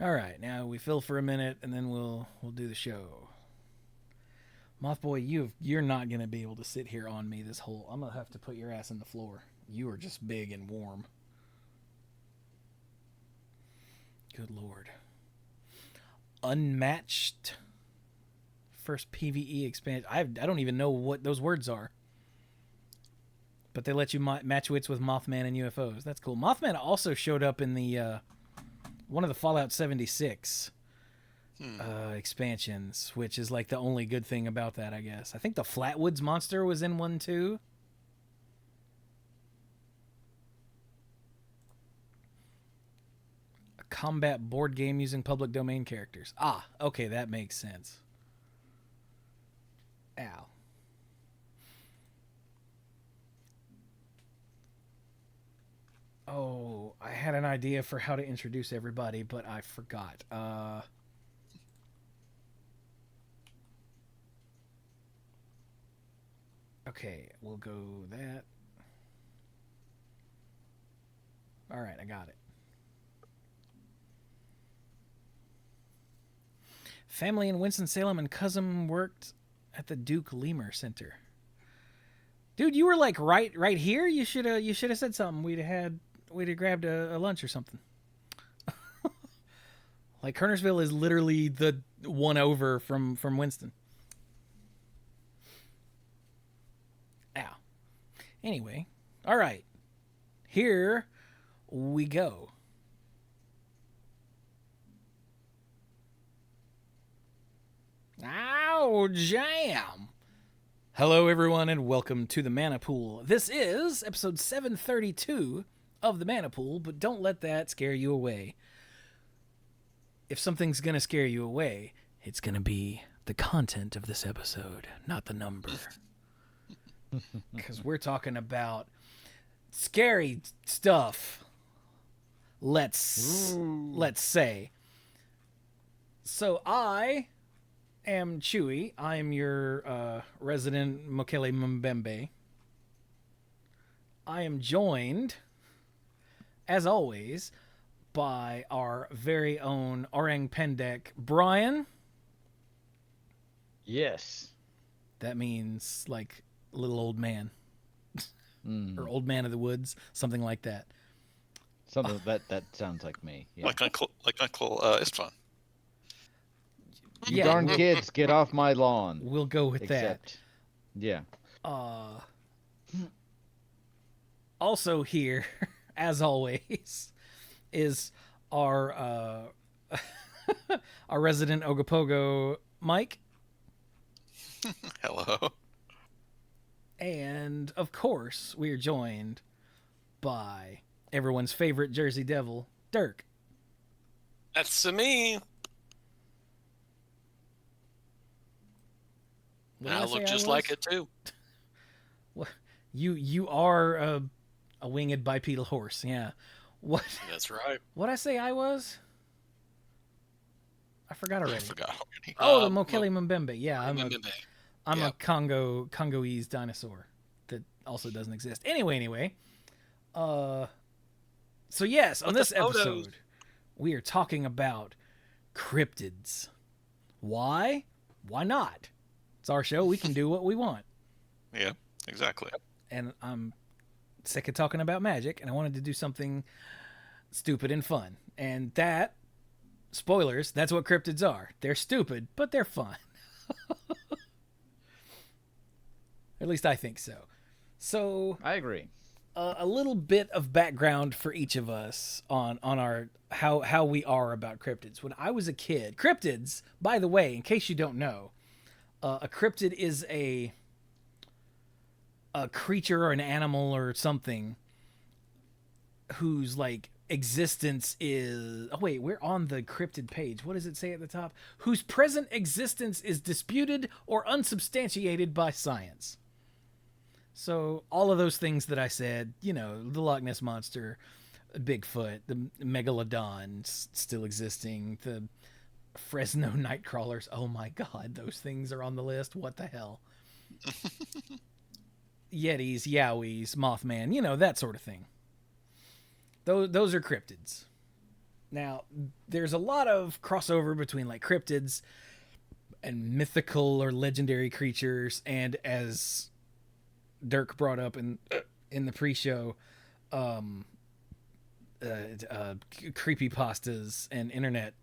All right, now we fill for a minute, and then we'll do the show. Mothboy, you're not gonna be able to sit here on me this whole. I'm gonna have to put your ass in the floor. You are just big and warm. Good lord. Unmatched. First PvE expansion. I don't even know what those words are. But they let you match wits with Mothman and UFOs. That's cool. Mothman also showed up in the one of the Fallout 76 expansions, which is like the only good thing about that, I guess. I think the Flatwoods monster was in one too. A combat board game using public domain characters. Ah, okay, that makes sense. Ow. Oh, I had an idea for how to introduce everybody, but I forgot. Okay, we'll go that. All right, I got it. Family in Winston-Salem and cousin worked at the Duke Lemur Center. Dude, you were like right here. You should have said something. We'd have grabbed a lunch or something. Like Kernersville is literally the one over from Winston. Ow. Anyway, all right. Here we go. Ow, jam. Hello, everyone, and welcome to the Mana Pool. This is episode 732 of the Mana Pool, but don't let that scare you away. If something's going to scare you away, it's going to be the content of this episode, not the number. Because we're talking about scary stuff, let's say. So I am Chewy. I'm your resident Mokele Mbembe. I am joined, as always, by our very own Orang Pendek, Brian. Yes. That means like little old man. Or old man of the woods, something like that. Something that sounds like me. Yeah. Like Uncle Istvan. You darn kids, get off my lawn. We'll go with that. Yeah. Also here, as always, is our our resident Ogopogo, Mike. Hello. And, of course, we are joined by everyone's favorite Jersey Devil, Dirk. That's me. I look just like it, too. Well, you are a winged bipedal horse, yeah. What? That's right. What'd I say I was? I forgot already. I forgot already. Oh, the Mokele Mbembe. Yeah, I'm Yep. a Congoese dinosaur that also doesn't exist. Anyway. So yes, on this episode, we are talking about cryptids. Why? Why not? It's our show. We can do what we want. Yeah, exactly. And I'm sick of talking about magic, and I wanted to do something stupid and fun. And that, spoilers, that's what cryptids are. They're stupid, but they're fun. At least I think so. So I agree. A little bit of background for each of us on our how we are about cryptids. When I was a kid, cryptids, by the way, in case you don't know, a cryptid is a creature or an animal or something whose like existence is we're on the cryptid page. What does it say at the top? Whose present existence is disputed or unsubstantiated by science. So all of those things that I said, the Loch Ness Monster, Bigfoot, the Megalodon still existing, the Fresno Nightcrawlers. Oh my God, those things are on the list. What the hell? Yetis, Yowies, Mothman, that sort of thing. Those are cryptids. Now, there's a lot of crossover between like cryptids and mythical or legendary creatures, and as Dirk brought up in the pre-show, creepypastas and internet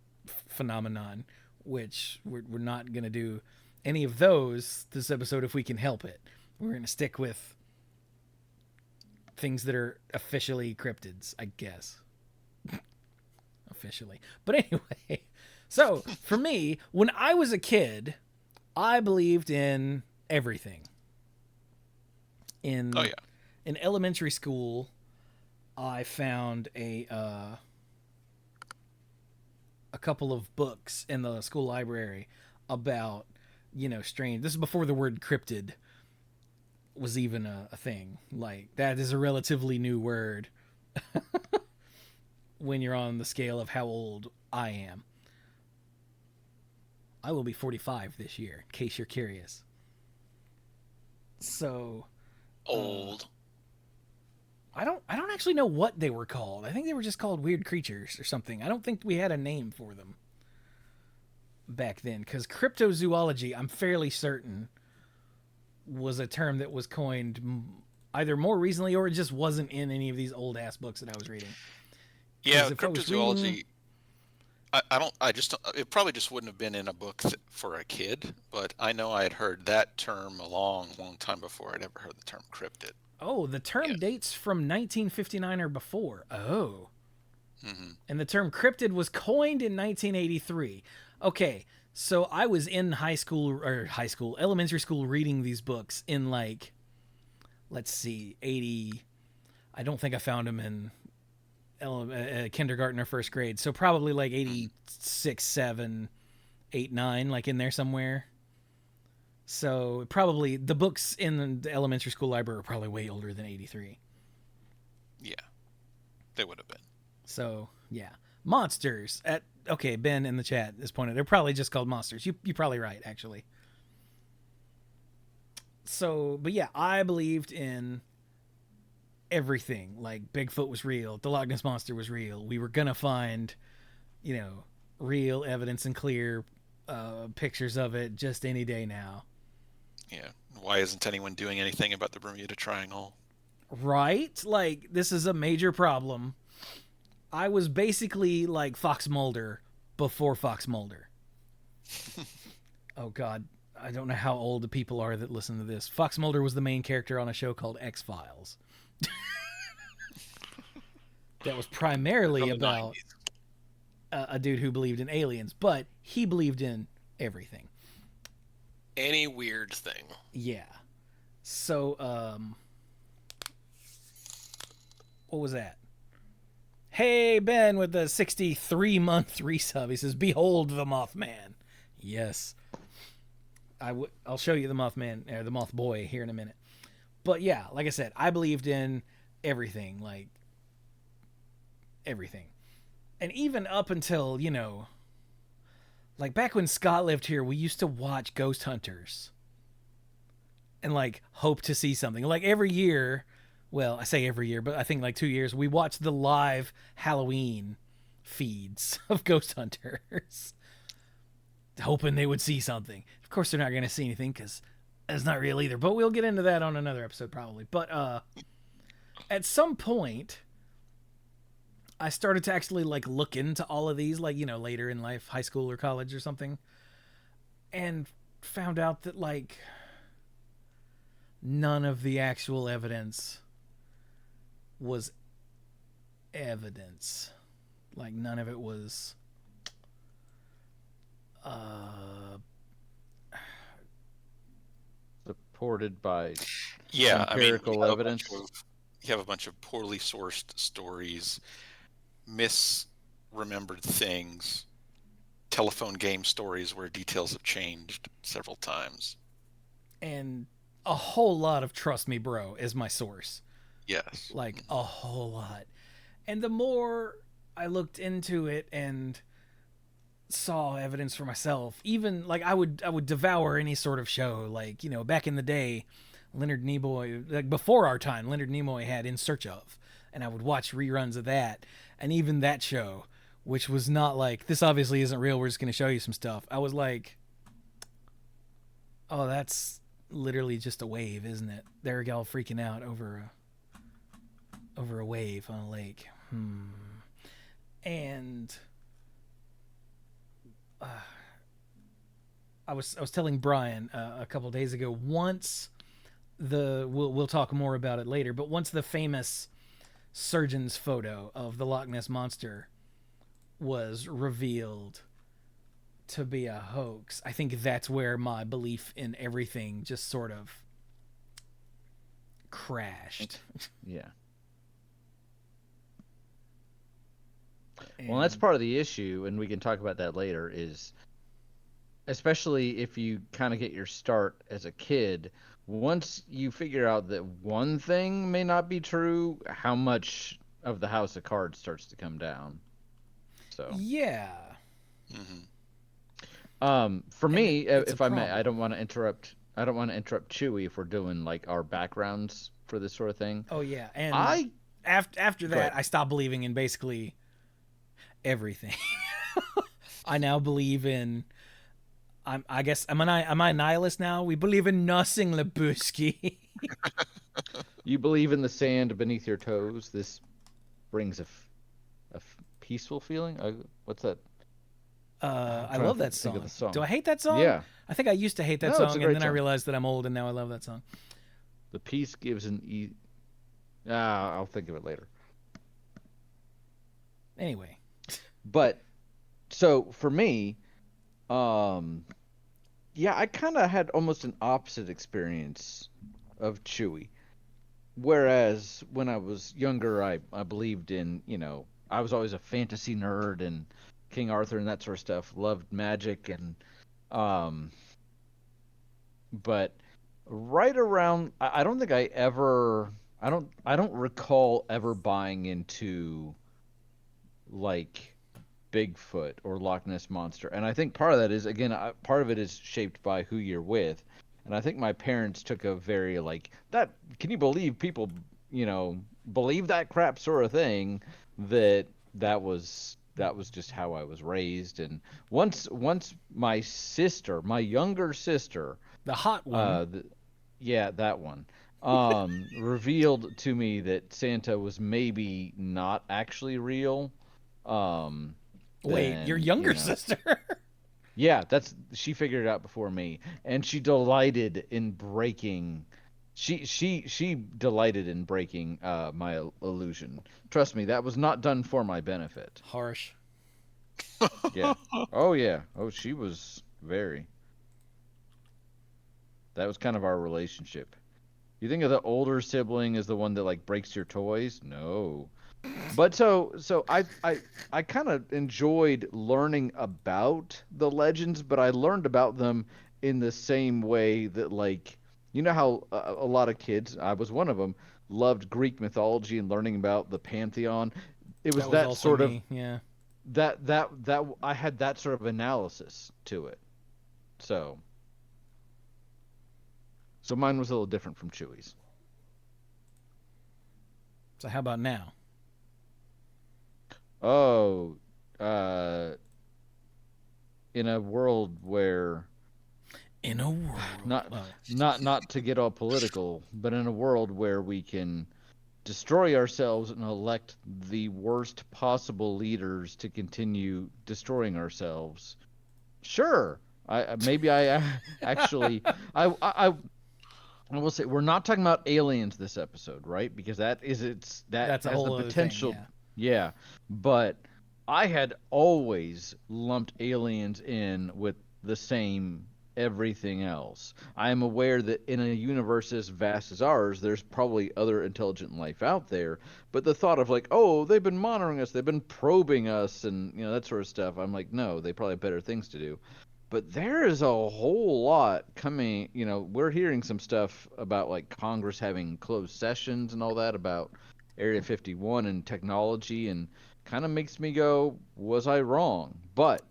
phenomenon, which we're not going to do any of those this episode if we can help it. We're going to stick with things that are officially cryptids, I guess. Officially. But anyway, so for me, when I was a kid, I believed in everything. In elementary school, I found a couple of books in the school library about, strange. This is before the word cryptid was even a thing. Like, that is a relatively new word when you're on the scale of how old I am. I will be 45 this year, in case you're curious. So old. I don't actually know what they were called. I think they were just called weird creatures or something. I don't think we had a name for them back then, because cryptozoology, I'm fairly certain, was a term that was coined either more recently or it just wasn't in any of these old ass books that I was reading. Yeah, cryptozoology. It probably just wouldn't have been in a book for a kid, but I know I had heard that term a long, long time before I'd ever heard the term cryptid. Oh, the term dates from 1959 or before. Oh. Mm-hmm. And the term cryptid was coined in 1983. Okay, so I was in elementary school reading these books in like, let's see, 80. I don't think I found them in kindergarten or first grade. So probably like 86, 7, 8, 9, like in there somewhere. So probably the books in the elementary school library are probably way older than 83. Yeah, they would have been. So yeah, monsters. Ben in the chat is pointed. They're probably just called monsters. You're probably right, actually. So, but yeah, I believed in everything. Like Bigfoot was real. The Loch Ness Monster was real. We were gonna find, real evidence and clear pictures of it just any day now. Yeah. Why isn't anyone doing anything about the Bermuda Triangle? Right? Like, this is a major problem. I was basically like Fox Mulder before Fox Mulder. Oh, God. I don't know how old the people are that listen to this. Fox Mulder was the main character on a show called X-Files. That was primarily about a dude who believed in aliens, but he believed in everything. Any weird thing. Yeah. So, what was that? Hey, Ben with the 63-month resub. He says, "Behold the Mothman." Yes. I'll show you the Mothman, or the Moth Boy here in a minute. But yeah, like I said, I believed in everything, like everything. And even up until, like back when Scott lived here, we used to watch Ghost Hunters and like hope to see something. Like every year, well, I say every year, but I think like 2 years, we watch the live Halloween feeds of Ghost Hunters, hoping they would see something. Of course, they're not going to see anything because it's not real either, but we'll get into that on another episode probably. But at some point, I started to actually like look into all of these, like, later in life, high school or college or something, and found out that like none of the actual evidence was evidence. Like none of it was supported by empirical evidence. You have a bunch of poorly sourced stories, misremembered things, telephone game stories where details have changed several times, and a whole lot of "trust me, bro" is my source. Yes, like a whole lot. And the more I looked into it and saw evidence for myself, even like I would devour any sort of show. Like, back in the day, Leonard Nimoy, like before our time, Leonard Nimoy had In Search Of, and I would watch reruns of that. And even that show which was not like, this obviously isn't real, we're just going to show you some stuff. I was like, oh, that's literally just a wave, isn't it? They're all freaking out over a wave on a lake. And I was telling Brian a couple days ago, once we'll talk more about it later, but once the famous surgeon's photo of the Loch Ness Monster was revealed to be a hoax, I think that's where my belief in everything just sort of crashed. Yeah. Well, that's part of the issue, and we can talk about that later, is especially if you kind of get your start as a kid, once you figure out that one thing may not be true, how much of the house of cards starts to come down. So yeah. For me, it's if I may, I don't want to interrupt Chewy if we're doing like our backgrounds for this sort of thing. Oh yeah, and after that, I stopped believing in basically everything. I now believe in. I guess am I a nihilist now? We believe in nothing, BlueSky. You believe in the sand beneath your toes. This brings a peaceful feeling. What's that? I love that song. Do I hate that song? Yeah. I think I used to hate that song, and then I realized that I'm old, and now I love that song. The peace gives I'll think of it later. Anyway. But, so, for me, yeah, I kind of had almost an opposite experience of Chewy. Whereas, when I was younger, I believed in, I was always a fantasy nerd, and King Arthur and that sort of stuff, loved magic, and but right around, I don't think I don't recall ever buying into like Bigfoot or Loch Ness Monster. And I think part of that is, again, part of it is shaped by who you're with, and I think my parents took a very like, that, can you believe people believe that crap sort of thing, that was just how I was raised. And once my younger sister, the hot one, that one, revealed to me that Santa was maybe not actually real. Wait, your younger sister? Yeah, she figured it out before me, and she delighted in breaking. She delighted in breaking my illusion. Trust me, that was not done for my benefit. Harsh. Yeah. Oh yeah. Oh, she was very. That was kind of our relationship. You think of the older sibling as the one that like breaks your toys? No. But so I kind of enjoyed learning about the legends, but I learned about them in the same way that, like, how a lot of kids, I was one of them, loved Greek mythology and learning about the pantheon. It was that sort of yeah. That I had that sort of analysis to it. So mine was a little different from Chewy's. So how about now? Oh, in a world where, not to get all political, but in a world where we can destroy ourselves and elect the worst possible leaders to continue destroying ourselves. Sure, I will say, we're not talking about aliens this episode, right? Because that's a whole other potential thing, yeah. But I had always lumped aliens in with the same everything else. I am aware that in a universe as vast as ours, there's probably other intelligent life out there. But the thought of like, oh, they've been monitoring us, they've been probing us, and that sort of stuff, I'm like, no, they probably have better things to do. But there is a whole lot coming. We're hearing some stuff about like Congress having closed sessions and all that about Area 51 and technology, and kind of makes me go, was I wrong? But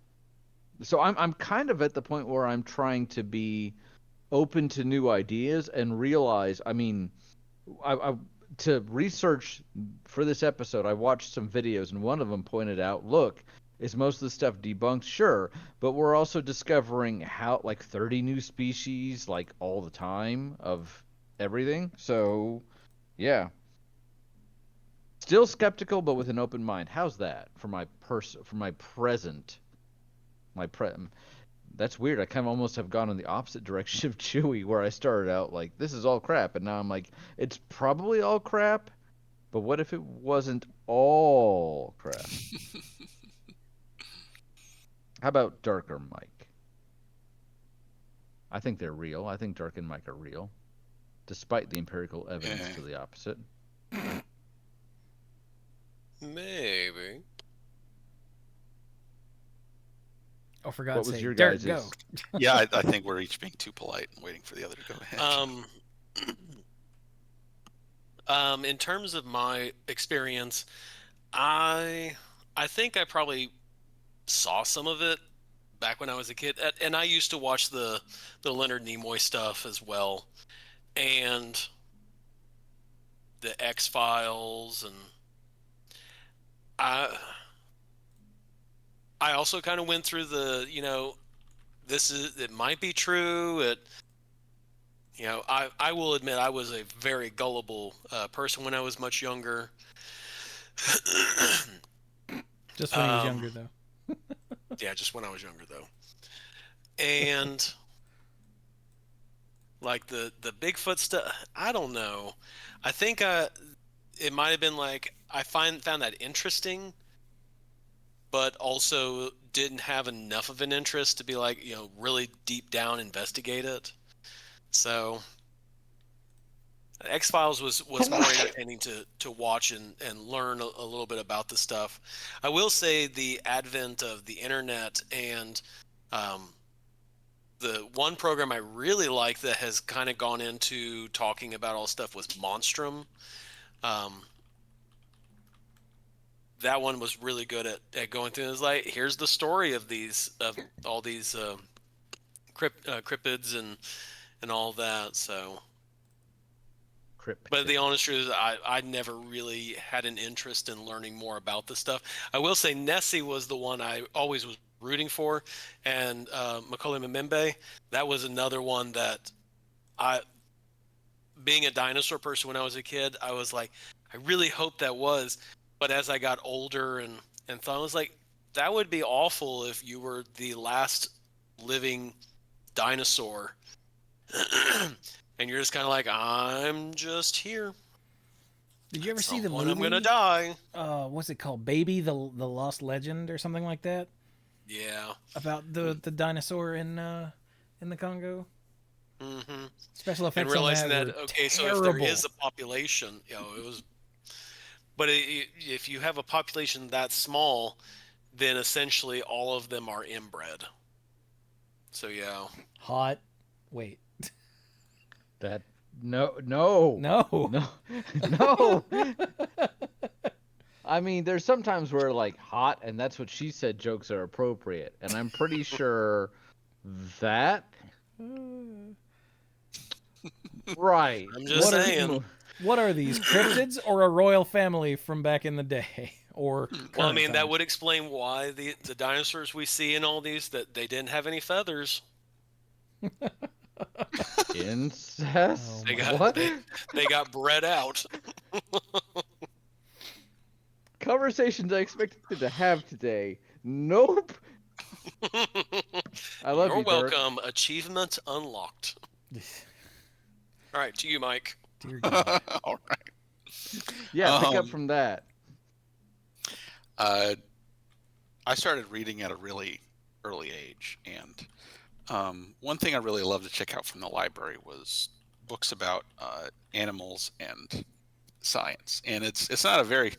so I'm kind of at the point where I'm trying to be open to new ideas and realize, I mean, to research for this episode, I watched some videos, and one of them pointed out, look, is most of the stuff debunked? Sure, but we're also discovering how, like, 30 new species, like, all the time of everything. So, yeah. Still skeptical, but with an open mind. How's that for my present? That's weird. I kind of almost have gone in the opposite direction of Chewy, where I started out like, this is all crap, and now I'm like, it's probably all crap, but what if it wasn't all crap? How about Dark or Mike? I think they're real. I think Dark and Mike are real, despite the empirical evidence to the opposite. Maybe. Oh, for God's What was sake, your Dirk, guys' go. Yeah, I think we're each being too polite and waiting for the other to go ahead. In terms of my experience, I think I probably saw some of it back when I was a kid, and I used to watch the Leonard Nimoy stuff as well, and the X-Files, and I also kind of went through the, it might be true. I will admit I was a very gullible person when I was much younger. Just when he was younger, though. Yeah, just when I was younger, though. And like the Bigfoot stuff, I don't know. I think it might have been like I found that interesting, but also didn't have enough of an interest to be like, really deep down investigate it. So X-Files was more entertaining to watch and learn a little bit about the stuff. I will say the advent of the internet and the one program I really like that has kind of gone into talking about all stuff was Monstrum. That one was really good at going through. It was like, here's the story of all these cryptids and all that. So, but the honest truth is, I never really had an interest in learning more about the stuff. I will say Nessie was the one I always was rooting for, and Macaulay Mbembe, that was another one that being a dinosaur person when I was a kid, I was like, I really hope that was. But as I got older and thought, I was like, that would be awful if you were the last living dinosaur. And you're just kind of like, I'm just here. Did you ever see the movie? I'm gonna die. What's it called? Baby, the Lost Legend, or something like that? Yeah. About the dinosaur in the Congo. Mm-hmm. Special effects. And realizing on that okay, so if there is a population, it was. But if you have a population that small, then essentially all of them are inbred. So yeah. Hot. Wait. That no. I mean, there's sometimes where like hot and that's what she said jokes are appropriate, and I'm pretty sure that. Right. I'm just saying. What are these, cryptids or a royal family from back in the day? Or well, I mean, that would explain why the dinosaurs we see in all these, that they didn't have any feathers. Incest? They got bred out. Conversations I expected to have today. Nope. I love you, You're welcome. Dirk. Achievement unlocked. All right, to you, Mike. Dear God. All right. Yeah, pick up from that. I started reading at a really early age, and one thing I really loved to check out from the library was books about animals and science. And it's not a very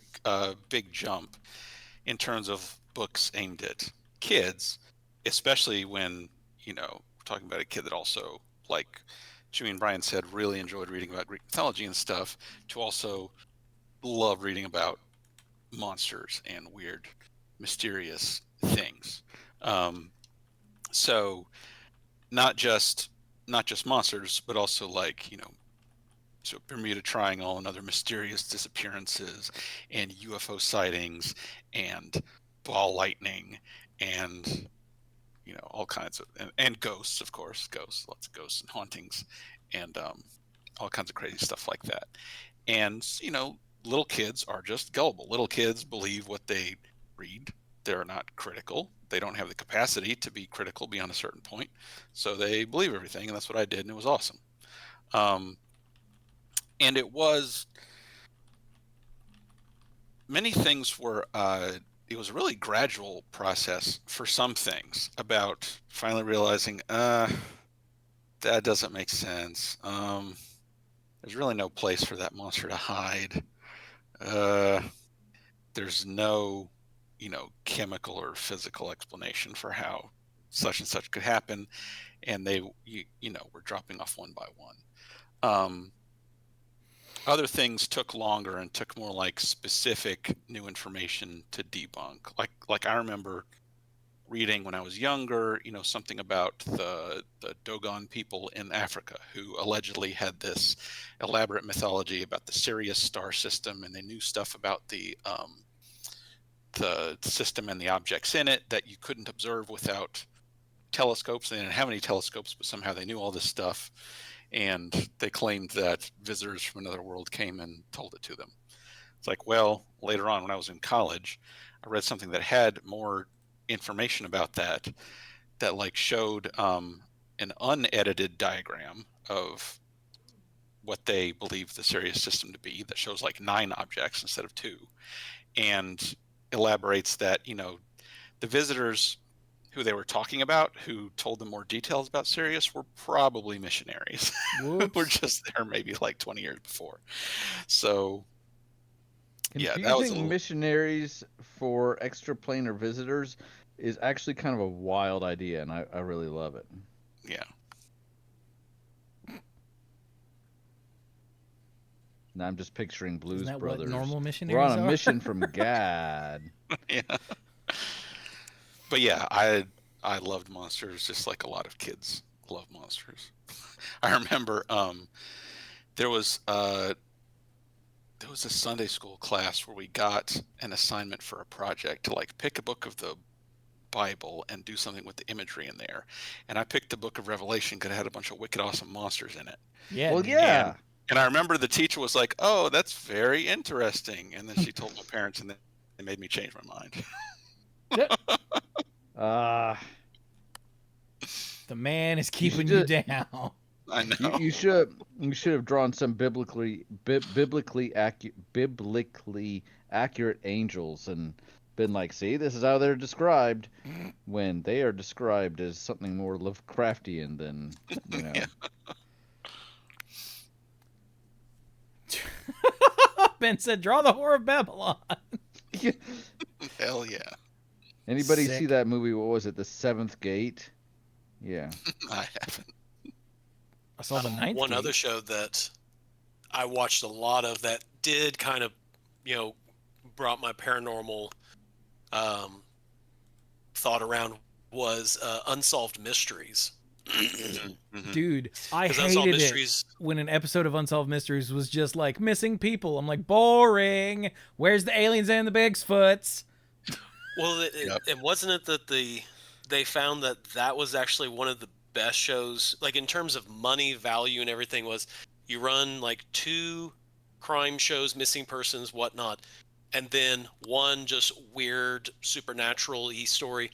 big jump in terms of books aimed at kids, especially when, we're talking about a kid that also, like Chewy and Brian said, really enjoyed reading about Greek mythology and stuff, to also love reading about monsters and weird, mysterious things. So not just monsters, but also like, Bermuda Triangle and other mysterious disappearances and UFO sightings and ball lightning and all kinds of and ghosts, of course, lots of ghosts and hauntings and all kinds of crazy stuff like that. And little kids are just gullible. Little kids believe what they read. They're not critical. They don't have the capacity to be critical beyond a certain point, so they believe everything, and that's what I did, and it was awesome. And it was many things were it was a really gradual process for some things, about finally realizing that doesn't make sense. There's really no place for that monster to hide. There's no chemical or physical explanation for how such and such could happen, and they were dropping off one by one. Other things took longer and took more like specific new information to debunk. Like I remember reading when I was younger, something about the Dogon people in Africa who allegedly had this elaborate mythology about the Sirius star system, and they knew stuff about the system and the objects in it that you couldn't observe without telescopes. They didn't have any telescopes, but somehow they knew all this stuff. And they claimed that visitors from another world came and told it to them. It's like, well, later on when I was in college, I read something that had more information about that like showed an unedited diagram of what they believe the Sirius system to be, that shows like 9 objects instead of 2, and elaborates that the visitors who they were talking about, who told them more details about Sirius, were probably missionaries who were just there maybe like 20 years before. So Confusing that was missionaries for extraplanar visitors is actually kind of a wild idea, and I really love it. Yeah. Now I'm just picturing Blues Isn't that Brothers. what normal missionaries We're on a are? mission from God. Yeah. But yeah, I loved monsters just like a lot of kids love monsters. I remember there was a Sunday school class where we got an assignment for a project to like pick a book of the Bible and do something with the imagery in there. And I picked the book of Revelation because it had a bunch of wicked awesome monsters in it. Yeah. Well, yeah. And I remember the teacher was like, "Oh, that's very interesting." And then she told my parents, and they made me change my mind. The man is keeping you down. I know. You should have drawn some biblically accurate angels and been like, see, this is how they're described, when they are described as something more Lovecraftian than Yeah. Ben said, "Draw the Whore of Babylon." Hell yeah. Anybody Sick. see that movie? What was it? The Seventh Gate? Yeah. I haven't. I saw the ninth. One Gate. other show that I watched a lot of that did kind of, brought my paranormal thought around was Unsolved Mysteries. Dude, I 'Cause Unsolved hated Mysteries- it when an episode of Unsolved Mysteries was just like missing people. I'm like, boring. Where's the aliens and the Bigfoots? Well, it wasn't it that they found that was actually one of the best shows, like in terms of money value and everything, was you run like 2 crime shows, missing persons, whatnot, and then one just weird supernatural-y story,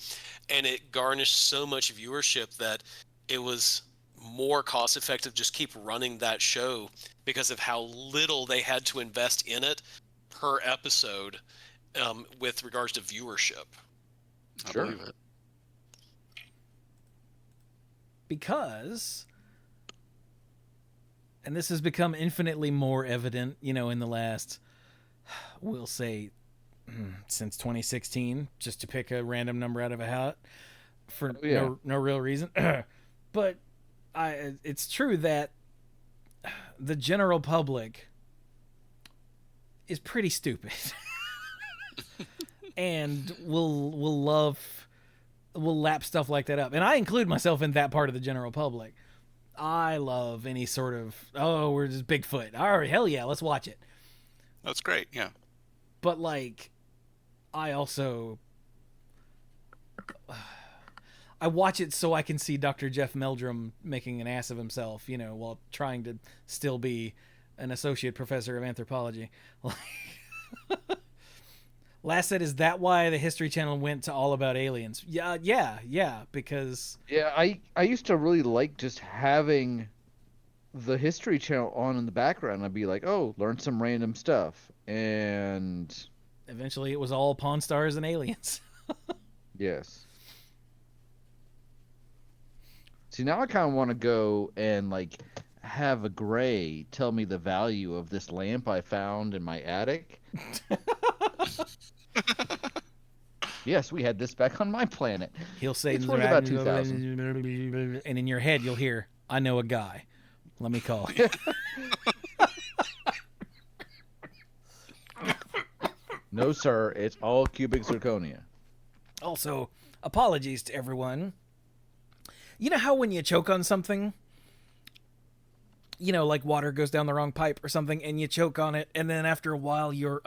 and it garnished so much viewership that it was more cost effective just keep running that show because of how little they had to invest in it per episode with regards to viewership. I Sure. believe it. Because, and this has become infinitely more evident, in the last, we'll say, since 2016, just to pick a random number out of a hat for no real reason. But it's true that the general public is pretty stupid. And will lap stuff like that up. And I include myself in that part of the general public. I love any sort of, oh, we're just Bigfoot. All right, hell yeah, let's watch it. That's great. Yeah. But like, I also I watch it so I can see Dr. Jeff Meldrum making an ass of himself, while trying to still be an associate professor of anthropology. Last said, is that why the History Channel went to All About Aliens? Yeah, because... Yeah, I used to really like just having the History Channel on in the background. I'd be like, oh, learn some random stuff. And... eventually it was all Pawn Stars and Aliens. Yes. See, now I kind of want to go and, like, have a Gray tell me the value of this lamp I found in my attic. Yes, we had this back on my planet. He'll say, it's worth about 2,000. And in your head you'll hear, I know a guy. Let me call. No, sir. It's all cubic zirconia. Also, apologies to everyone. You know how when you choke on something, like water goes down the wrong pipe or something, and you choke on it, and then after a while you're,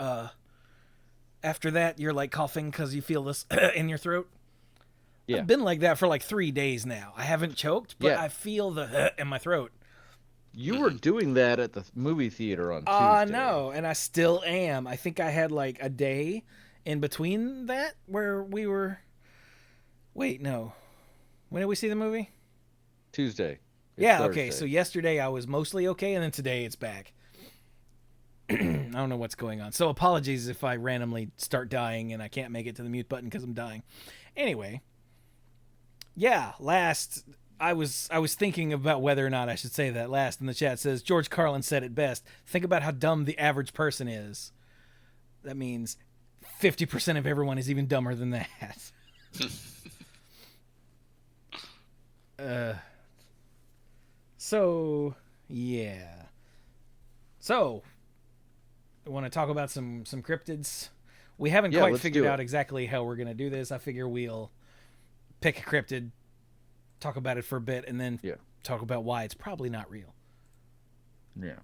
after that you're like coughing because you feel this in your throat? Yeah. I've been like that for like 3 days now. I haven't choked, but I feel the in my throat. You were doing that at the movie theater on Tuesday. No, and I still am. I think I had like a day in between that where we were... Wait, no. When did we see the movie? Tuesday. Yeah, Thursday. Okay, so yesterday I was mostly okay, and then today it's back. I don't know what's going on. So apologies if I randomly start dying and I can't make it to the mute button because I'm dying. Anyway, yeah, I was thinking about whether or not I should say that last, and the chat says, George Carlin said it best. Think about how dumb the average person is. That means 50% of everyone is even dumber than that. So, yeah. So, I want to talk about some cryptids. We haven't quite figured out exactly how we're going to do this. I figure we'll pick a cryptid, talk about it for a bit, and then talk about why it's probably not real. Yeah.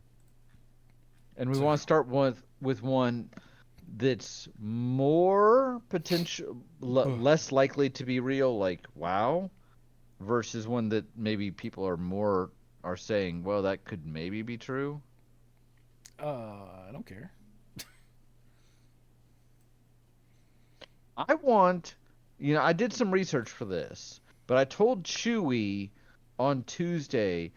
And we want to start with one that's more potential, less likely to be real, like wow, versus one that maybe people are saying, well, that could maybe be true. I don't care. I did some research for this, but I told Chewy on Tuesday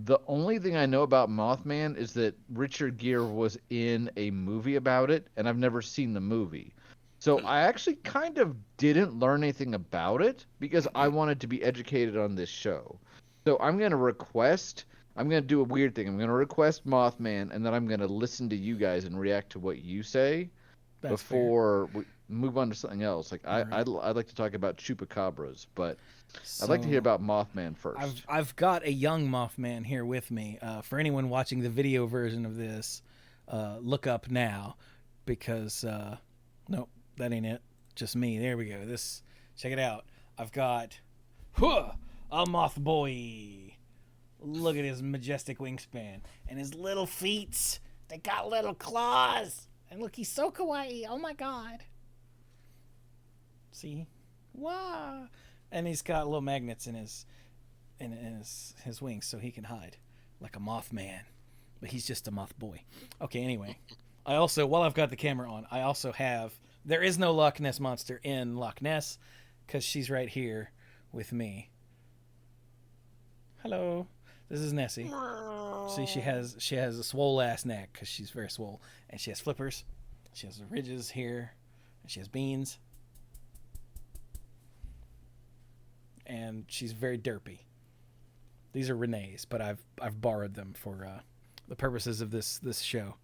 the only thing I know about Mothman is that Richard Gere was in a movie about it, and I've never seen the movie. So I actually kind of didn't learn anything about it because I wanted to be educated on this show. So I'm going to do a weird thing. I'm going to request Mothman, and then I'm going to listen to you guys and react to what you say before we move on to something else. Like I'd like to talk about chupacabras, but I'd like to hear about Mothman first. I've got a young Mothman here with me. For anyone watching the video version of this, look up now because nope, that ain't it. Just me. There we go. Check it out. I've got a moth boy. Look at his majestic wingspan and his little feet. They got little claws. And look, he's so kawaii. Oh my god. See? Wow. And he's got little magnets in his wings so he can hide like a Mothman. But he's just a moth boy. Okay, anyway. I also, while I've got the camera on, I also have... There is no Loch Ness Monster in Loch Ness because she's right here with me. Hello. This is Nessie. See, she has a swole ass neck because she's very swole, and she has flippers. She has ridges here, and she has beans, and she's very derpy. These are Renee's, but I've borrowed them for the purposes of this show.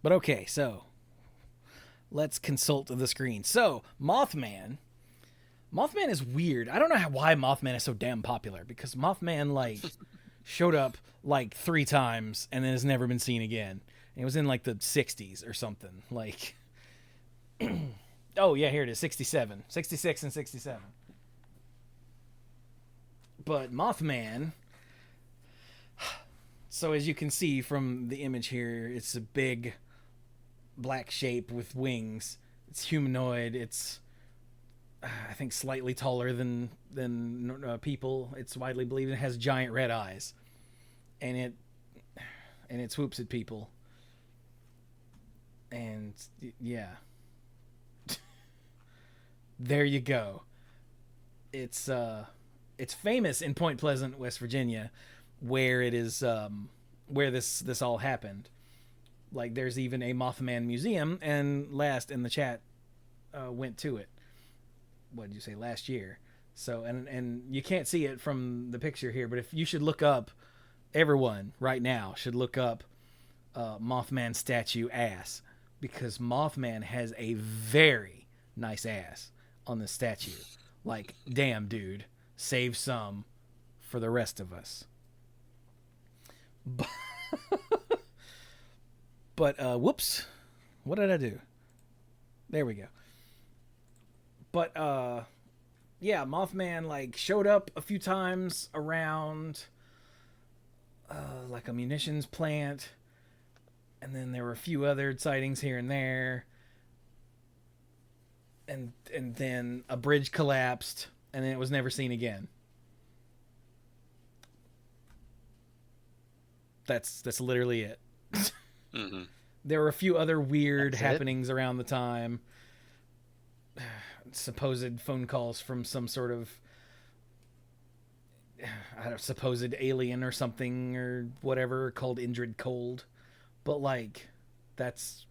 But okay, so let's consult the screen. So Mothman is weird. I don't know why Mothman is so damn popular, because Mothman like showed up like 3 times and then has never been seen again. And it was in like the 60s or something. Like oh yeah, here it is, 67, 66 and 67. But Mothman. So as you can see from the image here, it's a big black shape with wings. It's humanoid. It's, I think, slightly taller than people. It's widely believed it has giant red eyes, and it swoops at people. And yeah, there you go. It's famous in Point Pleasant, West Virginia, where it is where this all happened. Like, there's even a Mothman museum, and Last in the chat went to it. What did you say, last year? So, and you can't see it from the picture here, but if you should look up, everyone right now should look up Mothman statue ass, because Mothman has a very nice ass on the statue. Like, damn, dude, save some for the rest of us. But whoops, what did I do? There we go. But yeah, Mothman like showed up a few times around like a munitions plant, and then there were a few other sightings here and there, and then a bridge collapsed, and then it was never seen again. That's literally it. Mm-hmm. There were a few other weird happenings around the time. Supposed phone calls from some sort of supposed alien or something or whatever called Indrid Cold. But like, that's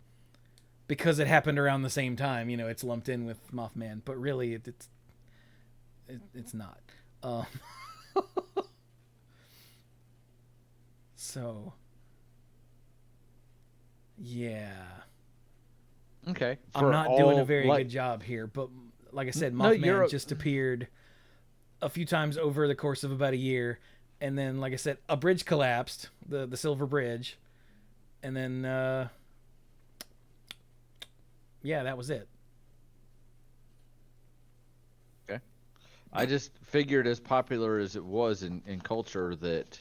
because it happened around the same time, you know, it's lumped in with Mothman, but really it's not. So yeah. Okay. I'm not doing a very good job here, but like I said, Mothman just appeared a few times over the course of about a year, and then, like I said, a bridge collapsed, the Silver Bridge, and then yeah, that was it. Okay. I just figured, as popular as it was in culture, that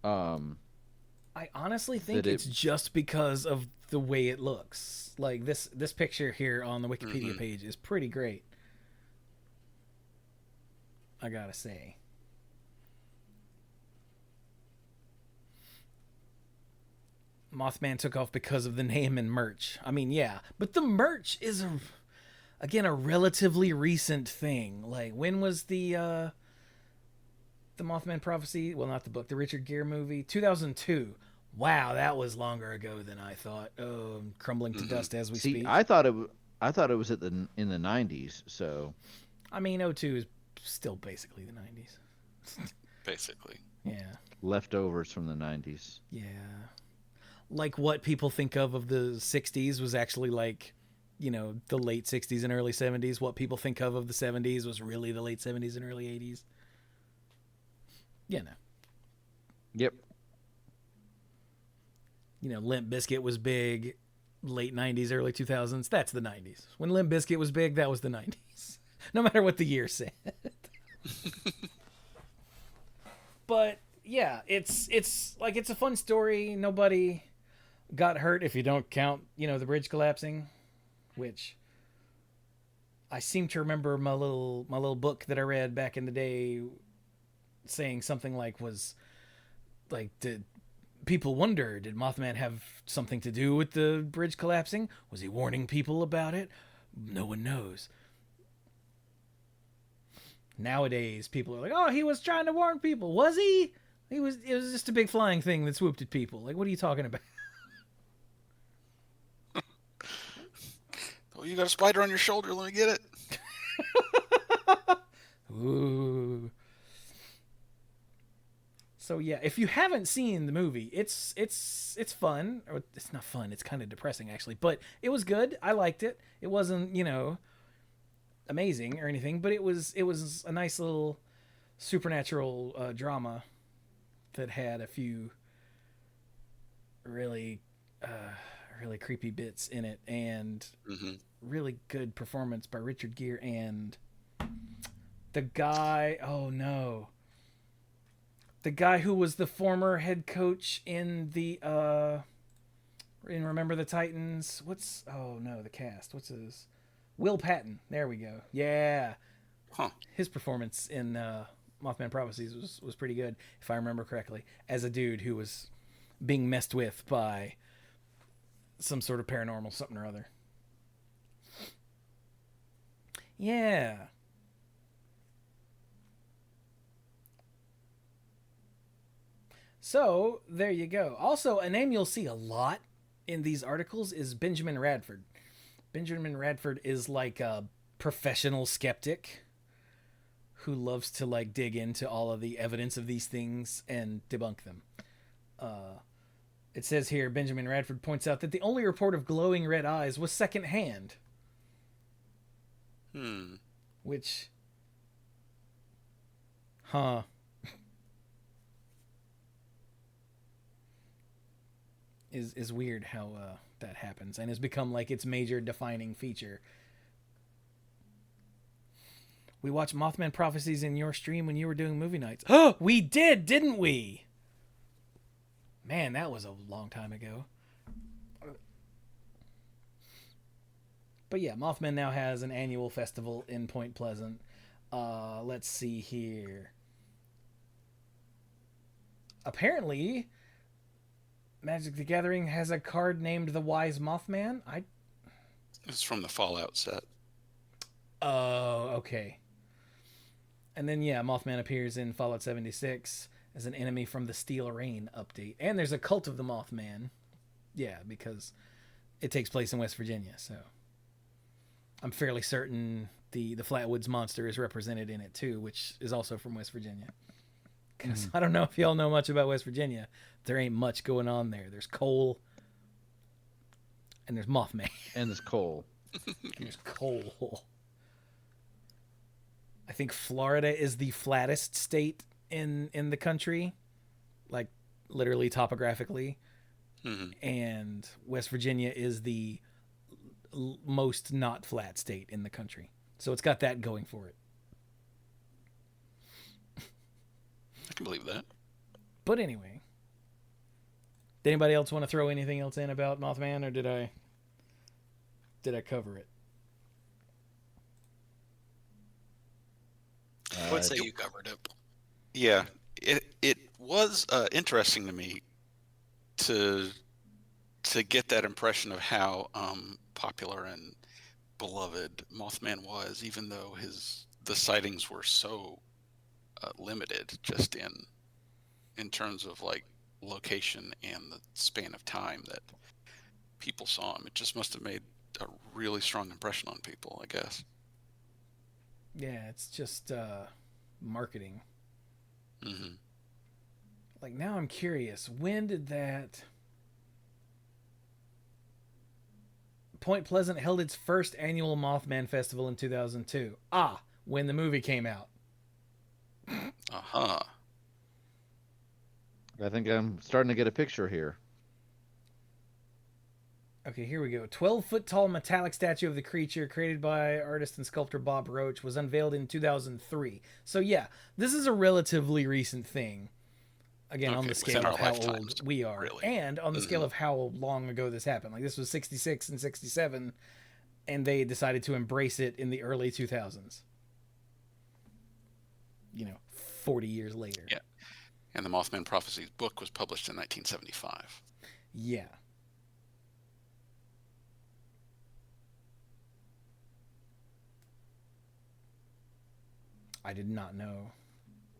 I honestly think it's just because of the way it looks. Like this picture here on the Wikipedia page is pretty great, I gotta say. Mothman took off because of the name and merch. I mean, yeah, but the merch is again a relatively recent thing. Like, when was the Mothman Prophecy? Well, not the book, the Richard Gere movie, 2002. Wow, that was longer ago than I thought. Oh, I'm crumbling to dust as we speak. I thought it was in the 90s. So, I mean, 02 is still basically the 90s. Basically. Yeah. Leftovers from the 90s. Yeah. Like, what people think of the 60s was actually like, you know, the late 60s and early 70s. What people think of the 70s was really the late 70s and early 80s. Yeah, no. Yep. You know, Limp Bizkit was big, late 90s, early 2000s. That's the 90s. When Limp Bizkit was big, that was the 90s. No matter what the year said. But yeah, it's like, it's a fun story. Nobody got hurt, if you don't count, you know, the bridge collapsing, which I seem to remember my little book that I read back in the day saying something like, was like, people wonder, did Mothman have something to do with the bridge collapsing? Was he warning people about it? No one knows. Nowadays, people are like, oh, he was trying to warn people. Was he? It was just a big flying thing that swooped at people. Like, what are you talking about? Oh, you got a spider on your shoulder. Let me get it. Ooh. So yeah, if you haven't seen the movie, it's fun. Or it's not fun. It's kind of depressing, actually. But it was good. I liked it. It wasn't, you know, amazing or anything, but it was a nice little supernatural drama that had a few really creepy bits in it, and really good performance by Richard Gere and the guy. Oh no, the guy who was the former head coach in the in Remember the Titans. The cast. What's his? Will Patton. There we go. Yeah. Huh. His performance in Mothman Prophecies was pretty good, if I remember correctly, as a dude who was being messed with by some sort of paranormal something or other. Yeah. So, there you go. Also, a name you'll see a lot in these articles is Benjamin Radford. Benjamin Radford is like a professional skeptic who loves to like dig into all of the evidence of these things and debunk them. It says here, Benjamin Radford points out that the only report of glowing red eyes was secondhand. Which... Huh. is weird how that happens and has become like its major defining feature. We watched Mothman Prophecies in your stream when you were doing movie nights. Oh, we did, didn't we? Man, that was a long time ago. But yeah, Mothman now has an annual festival in Point Pleasant. Let's see here. Apparently, Magic the Gathering has a card named the Wise Mothman. It's from the Fallout set. Oh, okay. And then, yeah, Mothman appears in Fallout 76 as an enemy from the Steel Rain update. And there's a Cult of the Mothman. Yeah, because it takes place in West Virginia, so... I'm fairly certain the Flatwoods monster is represented in it, too, which is also from West Virginia. Because I don't know if y'all know much about West Virginia. There ain't much going on there. There's coal. And there's Mothman. And there's coal. There's coal. I think Florida is the flattest state in the country. Like, literally topographically. And West Virginia is the most not flat state in the country. So it's got that going for it. I can believe that. But anyway, did anybody else want to throw anything else in about Mothman, or did I cover it? I would say you covered it. Yeah, it was interesting to me to get that impression of how popular and beloved Mothman was, even though the sightings were so limited, just in terms of like location and the span of time that people saw him. It just must have made a really strong impression on people, I guess. Yeah, it's just marketing. Like, now I'm curious, when did that... Point Pleasant held its first annual Mothman Festival in 2002. When the movie came out. Uh-huh. I think I'm starting to get a picture here. Okay, here we go. 12-foot tall metallic statue of the creature created by artist and sculptor Bob Roach was unveiled in 2003. So yeah, this is a relatively recent thing. Again, on the scale of how old we are. Really. And on the scale of how long ago this happened. Like, this was 66 and 67, and they decided to embrace it in the early 2000s. 40 years later. Yeah. And the Mothman Prophecies book was published in 1975. Yeah. I did not know.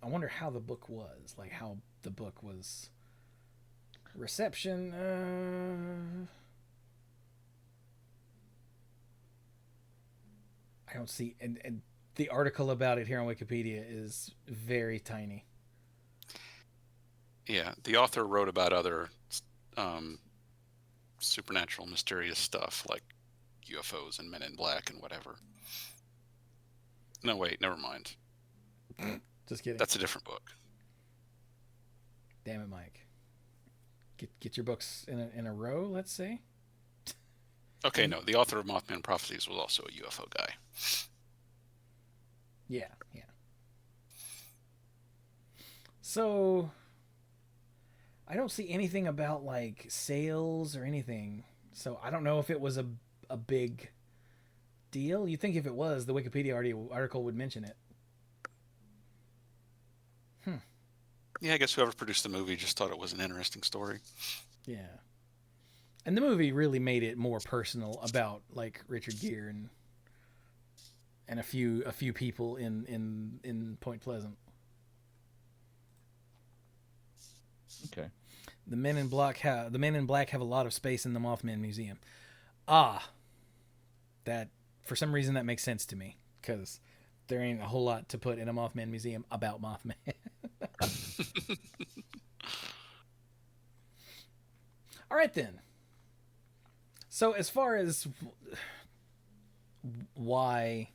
I wonder how the book was. Like, how the book was... Reception... I don't see... And the article about it here on Wikipedia is very tiny. Yeah, the author wrote about other supernatural, mysterious stuff, like UFOs and Men in Black and whatever. No, wait, never mind. Just kidding. That's a different book. Damn it, Mike. Get your books in a row, let's say. Okay, no, the author of Mothman Prophecies was also a UFO guy. Yeah. So I don't see anything about like sales or anything. So I don't know if it was a big deal. You'd think if it was, the Wikipedia article would mention it. Yeah, I guess whoever produced the movie just thought it was an interesting story. Yeah. And the movie really made it more personal about like Richard Gere and a few people in Point Pleasant. Okay. The Men in Black have a lot of space in the Mothman Museum. Ah, that for some reason that makes sense to me because there ain't a whole lot to put in a Mothman museum about Mothman. All right then. So as far as why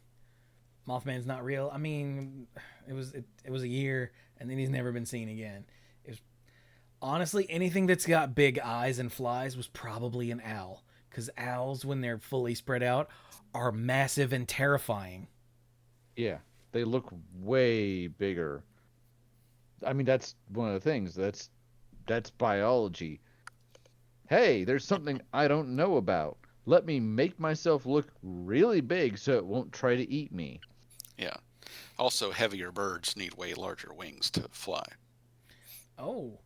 Mothman's not real, I mean, it was a year and then he's never been seen again. It was honestly anything that's got big eyes and flies was probably an owl, because owls when they're fully spread out are massive and terrifying. Yeah, they look way bigger. I mean, that's one of the things. That's biology. Hey, there's something I don't know about. Let me make myself look really big so it won't try to eat me. Yeah. Also, heavier birds need way larger wings to fly. Oh.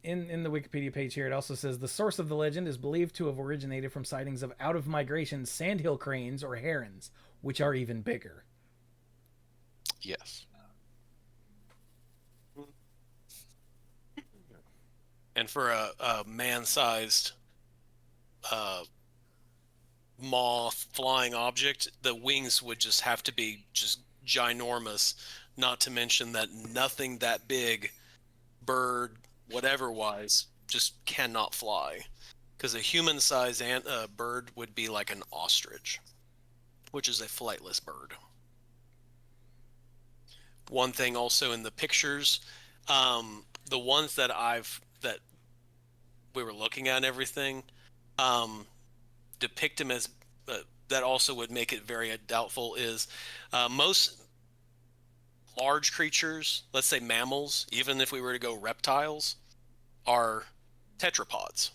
In the Wikipedia page here, it also says the source of the legend is believed to have originated from sightings of out-of-migration sandhill cranes or herons, which are even bigger. Yes. And for a man-sized moth flying object, the wings would just have to be just ginormous, not to mention that nothing that big, bird, whatever wise, just cannot fly. Because a human-sized bird would be like an ostrich, which is a flightless bird. One thing also in the pictures, the ones that we were looking at and everything, depict him as that also would make it very doubtful is most large creatures, let's say mammals, even if we were to go reptiles, are tetrapods.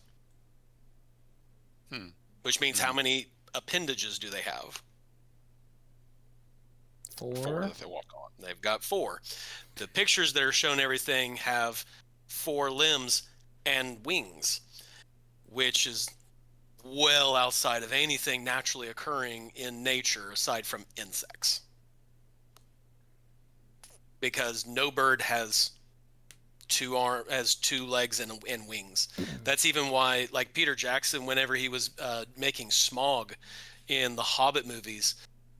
Which means how many appendages do they have? 4 that they walk on. They've got 4. The pictures that are shown everything have 4 limbs and wings, which is well outside of anything naturally occurring in nature aside from insects. Because no bird has 2 legs and wings. That's even why, like Peter Jackson, whenever he was making Smaug in the Hobbit movies,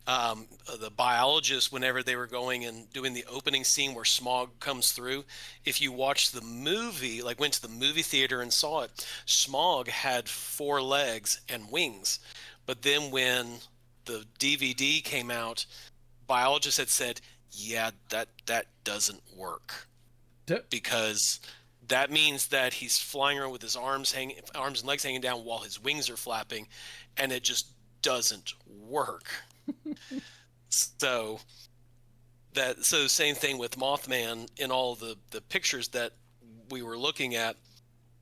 the biologists, whenever they were going and doing the opening scene where Smaug comes through, if you watch the movie, like went to the movie theater and saw it, Smaug had 4 legs and wings. But then when the DVD came out, biologists had said, yeah, that doesn't work. Because that means that he's flying around with his arms and legs hanging down while his wings are flapping, and it just doesn't work. So same thing with Mothman in all the pictures that we were looking at,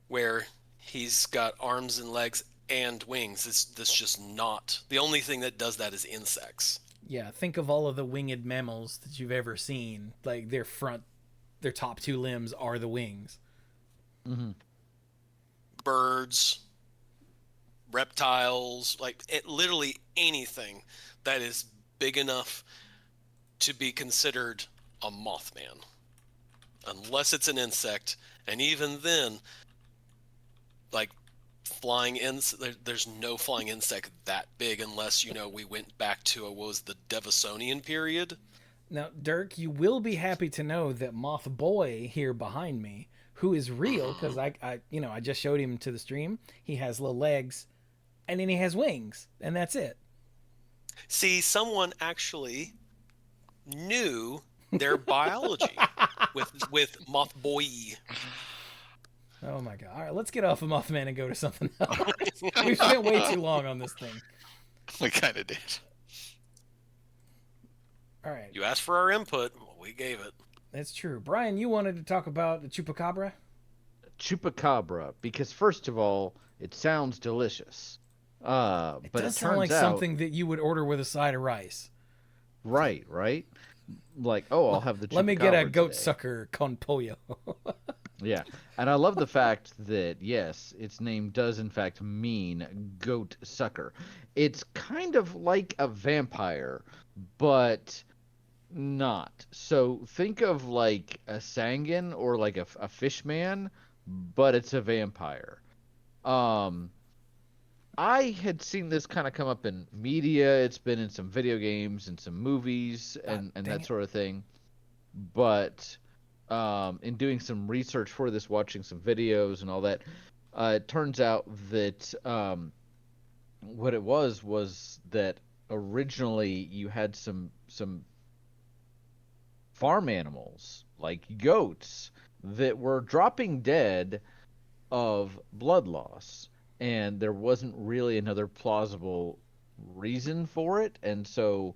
where he's got arms and legs and wings. This just not the only thing that does that is insects. Yeah, think of all of the winged mammals that you've ever seen. Like their top 2 limbs are the wings. Mm-hmm. Birds, reptiles, like literally anything that is big enough to be considered a Mothman, unless it's an insect, and even then, like there's no flying insect that big unless we went back to what was the Devisonian period. Now, Dirk, you will be happy to know that Moth Boy here behind me, who is real, because I just showed him to the stream. He has little legs, and then he has wings, and that's it. See, someone actually knew their biology with Moth Boy. Oh my god! All right, let's get off of Mothman and go to something else. We've spent way too long on this thing. We kind of did. All right. You asked for our input, we gave it. It's true. Brian, you wanted to talk about the chupacabra? Chupacabra, because first of all, it sounds delicious. It But does it sound like turns out, something that you would order with a side of rice. right? Like, oh, I'll have the Let me get a chupacabra goat today. sucker con pollo. Yeah, and I love the fact that yes, its name does in fact mean goat sucker. It's kind of like a vampire, but not. So think of like a Sangan or like a fish man, but it's a vampire. Um, I had seen this kind of come up in media. It's been in some video games and some movies God and dang that it. sort of thing. But in doing some research for this, watching some videos and all that, it turns out that what it was that originally you had some farm animals like goats that were dropping dead of blood loss, and there wasn't really another plausible reason for it, and so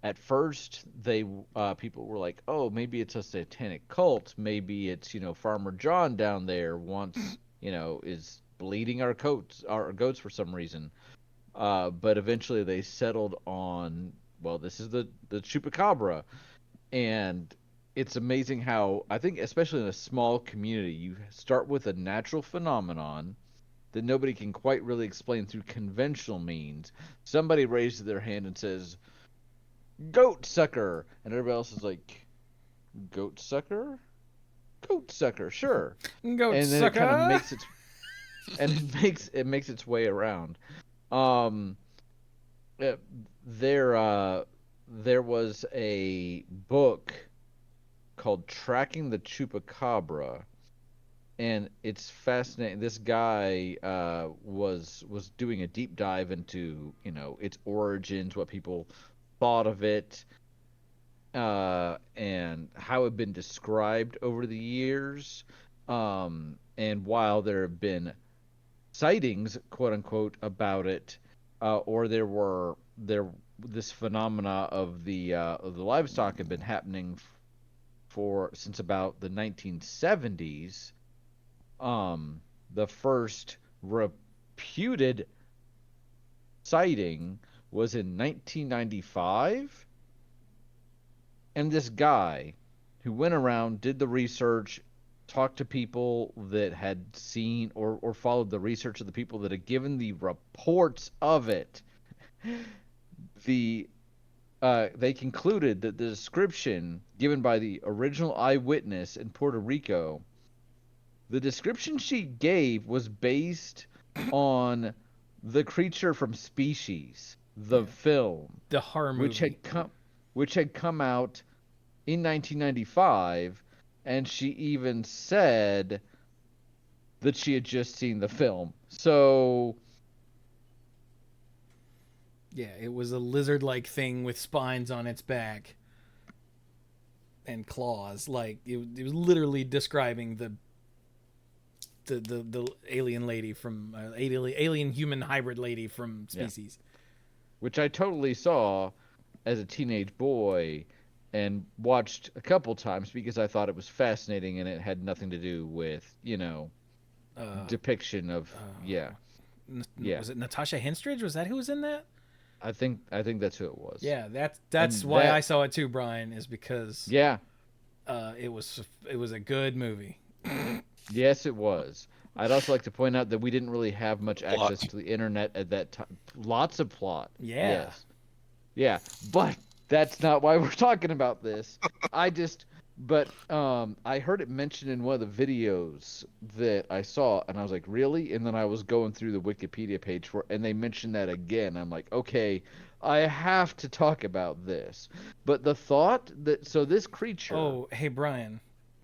at first they people were like, oh, maybe it's a satanic cult, maybe it's Farmer John down there wants is bleeding our goats for some reason, but eventually they settled on, well, this is the chupacabra. And it's amazing how, I think, especially in a small community, you start with a natural phenomenon that nobody can quite really explain through conventional means. Somebody raises their hand and says, "Goat sucker," and everybody else is like, "Goat sucker? Goat sucker, sure." Goat And then it kind of sucker. makes its and it makes its way around. Um, uh, there was a book called Tracking the Chupacabra, and it's fascinating. This guy was doing a deep dive into its origins, what people thought of it, and how it had been described over the years. And while there have been sightings, quote unquote, about it, or there this phenomena of the livestock had been happening for since about the 1970s. The first reputed sighting was in 1995, and this guy who went around, did the research, talked to people that had seen or followed the research of the people that had given the reports of it. They concluded that the description given by the original eyewitness in Puerto Rico, the description she gave was based on the creature from Species, the Yeah. film, The horror which movie. had come out in 1995, and she even said that she had just seen the film. So Yeah, it was a lizard-like thing with spines on its back and claws. Like it was literally describing the alien lady from alien human hybrid lady from yeah, Species. which I totally saw as a teenage boy and watched a couple times because I thought it was fascinating and it had nothing to do with, Uh, depiction of, yeah. Yeah. was it Natasha Henstridge? Was that who was in that? I think that's who it was. Yeah, that's And why I saw it too, Brian. Is because yeah, it was a good movie. yes, it was. I'd also like to point out that we didn't really have much Plot. access to the internet at that time. Lots of plot. Yeah. Yes. Yeah, but that's not why we're talking about this. I heard it mentioned in one of the videos that I saw, and I was like, really? And then I was going through the Wikipedia page and they mentioned that again. I'm like, okay, I have to talk about this. But the thought that, so this creature, Oh, hey Brian,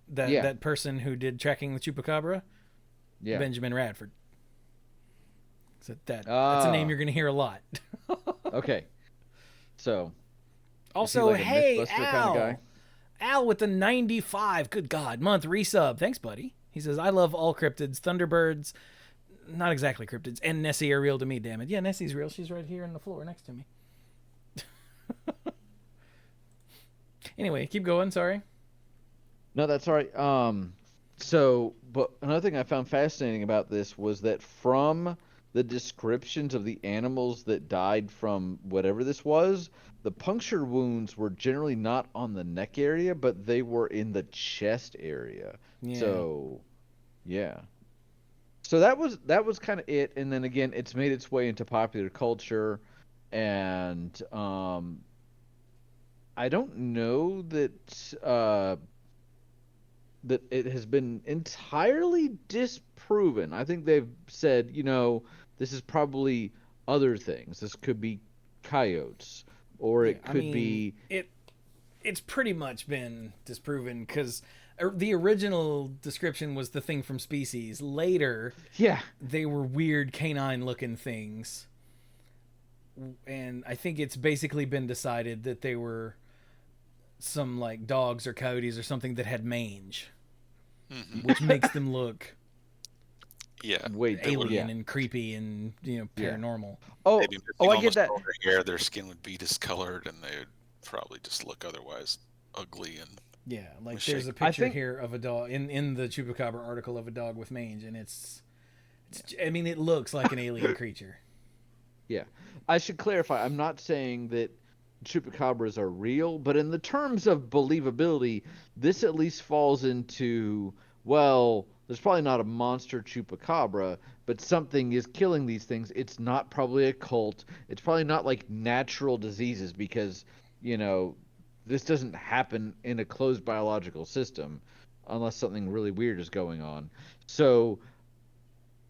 that yeah, that person who did Tracking the Chupacabra, yeah, Benjamin Radford. So that's a name ah, you're gonna hear a lot. okay. So, is he Also, like a hey MythBuster kind of guy? Al with the 95, good God, month resub. Thanks, buddy. He says, I love all cryptids, Thunderbirds, not exactly cryptids, and Nessie are real to me, damn it. Yeah, Nessie's real. She's right here on the floor next to me. Anyway, keep going, sorry. No, that's all right. So, but another thing I found fascinating about this was that from the descriptions of the animals that died from whatever this was, the puncture wounds were generally not on the neck area, but they were in the chest area. Yeah. So, yeah. So that was kind of it, and then again, it's made its way into popular culture, and I don't know that it has been entirely disproven. I think they've said, this is probably other things. This could be coyotes, or Yeah. it I could mean, be, it's pretty much been disproven because the original description was the thing from Species. Later, yeah, they were weird canine-looking things, and I think it's basically been decided that they were some like dogs or coyotes or something that had mange, which makes them look Yeah, wait, they would alien yeah, and creepy and yeah. paranormal. Oh, they'd be oh, missing I get almost that. all their hair. Their skin would be discolored, and they would probably just look otherwise ugly and Yeah, like misshapen. there's a I picture think, here of a dog in the Chupacabra article of a dog with mange, and it's I mean it looks like an alien creature. yeah, I should clarify. I'm not saying that chupacabras are real, but in the terms of believability, this at least falls into, well, there's probably not a monster chupacabra, but something is killing these things. It's not probably a cult. It's probably not like natural diseases because, you know, this doesn't happen in a closed biological system unless something really weird is going on. So,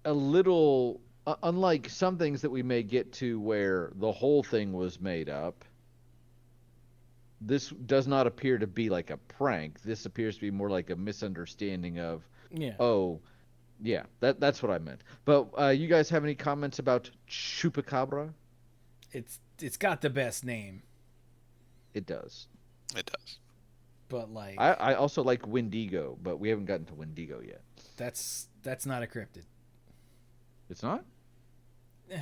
a little unlike some things that we may get to where the whole thing was made up, this does not appear to be like a prank. This appears to be more like a misunderstanding of, Yeah, oh, yeah, that's what I meant. But you guys have any comments about chupacabra? it's got the best name, It does. It does. but like I also like Wendigo, but we haven't gotten to Wendigo yet. that's not a cryptid. It's not.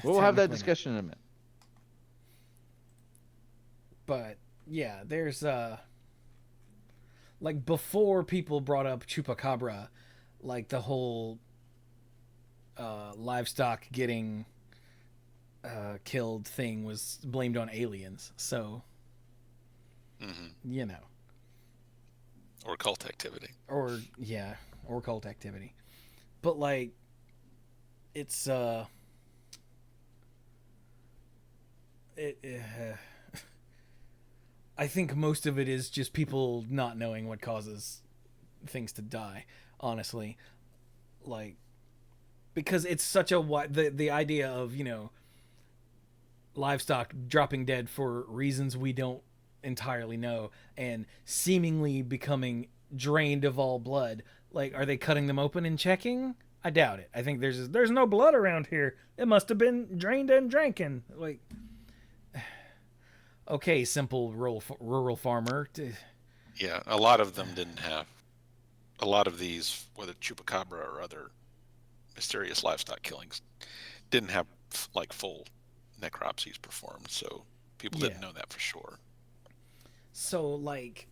We'll have that Technically not. discussion in a minute. But yeah, there's like before people brought up chupacabra, like the whole livestock getting killed thing was blamed on aliens. So you know, Or cult activity. or yeah, or cult activity. But like, it's I think most of it is just people not knowing what causes things to die. Honestly, like because it's such a wide the idea of livestock dropping dead for reasons we don't entirely know and seemingly becoming drained of all blood. Like, are they cutting them open and checking? I doubt it. I think there's no blood around here. It must have been drained and drinking. Like, okay, simple rural farmer. Yeah, a lot of them didn't have. A lot of these, whether chupacabra or other mysterious livestock killings, didn't have like full necropsies performed, so people didn't know that for sure. So, like,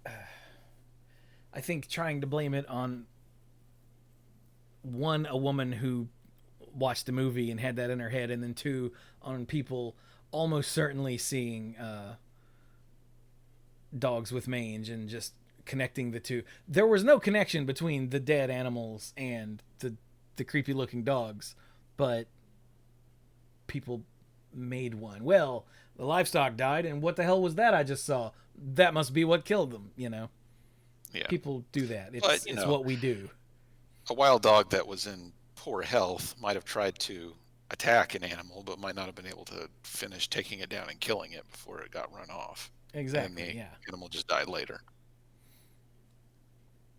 I think trying to blame it on one, a woman who watched the movie and had that in her head, and then two, on people almost certainly seeing dogs with mange and just connecting the two. There was no connection between the dead animals and the creepy looking dogs, but people made one. Well, the livestock died, and what the hell was that I just saw? That must be what killed them, Yeah. People do that. It's what we do. A wild dog that was in poor health might have tried to attack an animal, but might not have been able to finish taking it down and killing it before it got run off. Exactly, And the animal just died later.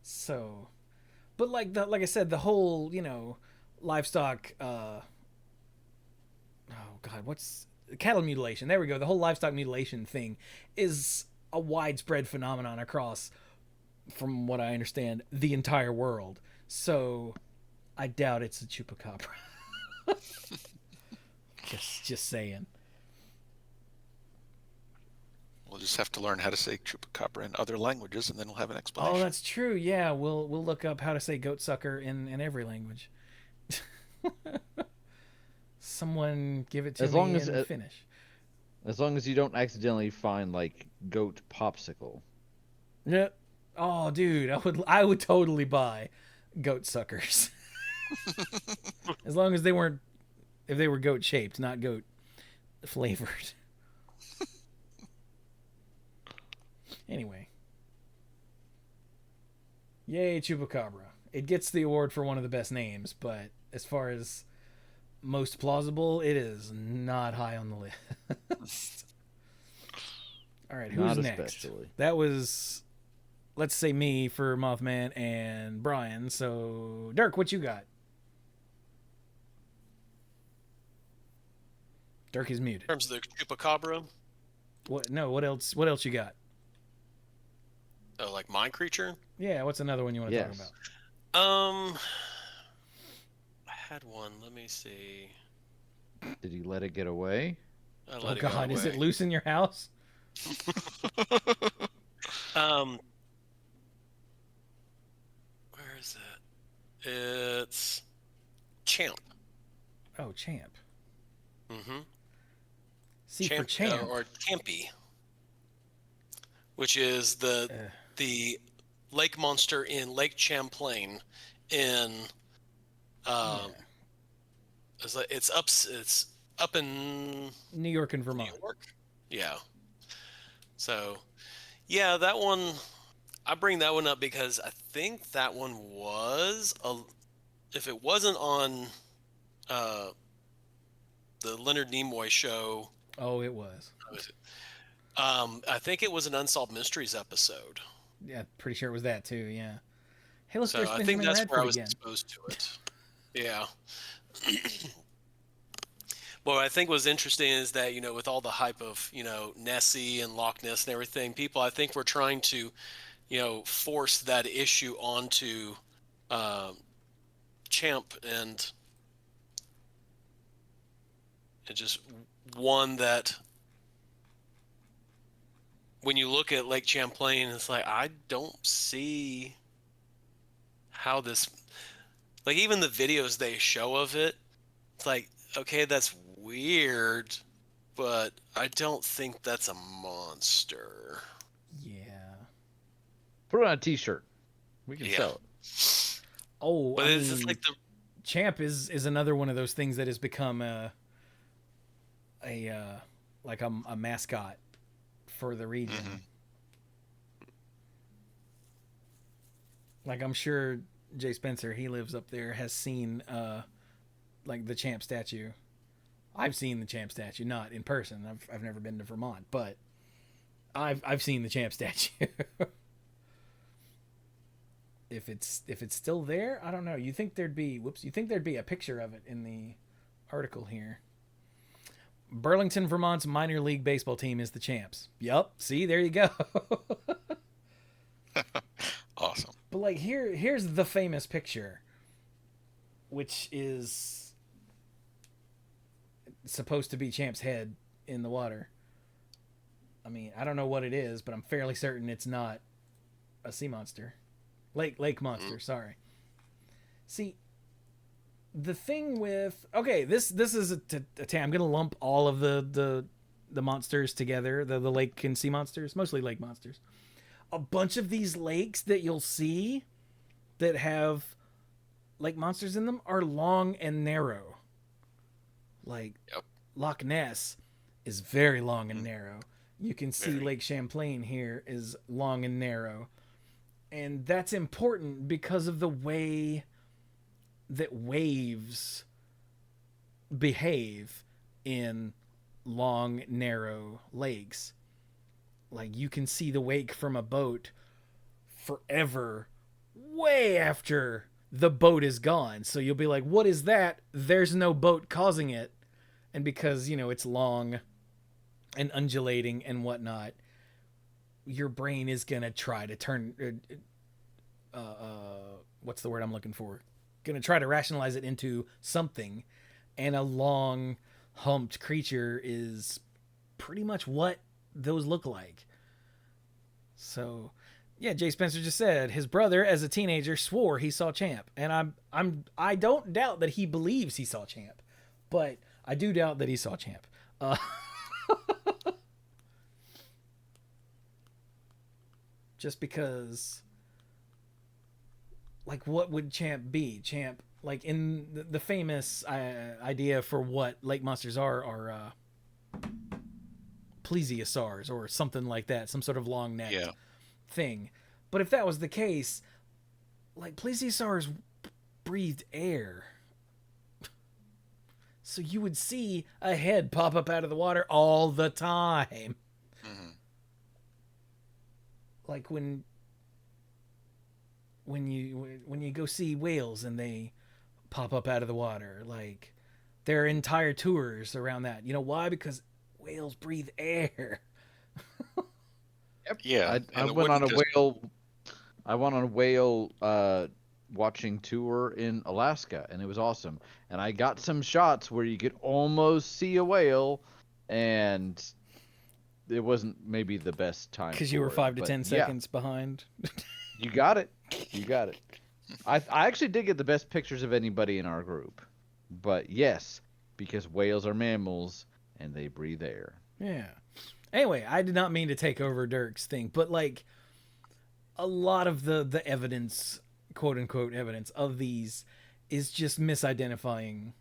So, but like I said, the whole livestock. Oh God, what's cattle mutilation? There we go. The whole livestock mutilation thing is a widespread phenomenon across, from what I understand, the entire world. So, I doubt it's a chupacabra. just saying. We'll just have to learn how to say chupacabra in other languages, and then we'll have an explanation. Oh, that's true. Yeah, we'll look up how to say goat sucker in every language. Someone give it to me in Finnish. As long as you don't accidentally find like goat popsicle. Yeah. Oh, dude, I would totally buy goat suckers. As long as they weren't, if they were goat shaped, not goat flavored. Anyway. Yay, Chupacabra. It gets the award for one of the best names, but as far as most plausible, it is not high on the list. All right, who's next? Especially. That was, let's say, me for Mothman and Brian. So, Dirk, what you got? Dirk is muted. In terms of the Chupacabra? What? No, what else? What else you got? Oh, like Mind Creature? Yeah, what's another one you want to talk about? I had one. Let me see. Did you let it get away? Oh God, is it loose in your house? Where is it? It's Champ. Oh, Champ. Mm-hmm. See, for Champ. Or Champy. Which is the lake monster in Lake Champlain in it's up in New York and Vermont. New York? Yeah. So, yeah, that one, I bring that one up because I think that one was if it wasn't on the Leonard Nimoy show. Oh, it was. I think it was an Unsolved Mysteries episode. Yeah, pretty sure it was that too. Yeah. Hey, look, so there's I Benjamin think that's Radford where I was again. exposed to it. Yeah. What I think was interesting is that, with all the hype of, Nessie and Loch Ness and everything, people I think were trying to, force that issue onto Champ, and it just one that when you look at Lake Champlain, it's like, I don't see how this, like, even the videos they show of it, it's like, okay, that's weird, but I don't think that's a monster. Yeah. Put it on a t-shirt. We can sell it. Oh, but it's like the Champ is another one of those things that has become a mascot for the region. Mm-hmm. Like, I'm sure Jay Spencer, he lives up there, has seen like the Champ statue. I've seen the Champ statue, not in person. I've never been to Vermont, but I've seen the Champ statue. If it's still there, I don't know. You think there'd be a picture of it in the article here. Burlington, Vermont's minor league baseball team is the Champs. Yup. See, there you go. Awesome. But like here's the famous picture, which is supposed to be Champ's head in the water. I mean, I don't know what it is, but I'm fairly certain it's not a sea monster. Lake monster, sorry. See, the thing with this is I'm gonna lump all of the monsters together, the lake and sea monsters, mostly lake monsters. A bunch of these lakes that you'll see that have lake monsters in them are long and narrow. Like Loch Ness is very long and narrow. You can see Lake Champlain here is long and narrow. And that's important because of the way that waves behave in long, narrow lakes. Like, you can see the wake from a boat forever, way after the boat is gone. So you'll be like, what is that? There's no boat causing it. And because, it's long and undulating and whatnot, your brain is going to try to turn... what's the word I'm looking for? Going to try to rationalize it into something. And a long, humped creature is pretty much what those look like. So, yeah, Jay Spencer just said his brother, as a teenager, swore he saw Champ, and I don't doubt that he believes he saw Champ, but I do doubt that he saw Champ. Just because, like, what would Champ be? Champ, like, in the famous idea for what lake monsters are plesiosaurs or something like that, some sort of long neck thing. But if that was the case, like, plesiosaurs breathed air. So you would see a head pop up out of the water all the time. Mm-hmm. Like when you go see whales and they pop up out of the water, like, there are entire tours around that. You know why? Because whales breathe air. Yep. Yeah, I went on a whale. I went on a whale watching tour in Alaska, and it was awesome. And I got some shots where you could almost see a whale, and it wasn't maybe the best time. Because you were 5 to 10 seconds behind. You got it. You got it. I actually did get the best pictures of anybody in our group. But yes, because whales are mammals and they breathe air. Yeah. Anyway, I did not mean to take over Dirk's thing, but, like, a lot of the evidence, quote unquote evidence, of these is just misidentifying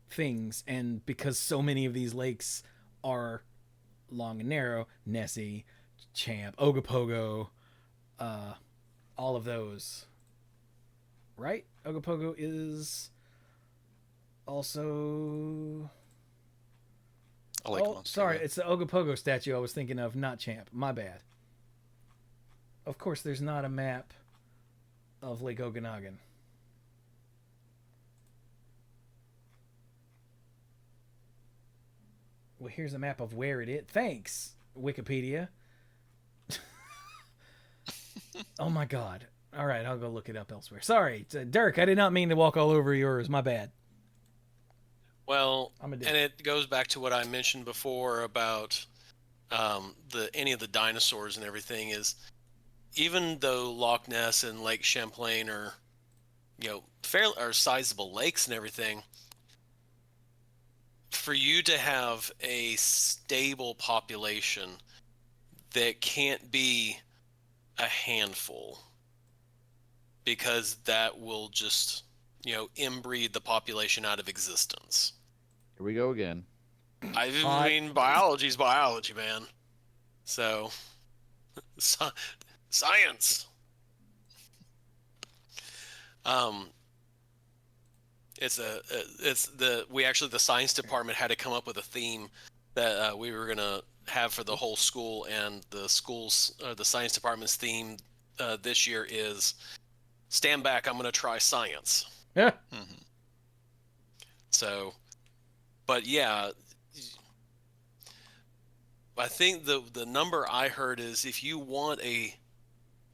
things. And because so many of these lakes are long and narrow, Nessie, Champ, Ogopogo, all of those, right? Ogopogo is also a lake monster. Sorry, it's the Ogopogo statue I was thinking of, not Champ. My bad. Of course, there's not a map of Lake Okanagan. Well, here's a map of where it is. Thanks, Wikipedia. Oh my god. All right, I'll go look it up elsewhere. Sorry, Dirk, I did not mean to walk all over yours. My bad. Well, and it goes back to what I mentioned before about any of the dinosaurs and everything. Is even though Loch Ness and Lake Champlain are, are sizable lakes and everything, for you to have a stable population that can't be a handful, because that will just, inbreed the population out of existence. Here we go again. I mean, biology's biology, man. So, science. The science department had to come up with a theme that we were gonna have for the whole school, and the science department's theme this year is "Stand back, I'm gonna try science." Yeah. Mm-hmm. So, but yeah, I think the number I heard is, if you want the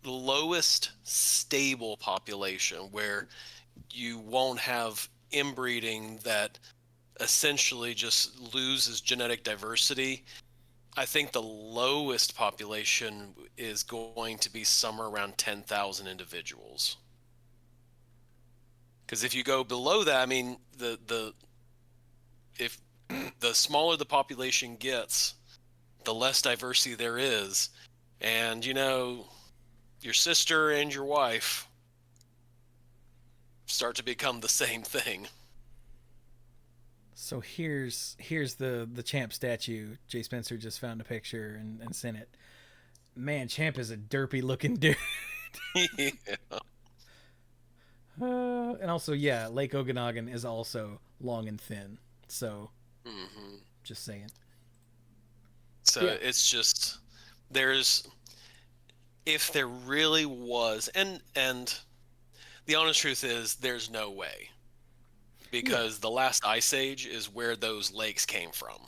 lowest stable population where you won't have inbreeding that essentially just loses genetic diversity, I think the lowest population is going to be somewhere around 10,000 individuals. Because if you go below that, I mean, if the smaller the population gets, the less diversity there is. And, your sister and your wife start to become the same thing. So here's the Champ statue. Jay Spencer just found a picture and sent it. Man, Champ is a derpy looking dude. Yeah. And also, yeah, Lake Okanagan is also long and thin. So, just saying. So yeah. It's just, if there really was, and the honest truth is, there's no way. Because the last ice age is where those lakes came from.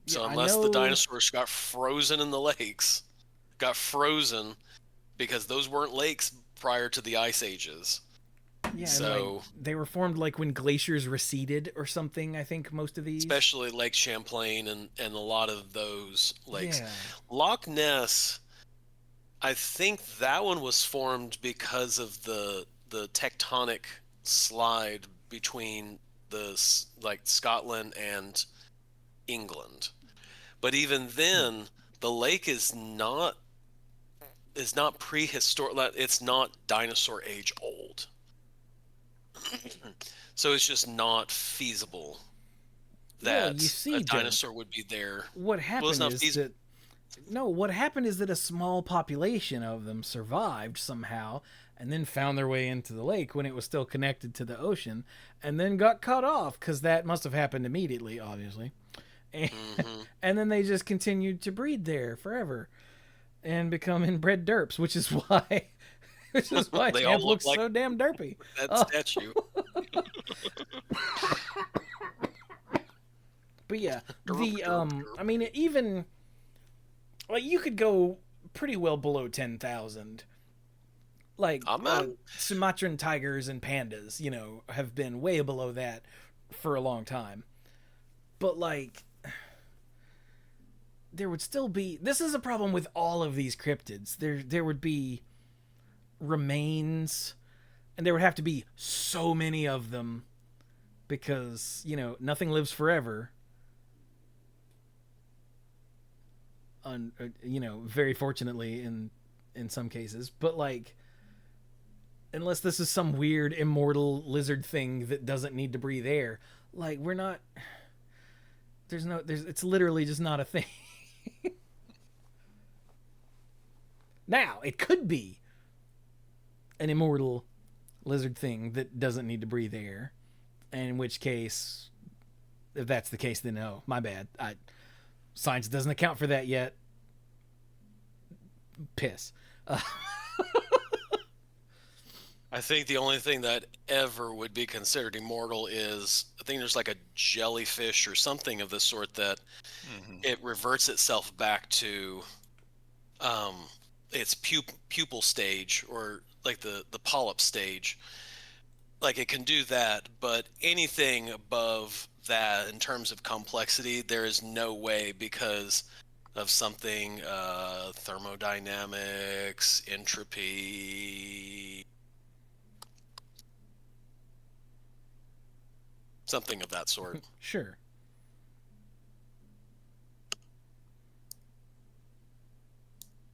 So unless the dinosaurs got frozen in the lakes, because those weren't lakes prior to the ice ages, Yeah, and like So they were formed like when glaciers receded or something. I think most of these. especially Lake Champlain and a lot of those lakes. Yeah. Loch Ness, I think that one was formed because of the tectonic slide between like Scotland and England. But even then, the lake is not prehistoric. It's not dinosaur age old. So it's just not feasible Well, that you see, a Dirk, dinosaur would be there. what Well, it's happened not is feasible. that no, what happened is that a small population of them survived somehow and then found their way into the lake when it was still connected to the ocean and then got cut off because that must have happened immediately, obviously. And, and then they just continued to breed there forever and become inbred derps, which is why They all Champ look looks like so damn derpy. that statue. But yeah, I mean, even like you could go pretty well below 10,000. Like Sumatran tigers and pandas, you know, have been way below that for a long time. But like there would still be, this is a problem with all of these cryptids. There would be remains and there would have to be so many of them because, you know, nothing lives forever. You know, very fortunately in some cases, but like unless this is some weird immortal lizard thing that doesn't need to breathe air, like we're not, it's literally just not a thing. Now it could be an immortal lizard thing that doesn't need to breathe air, and in which case, if that's the case, then no, my bad. Science doesn't account for that yet. Piss. I think the only thing that ever would be considered immortal is, I think there's like a jellyfish or something of the sort that it reverts itself back to its pupal stage, or like the polyp stage. Like it can do that, but anything above that in terms of complexity, there is no way, because of something, thermodynamics, entropy, something of that sort. Sure.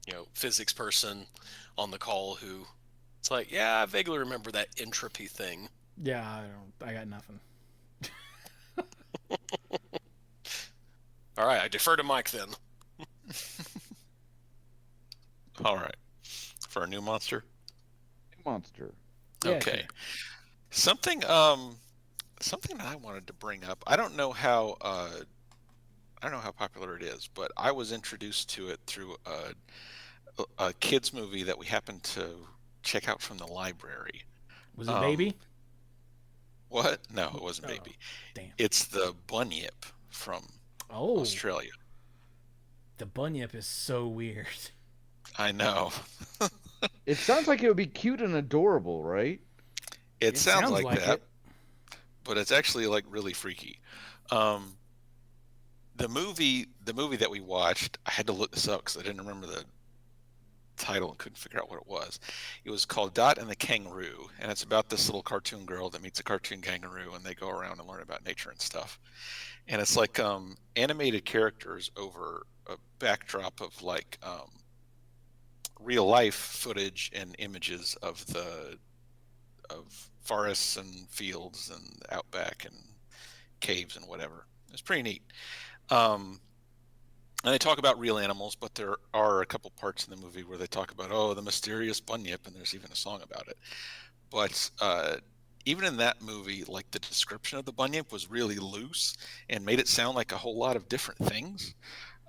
You know, physics person on the call who, it's like, yeah, I vaguely remember that entropy thing. Yeah, I got nothing. All right, I defer to Mike then. All right. For a new monster? Monster. Yeah, okay. sure. Something something that I wanted to bring up. I don't know how popular it is, but I was introduced to it through a kids movie that we happened to check out from the library. Was it Baby? What? No, it wasn't Baby. Damn. It's the Bunyip from Australia. The Bunyip is so weird. I know. It sounds like it would be cute and adorable, right? It sounds like that, it. but it's actually like really freaky. The movie that we watched, I had to look this up because I didn't remember the title and couldn't figure out what it was. It was called Dot and the Kangaroo, and it's about this little cartoon girl that meets a cartoon kangaroo, and they go around and learn about nature and stuff. And it's like animated characters over a backdrop of like real life footage and images of forests and fields and outback and caves and whatever. It's pretty neat. And they talk about real animals, but there are a couple parts in the movie where they talk about, the mysterious bunyip, and there's even a song about it. But even in that movie, like the description of the bunyip was really loose and made it sound like a whole lot of different things.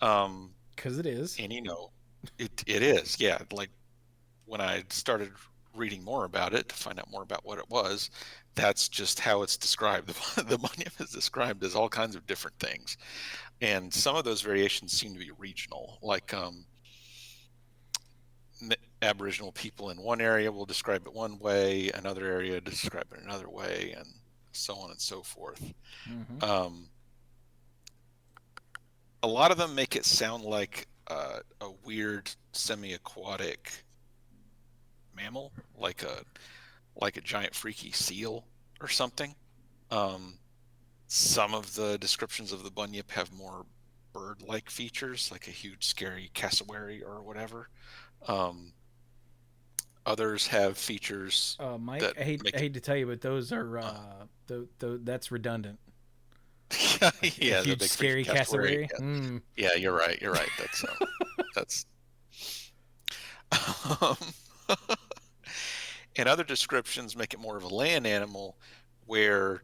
Because it is. And, you know, it is. Yeah. Like when I started reading more about it to find out more about what it was, that's just how it's described. The bunyip is described as all kinds of different things. And some of those variations seem to be regional. Like Aboriginal people in one area will describe it one way, another area describe it another way, and so on and so forth. A lot of them make it sound like a weird semi-aquatic mammal, like a giant freaky seal or something. Some of the descriptions of the bunyip have more bird-like features, like a huge scary cassowary or whatever. Others have features. Mike, that I hate to tell you, but those are that's redundant. Yeah, huge the big scary cassowary. Yeah, you're right. That's and other descriptions make it more of a land animal, where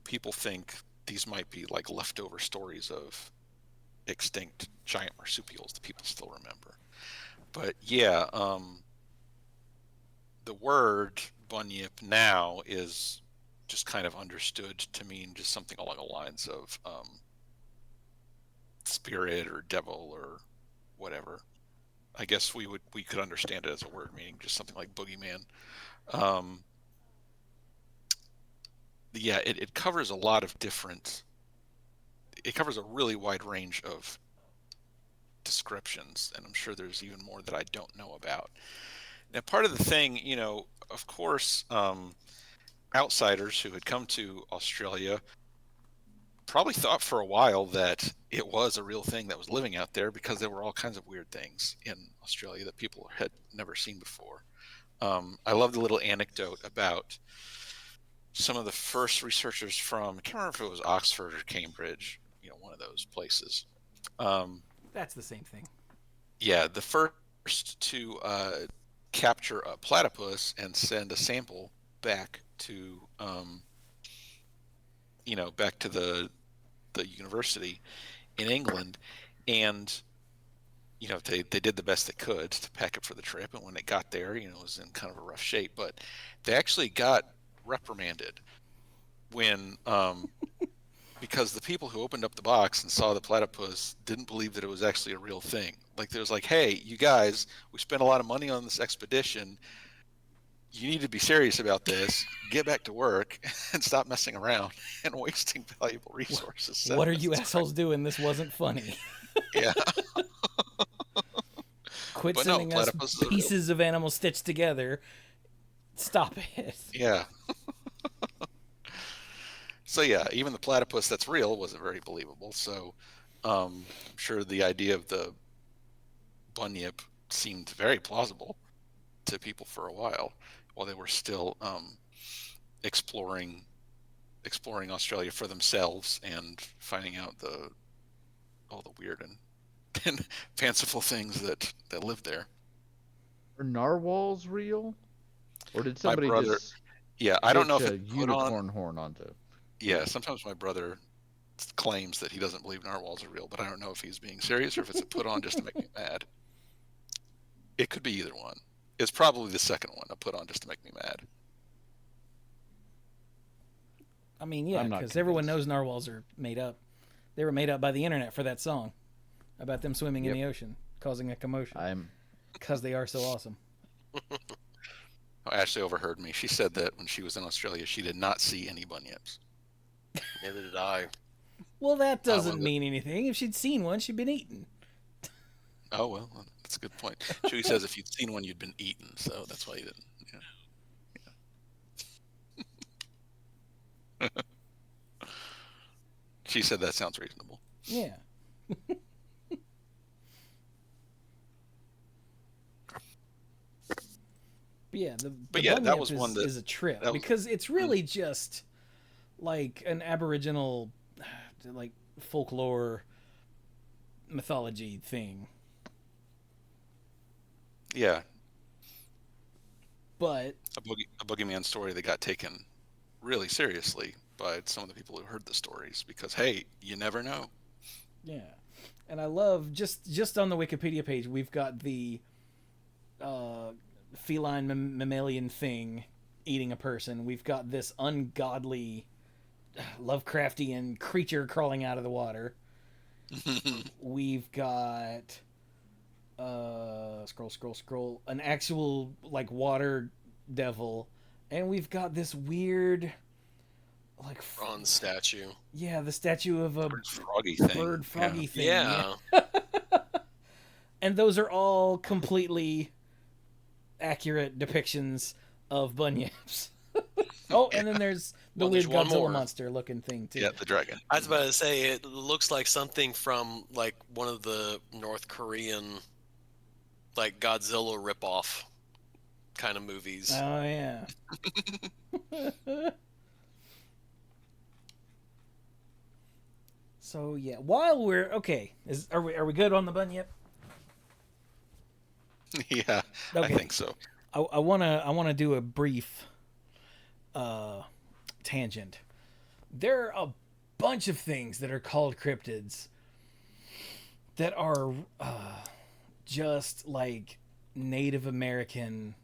people think these might be like leftover stories of extinct giant marsupials that people still remember. But yeah, the word bunyip now is just kind of understood to mean just something along the lines of spirit or devil or whatever. I guess we could understand it as a word meaning just something like boogeyman. Yeah, it covers a lot of different. It covers a really wide range of descriptions, and I'm sure there's even more that I don't know about. Now, part of the thing, of course, outsiders who had come to Australia probably thought for a while that it was a real thing that was living out there, because there were all kinds of weird things in Australia that people had never seen before. I love the little anecdote about some of the first researchers from, I can't remember if it was Oxford or Cambridge, one of those places. That's the same thing. Yeah, the first to capture a platypus and send a sample back to back to the university in England, and they did the best they could to pack it for the trip, and when it got there, it was in kind of a rough shape, but they actually got reprimanded when because the people who opened up the box and saw the platypus didn't believe that it was actually a real thing. Like, there was like, hey, you guys, we spent a lot of money on this expedition. You need to be serious about this. Get back to work and stop messing around and wasting valuable resources. What are you assholes doing? This wasn't funny. Yeah. Quit sending us pieces of animals stitched together. Stop it. Yeah. So yeah, even the platypus that's real wasn't very believable. So I'm sure the idea of the bunyip seemed very plausible to people for a while they were still exploring Australia for themselves and finding out all the weird and fanciful things that live there. Are narwhals real? Or did somebody just I don't know if a unicorn horn onto? Yeah, sometimes my brother claims that he doesn't believe narwhals are real, but I don't know if he's being serious or if it's a put on just to make me mad. It could be either one. It's probably the second one, a put on just to make me mad. I mean, yeah, because everyone knows narwhals are made up. They were made up by the internet for that song about them swimming in the ocean, causing a commotion. Because they are so awesome. Ashley overheard me. She said that when she was in Australia, she did not see any bunyips. Neither did I. Well, that doesn't mean anything. If she'd seen one, she'd been eaten. Oh, well, that's a good point. Chewie says if you'd seen one, you'd been eaten, so that's why you didn't. Yeah. She said that sounds reasonable. Yeah. That was one that is a trip because it's really just like an Aboriginal, like folklore mythology thing. Yeah. But a boogeyman story that got taken really seriously by some of the people who heard the stories because, hey, you never know. Yeah. And I love just on the Wikipedia page, we've got the feline mammalian thing eating a person. We've got this ungodly Lovecraftian creature crawling out of the water. We've got scroll, an actual like water devil, and we've got this weird like Bronze statue. Yeah, the statue of a froggy thing. bird froggy thing. Yeah. And those are all completely accurate depictions of bunyips. Oh, and then there's the weird one Godzilla more. monster looking thing too. Yeah, the dragon. I was about to say it looks like something from like one of the North Korean like Godzilla ripoff kind of movies. Oh yeah. So yeah, while we're okay, are we good on the bunyip? Yeah, Okay. I think so. I wanna do a brief tangent. There are a bunch of things that are called cryptids that are just like Native American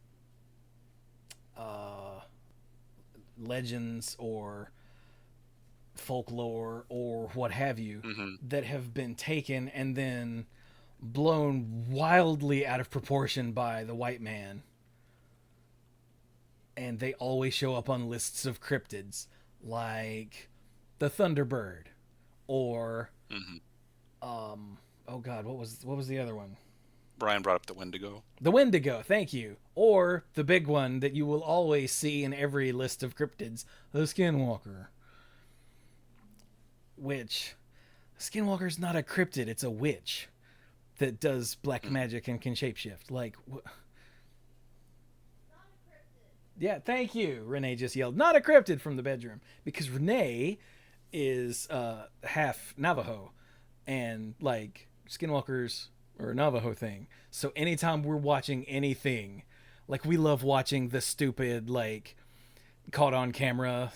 legends or folklore or what have you that have been taken and then blown wildly out of proportion by the white man, and they always show up on lists of cryptids like the Thunderbird or oh god, what was the other one? Brian brought up the Wendigo. The Wendigo, thank you. Or the big one that you will always see in every list of cryptids, the Skinwalker. Which, Skinwalker's not a cryptid, it's a witch that does black magic and can shapeshift. Like, yeah, thank you. Renee just yelled, not a cryptid from the bedroom. Because Renee is half Navajo. And, like, Skinwalkers are a Navajo thing. So anytime we're watching anything, like, we love watching the stupid, like, caught on camera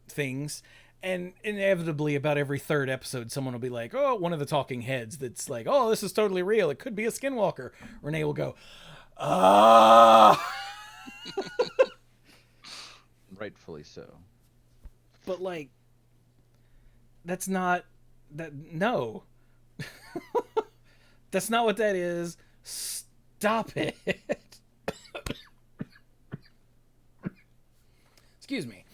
things. And inevitably, about every third episode, someone will be like, oh, one of the talking heads that's like, oh, this is totally real. It could be a Skinwalker. Renee will go, ah. Rightfully so. But, like, that's not, no. That's not what that is. Stop it. Excuse me.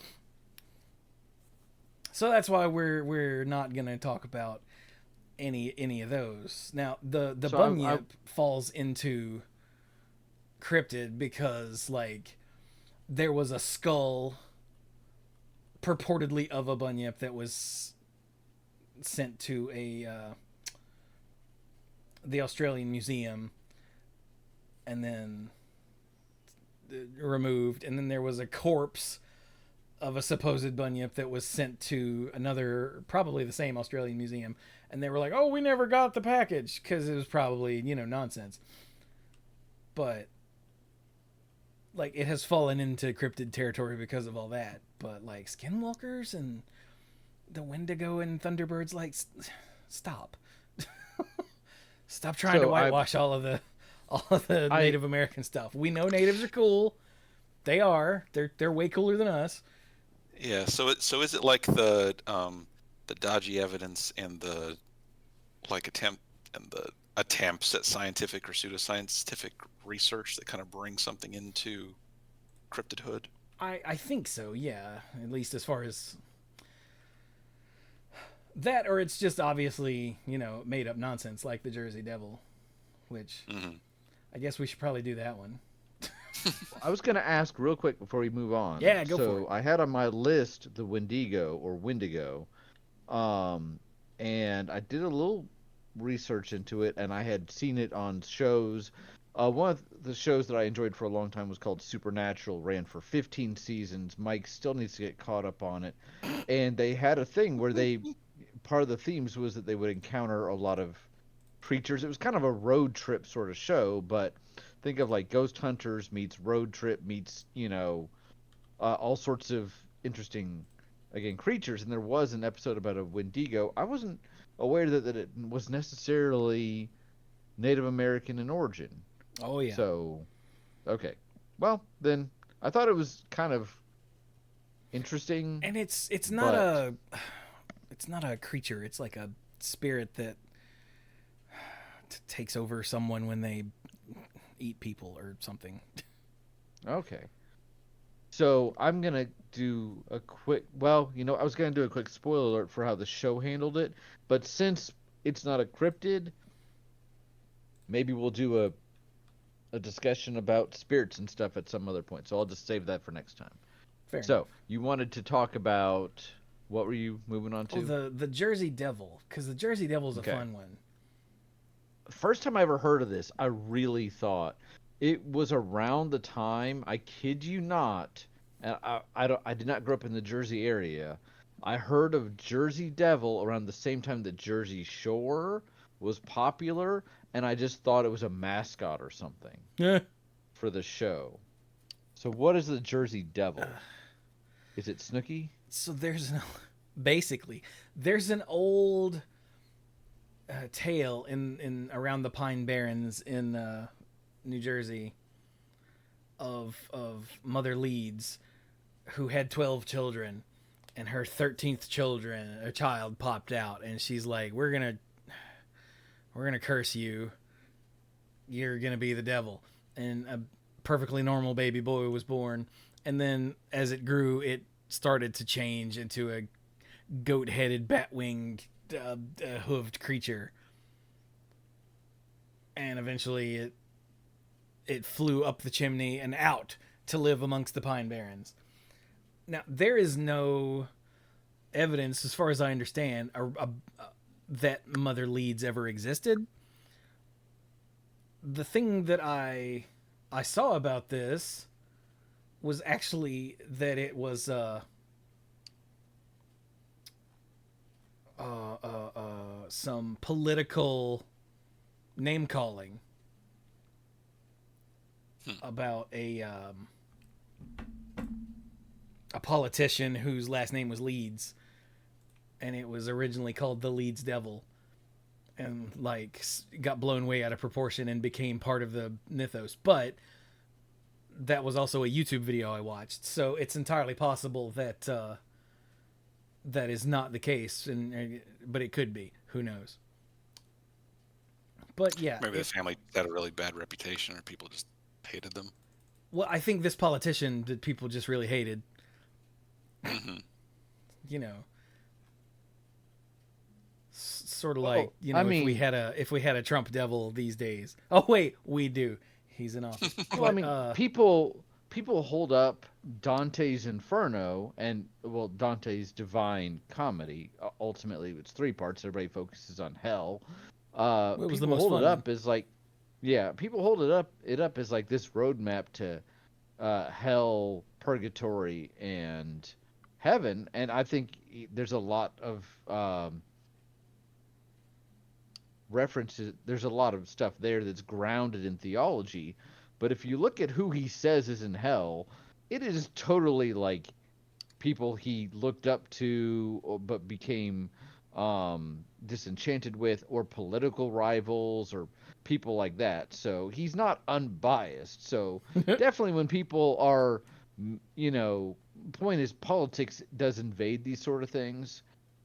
So that's why we're not gonna talk about any of those. Now the So bunyip falls into cryptid because like there was a skull purportedly of a bunyip that was sent to the Australian Museum and then removed, and then there was a corpse of a supposed bunyip that was sent to another, probably the same Australian museum, and they were like, oh, we never got the package, because it was probably, nonsense. But, like, it has fallen into cryptid territory because of all that. But, like, Skinwalkers and the Wendigo and Thunderbirds, like, stop. Stop trying to whitewash all of the Native American stuff. We know natives are cool. They are. They're way cooler than us. Yeah. So is it like the dodgy evidence and the attempts at scientific or pseudoscientific research that kind of bring something into cryptidhood? I think so. Yeah. At least as far as that, or it's just obviously made up nonsense like the Jersey Devil, which I guess we should probably do that one. I was going to ask real quick before we move on. Yeah, go for it. So I had on my list the Wendigo, and I did a little research into it, and I had seen it on shows. One of the shows that I enjoyed for a long time was called Supernatural, ran for 15 seasons. Mike still needs to get caught up on it. And they had a thing where part of the themes was that they would encounter a lot of creatures. It was kind of a road trip sort of show, but think of like Ghost Hunters meets Road Trip meets, all sorts of interesting, again, creatures. And there was an episode about a Wendigo. I wasn't aware that it was necessarily Native American in origin. Oh, yeah. So, okay. Well, then I thought it was kind of interesting. And it's not a creature. It's like a spirit that takes over someone when they eat people or something. Okay. So I'm gonna do a quick. Well, I was gonna do a quick spoiler alert for how the show handled it, but since it's not a cryptid, maybe we'll do a discussion about spirits and stuff at some other point. So I'll just save that for next time. Fair So enough. you wanted to talk about what were you moving on Oh, to? the Jersey Devil, because the Jersey Devil is a Okay. fun one. First time I ever heard of this, I really thought it was around the time, I kid you not, and I did not grow up in the Jersey area. I heard of Jersey Devil around the same time that Jersey Shore was popular, and I just thought it was a mascot or something Yeah. for the show. So what is the Jersey Devil? Is it Snooki? So basically there's an old tale in around the Pine Barrens in New Jersey of Mother Leeds, who had 12 children, and her 13th child popped out, and she's like, we're gonna curse you, you're gonna be the devil. And a perfectly normal baby boy was born, and then as it grew, it started to change into a goat-headed, bat-winged, hooved creature, and eventually it flew up the chimney and out to live amongst the Pine Barrens. Now, there is no evidence, as far as I understand, that Mother Leeds ever existed. The thing that I saw about this was actually that it was some political name calling about a politician whose last name was Leeds, and it was originally called the Leeds Devil, and got blown way out of proportion and became part of the mythos. But that was also a YouTube video I watched, so it's entirely possible that that is not the case, but it could be. Who knows? But yeah, Maybe the family had a really bad reputation, or people just hated them. well, I think this politician that people just really hated. Mm-hmm. Sort of like, I if mean- we had a Trump devil these days. Oh wait, we do. He's in office. Well, I mean, people hold up Dante's Inferno and Dante's Divine Comedy. Ultimately, it's 3 parts. Everybody focuses on hell. It was the People most hold fun it up as like, yeah, people hold it up as like this roadmap to hell, purgatory, and heaven. And I think there's a lot of references. There's a lot of stuff there that's grounded in theology. But if you look at who he says is in hell, it is totally like people he looked up to but became disenchanted with, or political rivals, or people like that. So he's not unbiased. So definitely when people are, point is, politics does invade these sort of things.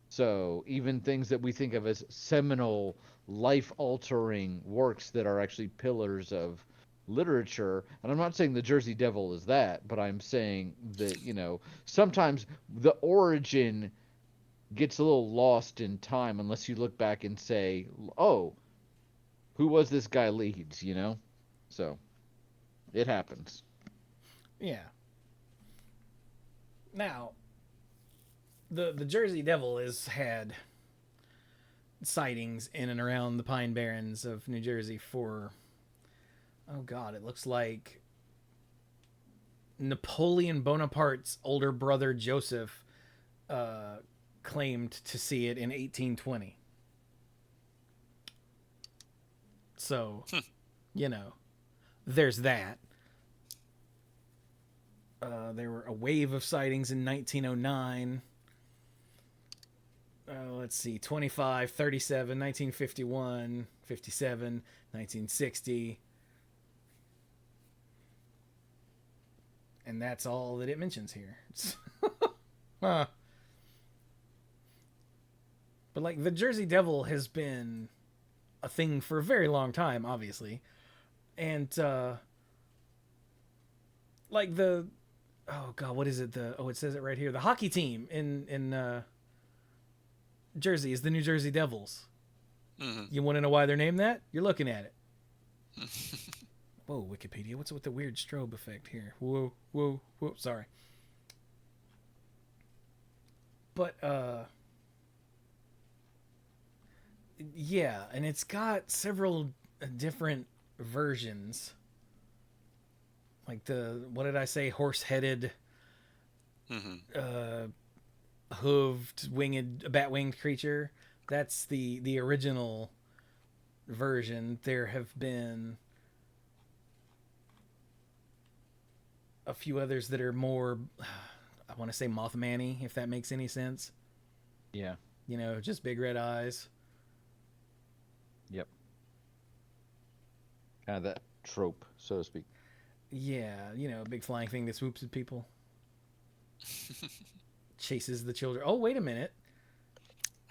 So even things that we think of as seminal, life-altering works that are actually pillars of literature, and I'm not saying the Jersey Devil is that, but I'm saying that, sometimes the origin gets a little lost in time unless you look back and say, oh, who was this guy Leeds, So it happens. Yeah. Now, the Jersey Devil has had sightings in and around the Pine Barrens of New Jersey for, oh God, it looks like Napoleon Bonaparte's older brother Joseph claimed to see it in 1820. So, there's that. There were a wave of sightings in 1909. Let's see, 25, 37, 1951, 57, 1960. And that's all that it mentions here. Huh. But the Jersey Devil has been a thing for a very long time, obviously. And like the oh god, what is it? It says it right here. The hockey team in Jersey is the New Jersey Devils. Mm-hmm. You want to know why they're named that? You're looking at it. Whoa, Wikipedia. What's with the weird strobe effect here? Whoa. Sorry. But yeah, and it's got several different versions. Like what did I say? Horse-headed, hooved, winged, bat-winged creature. That's the original version. There have been a few others that are more, I want to say Mothman-y, if that makes any sense. Yeah. You know, just big red eyes. Yep. Kind of that trope, so to speak. Yeah, you know, a big flying thing that swoops at people. Chases the children. Oh, wait a minute.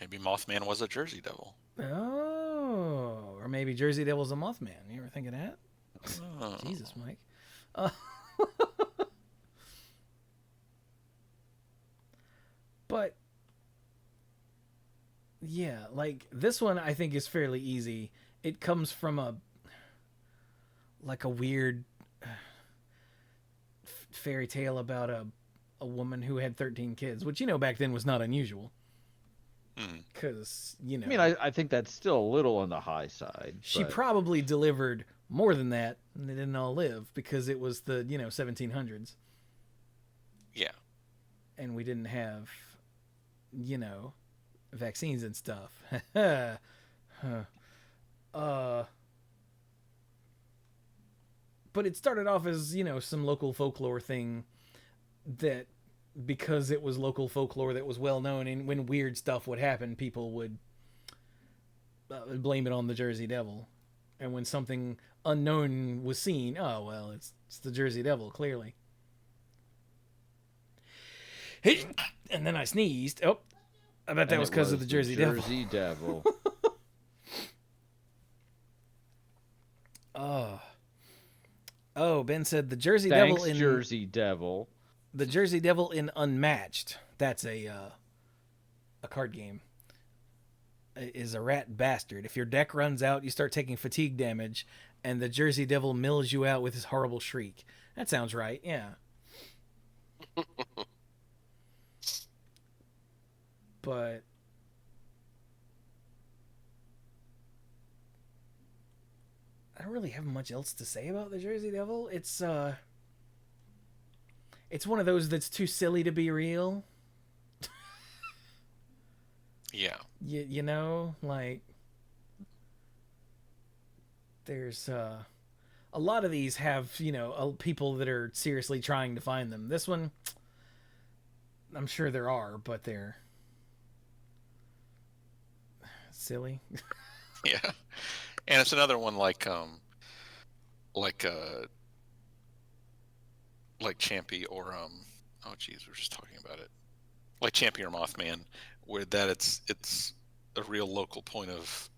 Maybe Mothman was a Jersey Devil. Oh, or maybe Jersey Devil's a Mothman. You ever think of that? Oh. Jesus, Mike. But yeah, like this one I think is fairly easy. It comes from a weird fairy tale about a woman who had 13 kids, which, you know, back then was not unusual. Because, you know, I mean, I think that's still a little on the high side. She but... probably delivered more than that, and they didn't all live because it was the, 1700s. Yeah. And we didn't have, vaccines and stuff. But it started off as, some local folklore thing that, because it was local folklore that was well known, and when weird stuff would happen, people would blame it on the Jersey Devil. And when something unknown was seen, oh, well, it's the Jersey Devil, clearly. Hey, and then I sneezed. Oh, I bet that was because of the Jersey Devil. Jersey Devil. Oh, Ben said the Jersey Devil in Jersey Devil. The Jersey Devil in Unmatched. That's a card game. Is a rat bastard. If your deck runs out, you start taking fatigue damage, and the Jersey Devil mills you out with his horrible shriek. That sounds right. Yeah. But I don't really have much else to say about the Jersey Devil. It's one of those that's too silly to be real. Yeah. You know, like there's a lot of these have, people that are seriously trying to find them. This one, I'm sure there are, but they're silly. Yeah. And it's another one like Champy or oh geez, we were just talking about it. Like Champy or Mothman, where that it's a real local point of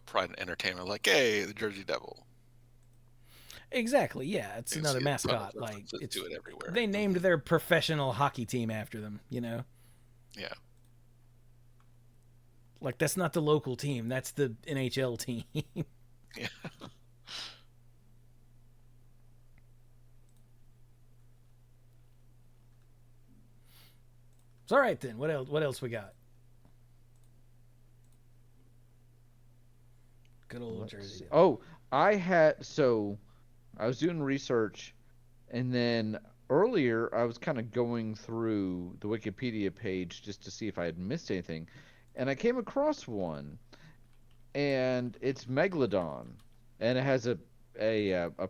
pride and entertainment, like, hey, the Jersey Devil. Exactly, yeah. It's another mascot. Like it's do it everywhere. They named their professional hockey team after them, Yeah. Like that's not the local team, that's the NHL team. Yeah. All right then. What else we got? Good old Jersey. Oh, I was doing research, and then earlier I was kind of going through the Wikipedia page just to see if I had missed anything, and I came across one, and it's Megalodon, and it has a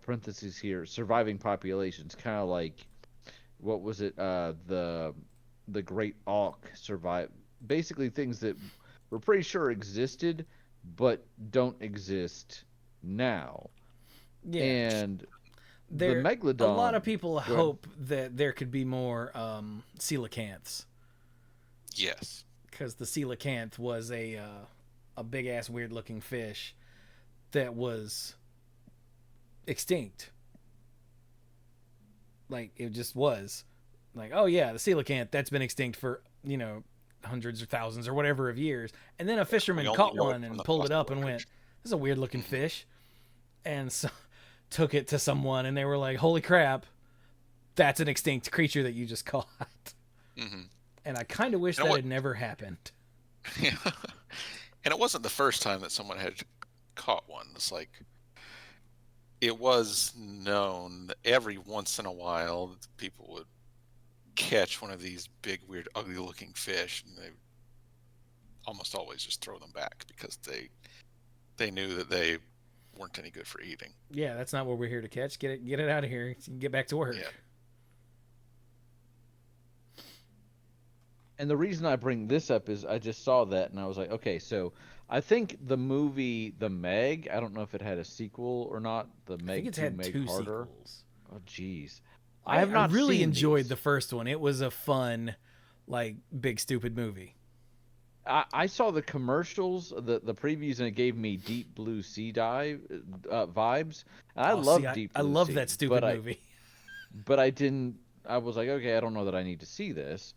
parenthesis here, surviving populations, kind of like, what was it, the Great Auk survive, basically things that we're pretty sure existed but don't exist now. Yeah. And the Megalodon, a lot of people hope that there could be more coelacanths. Yes. Because the coelacanth was a big ass weird looking fish that was extinct. Like, it just was. Like, oh yeah, the coelacanth, that's been extinct for, hundreds or thousands or whatever of years. And then a fisherman only caught know it one from and the pulled it fossil up and went, record. this is a weird looking fish. And so took it to someone and they were like, holy crap, that's an extinct creature that you just caught. Mm-hmm. And I kind of wish that had never happened. Yeah. And it wasn't the first time that someone had caught one. It's like, it was known that every once in a while people would catch one of these big, weird, ugly looking fish, and they almost always just throw them back because they knew that they weren't any good for eating. Yeah, that's not what we're here to catch. Get it out of here. Get back to work. Yeah. And the reason I bring this up is I just saw that and I was like, okay, so I think the movie The Meg, I don't know if it had a sequel or not. The Meg I think it's 2, had Meg 2 Harder. sequels. Oh, jeez. I have not really seen enjoyed these. the first one. It was a fun, like, big stupid movie. I saw the commercials, the previews, and it gave me Deep Blue Sea vibes. And I love Deep Blue Sea. I love that stupid movie. But I didn't. I was like, okay, I don't know that I need to see this.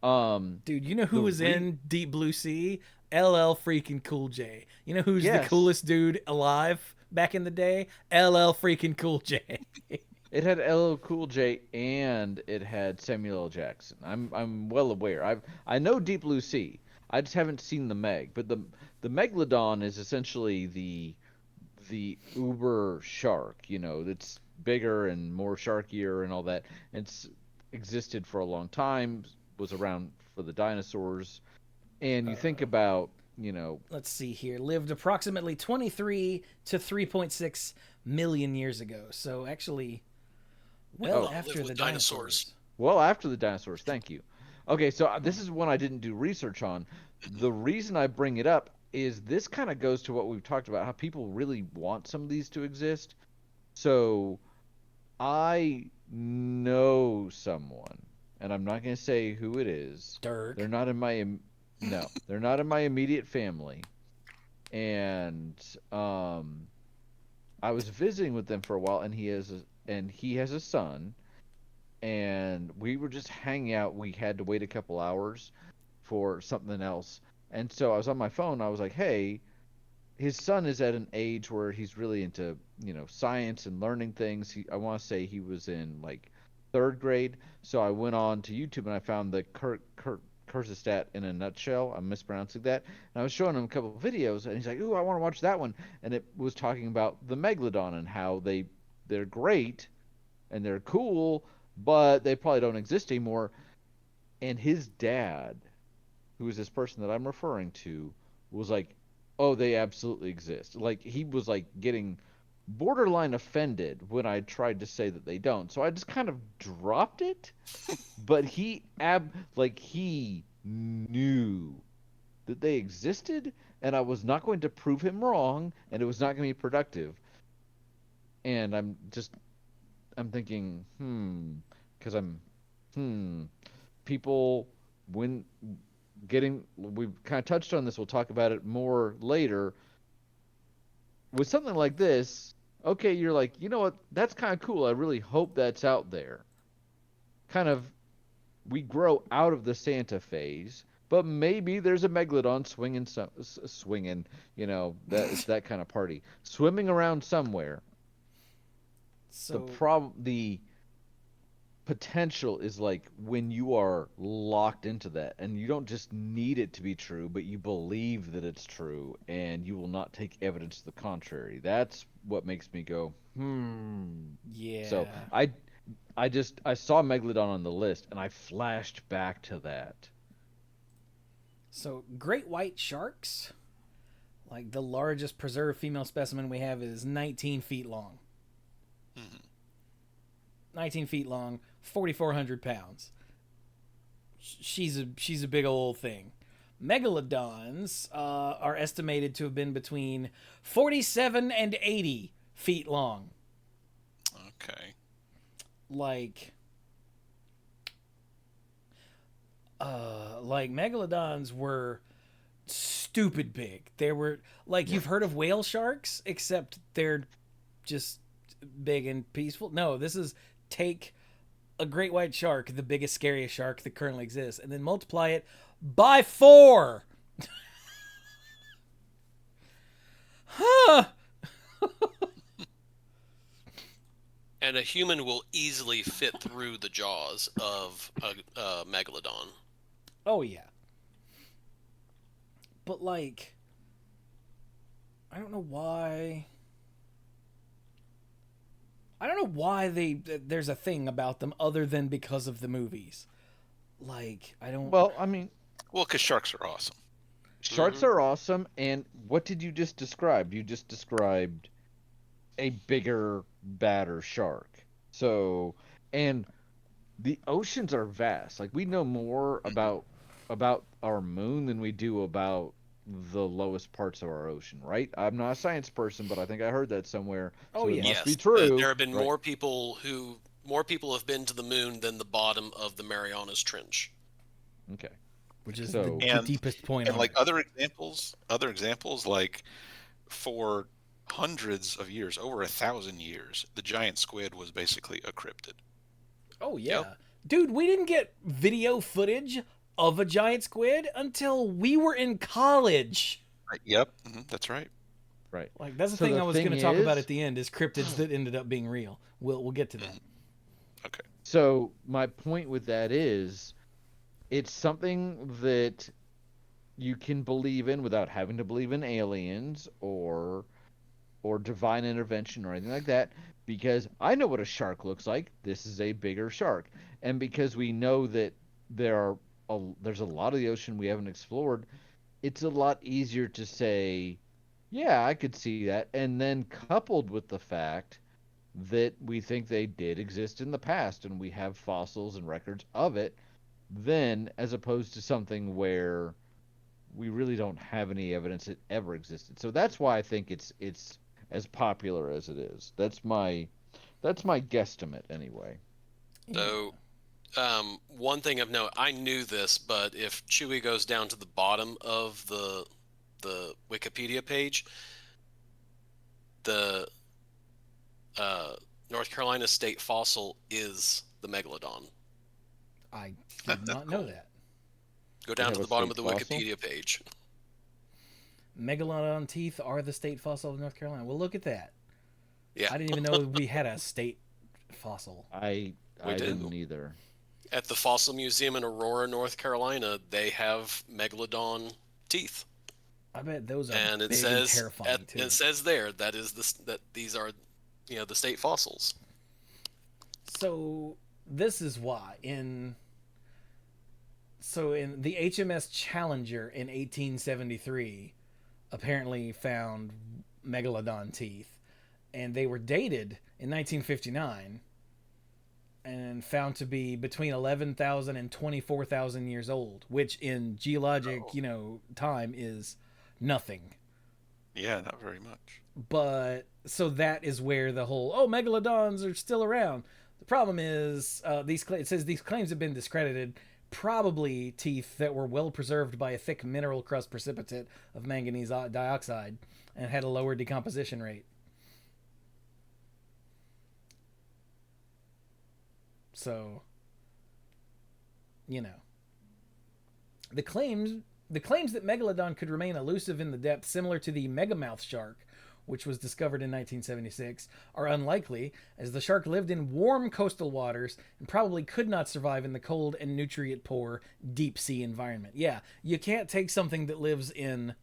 Dude, you know who was in Deep Blue Sea? LL freaking Cool J. You know who's the coolest dude alive back in the day? LL freaking Cool J. It had LL Cool J and it had Samuel L. Jackson. I'm well aware. I know Deep Blue Sea. I just haven't seen the Meg. But the Megalodon is essentially the uber shark. That's bigger and more sharkier and all that. It's existed for a long time. Was around for the dinosaurs. And you think about, Let's see here. Lived approximately 23 to 3.6 million years ago. So actually, after the dinosaurs. Well, after the dinosaurs. Thank you. Okay, so this is one I didn't do research on. The reason I bring it up is this kind of goes to what we've talked about, how people really want some of these to exist. So I know someone, and I'm not going to say who it is. Dirk. They're not in my they're not in my immediate family. And I was visiting with them for a while, and he has a son, and we were just hanging out. We had to wait a couple hours for something else, and so I was on my phone. I was like, "Hey, his son is at an age where he's really into science and learning things. I want to say he was in like 3rd grade." So I went on to YouTube and I found the Kurzgesagt in a nutshell. I'm mispronouncing that. And I was showing him a couple of videos, and he's like, "Ooh, I want to watch that one." And it was talking about the Megalodon and how they're great and they're cool, but they probably don't exist anymore. And his dad, who is this person that I'm referring to, was like, "Oh, they absolutely exist." Like, he was like getting borderline offended when I tried to say that they don't. So I just kind of dropped it. But he knew that they existed, and I was not going to prove him wrong, and it was not going to be productive. And I'm thinking, because people, when we've kind of touched on this, we'll talk about it more later. With something like this, okay, you're like, you know what, that's kind of cool. I really hope that's out there. Kind of, we grow out of the Santa phase, but maybe there's a Megalodon swinging, it's that kind of party. Swimming around somewhere. So The potential is like when you are locked into that and you don't just need it to be true, but you believe that it's true and you will not take evidence to the contrary. That's what makes me go, yeah. So I saw Megalodon on the list and I flashed back to that. So great white sharks, like the largest preserved female specimen we have is 19 feet long. 19 feet long, 4,400 pounds. She's a big old thing. Megalodons are estimated to have been between 47 and 80 feet long. Okay. Like megalodons were stupid big. They were like, you've heard of whale sharks, except they're just big and peaceful. No, this is take a great white shark, the biggest, scariest shark that currently exists, and then multiply it by 4. Huh. And a human will easily fit through the jaws of a megalodon. Oh, yeah. But, like, I don't know why. I don't know why there's a thing about them other than because of the movies. Like, I don't. Well, I mean, Well, because sharks are awesome. sharks are awesome, and what did you just describe? You just described a bigger, badder shark. So, and the oceans are vast. Like we know more about our moon than we do about the lowest parts of our ocean, right? I'm not a science person, but I think I heard that somewhere. Oh, So it yeah. must Yes, be true. there have been right? more people have been to the moon than the bottom of the Marianas Trench. Okay. Which is So- the deepest point And on like it. other examples, like for hundreds of years, over 1,000 years, the giant squid was basically a cryptid. Oh, yeah. Yep. Dude, we didn't get video footage of a giant squid until we were in college. Right. Yep, that's right. Right. Like, that's the So thing the I was going to thing talk about is- at the end is cryptids that ended up being real. We'll get to that. Okay. So my point with that is, it's something that you can believe in without having to believe in aliens or divine intervention or anything like that, because I know what a shark looks like. This is a bigger shark, and because we know that there's a lot of the ocean we haven't explored, it's a lot easier to say, yeah, I could see that, and then coupled with the fact that we think they did exist in the past and we have fossils and records of it, then as opposed to something where we really don't have any evidence it ever existed. So that's why I think it's as popular as it is. That's my guesstimate anyway. So, one thing of note, I knew this, but if Chewie goes down to the bottom of the Wikipedia page, the North Carolina state fossil is the megalodon. I did not know that. Go down have to a the bottom of state the fossil? Wikipedia page. Megalodon teeth are the state fossil of North Carolina. Well, look at that. Yeah, I didn't even know we had a state fossil. I We do. didn't either. at the Fossil Museum in Aurora, North Carolina, they have megalodon teeth. I bet those are And it big says and terrifying too. it says there that these are, the state fossils. So this is why in the HMS Challenger in 1873 apparently found megalodon teeth, and they were dated in 1959 and found to be between 11,000 and 24,000 years old, which in geologic, time is nothing. Yeah, not very much. But so that is where the whole megalodons are still around. The problem is it says these claims have been discredited. Probably teeth that were well preserved by a thick mineral crust precipitate of manganese dioxide and had a lower decomposition rate. So, the claims that megalodon could remain elusive in the depth, similar to the megamouth shark, which was discovered in 1976, are unlikely, as the shark lived in warm coastal waters and probably could not survive in the cold and nutrient-poor deep sea environment. Yeah, you can't take something that lives in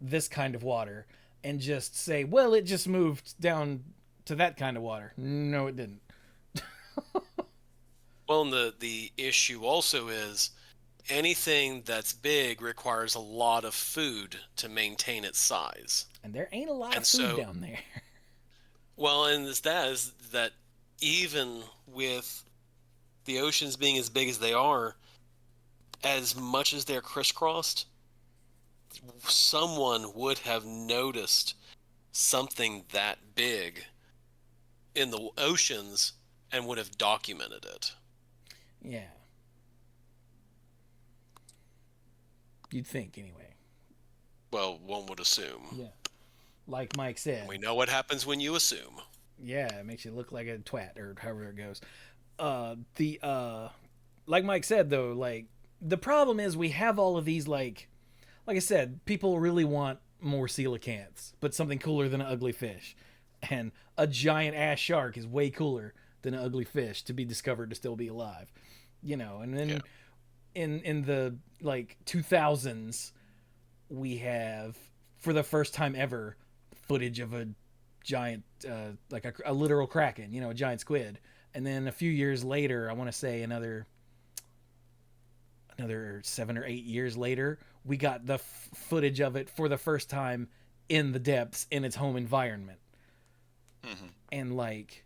this kind of water and just say, well, it just moved down to that kind of water. No, it didn't. Well, and the issue also is anything that's big requires a lot of food to maintain its size. And there ain't a lot And of food so- down there. Well, and is that even with the oceans being as big as they are, as much as they're crisscrossed, someone would have noticed something that big in the oceans and would have documented it. Yeah. You'd think, anyway. Well, one would assume. Yeah. like Mike said. We know what happens when you assume. Yeah, it makes you look like a twat, or however it goes. Like Mike said though, like the problem is we have all of these like I said, people really want more coelacanths, but something cooler than an ugly fish. And a giant ass shark is way cooler than an ugly fish to be discovered to still be alive. You know, and then in the like 2000s we have, for the first time ever, footage of a giant like a literal kraken, you know, a giant squid. And then a few years later, I want to say another 7 or 8 years later, we got the footage of it for the first time in the depths in its home environment. Mm-hmm. And like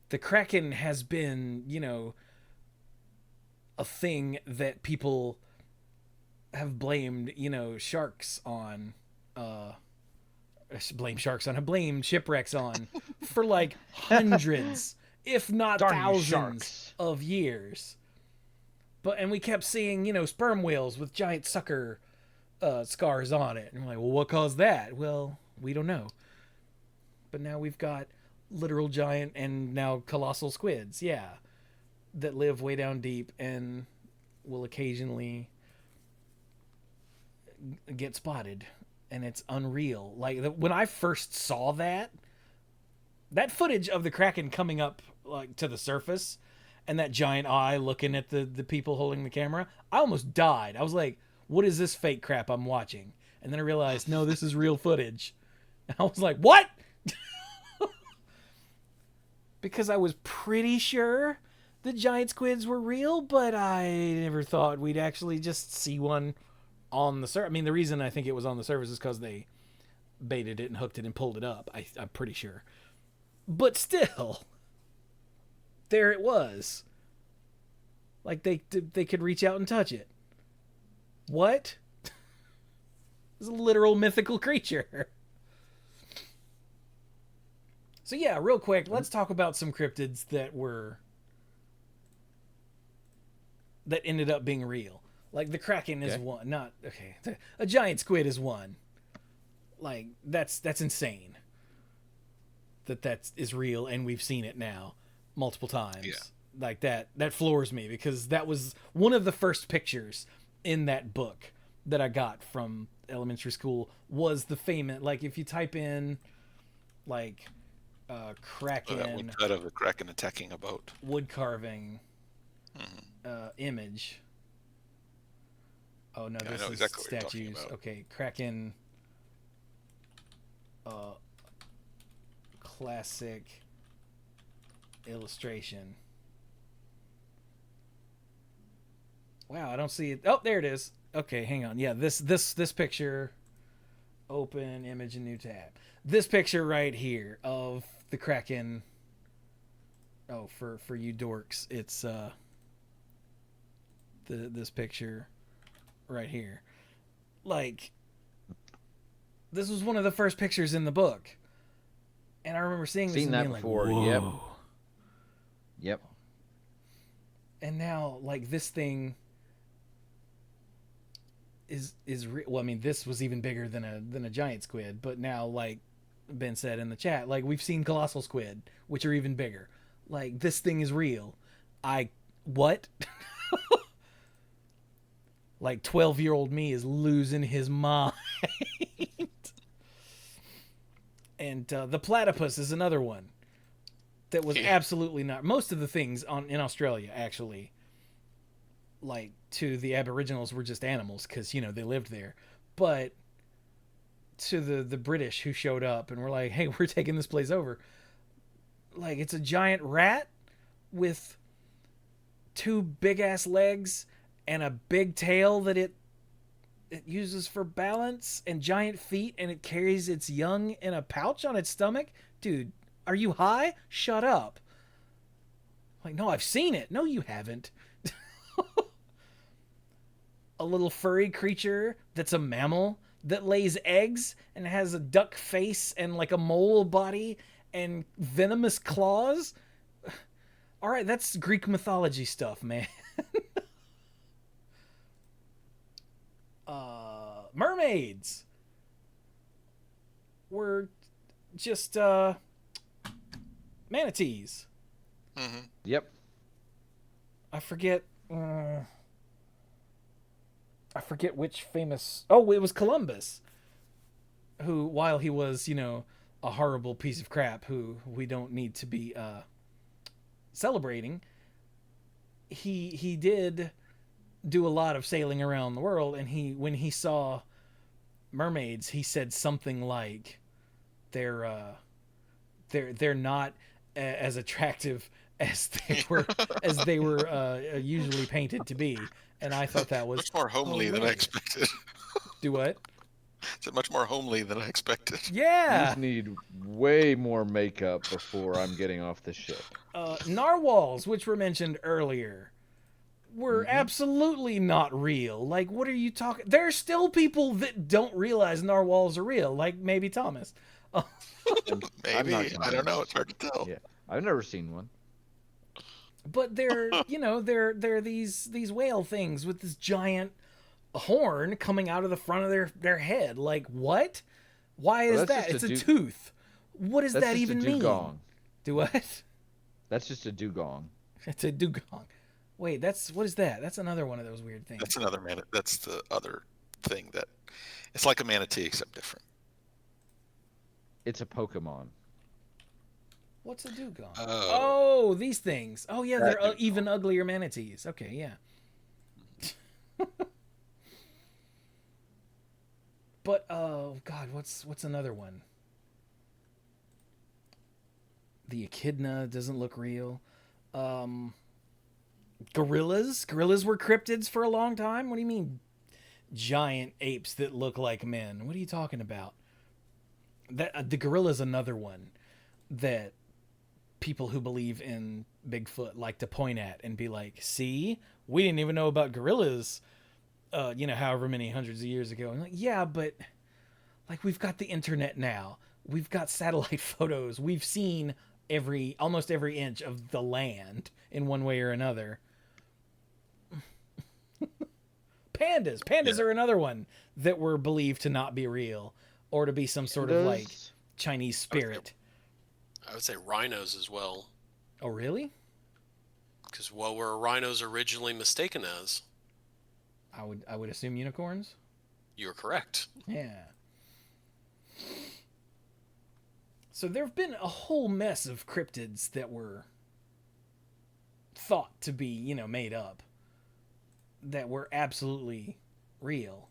the kraken has been, you know, a thing that people have blamed, you know, sharks on, blame shipwrecks on for like hundreds, if not thousands of years. And we kept seeing, you know, sperm whales with giant sucker scars on it. And we're like, well, what caused that? Well, we don't know. But now we've got literal giant and now colossal squids, yeah, that live way down deep and will occasionally get spotted. And it's unreal. Like, when I first saw that footage of the kraken coming up like to the surface, and that giant eye looking at the people holding the camera, I almost died. I was like, what is this fake crap I'm watching? And then I realized, no, this is real footage. And I was like, what? Because I was pretty sure the giant squids were real, but I never thought we'd actually just see one on the surface. I mean, the reason I think it was on the surface is because they baited it and hooked it and pulled it up. I'm pretty sure. But still, there it was. Like they could reach out and touch it. What? It's a literal mythical creature. So yeah, real quick, let's talk about some cryptids that ended up being real. Like the kraken is one. A giant squid is one. Like that's insane. That is real, and we've seen it now multiple times. Yeah. Like that floors me, because that was one of the first pictures in that book that I got from elementary school, was the famous, like if you type in like kraken, that would cut of a kraken attacking a boat, wood carving image. Oh no, yeah, this I know is exactly what you're statues. talking about. Okay, kraken classic illustration. Wow, I don't see it. Oh, there it is. Okay, hang on. Yeah, this picture. Open image and new tab. This picture right here of the kraken. Oh, for you dorks, it's this picture right here. Like, this was one of the first pictures in the book, and I remember seeing this and that being before. Like, whoa. Yep. And now, like, this thing is well, I mean, this was even bigger than a giant squid, but now, like Ben said in the chat, like, we've seen colossal squid, which are even bigger. Like, this thing is real. What? Like, 12-year-old me is losing his mind. And the platypus is another one that was absolutely not. Most of the things in Australia, actually, like, to the Aboriginals, were just animals because, you know, they lived there. But to the British who showed up and were like, hey, we're taking this place over, like, it's a giant rat with 2 big-ass legs and a big tail that it uses for balance, and giant feet, and it carries its young in a pouch on its stomach. Dude, are you high? Shut up. Like, no, I've seen it. No, you haven't. A little furry creature that's a mammal that lays eggs and has a duck face and like a mole body and venomous claws. All right, that's Greek mythology stuff, man. Mermaids. were just manatees. Mm-hmm. Yep. I forget which famous. Oh, it was Columbus, who, while he was, a horrible piece of crap who we don't need to be celebrating, he did do a lot of sailing around the world, and when he saw mermaids, he said something like, they're not as attractive as they were usually painted to be. And I thought that was much more homely than I hilarious. expected. Do what? It's much more homely than I expected. Yeah. These need way more makeup before I'm getting off the ship. Narwhals, which were mentioned earlier, were absolutely not real. Like, what are you talking? There are still people that don't realize narwhals are real. Like maybe Thomas. Maybe. I don't know. It's hard to tell. Yeah, I've never seen one. But they're they're these whale things with this giant horn coming out of the front of their head. Like, what? Why is that? It's a tooth. What does that even mean? Dugong. Do what? That's just a dugong. It's a dugong. Wait, what is that? That's another one of those weird things. That's another That's the other thing that it's like a manatee except different. It's a Pokemon. What's a dugong? Oh, these things. Oh yeah, they're dugong. even uglier manatees. Okay, yeah. But oh god, what's another one? The echidna doesn't look real. Gorillas. Gorillas were cryptids for a long time. What do you mean, giant apes that look like men? What are you talking about? That the gorilla's another one that people who believe in Bigfoot like to point at and be like, see, we didn't even know about gorillas, however many hundreds of years ago. And like, yeah, but like, we've got the internet now. We've got satellite photos. We've seen almost every inch of the land in one way or another. Pandas are another one that were believed to not be real or to be some sort of like Chinese spirit. I would say rhinos as well. Oh, really? Because what were rhinos originally mistaken as? I would assume unicorns. You're correct. Yeah. So there have been a whole mess of cryptids that were thought to be, made up, that were absolutely real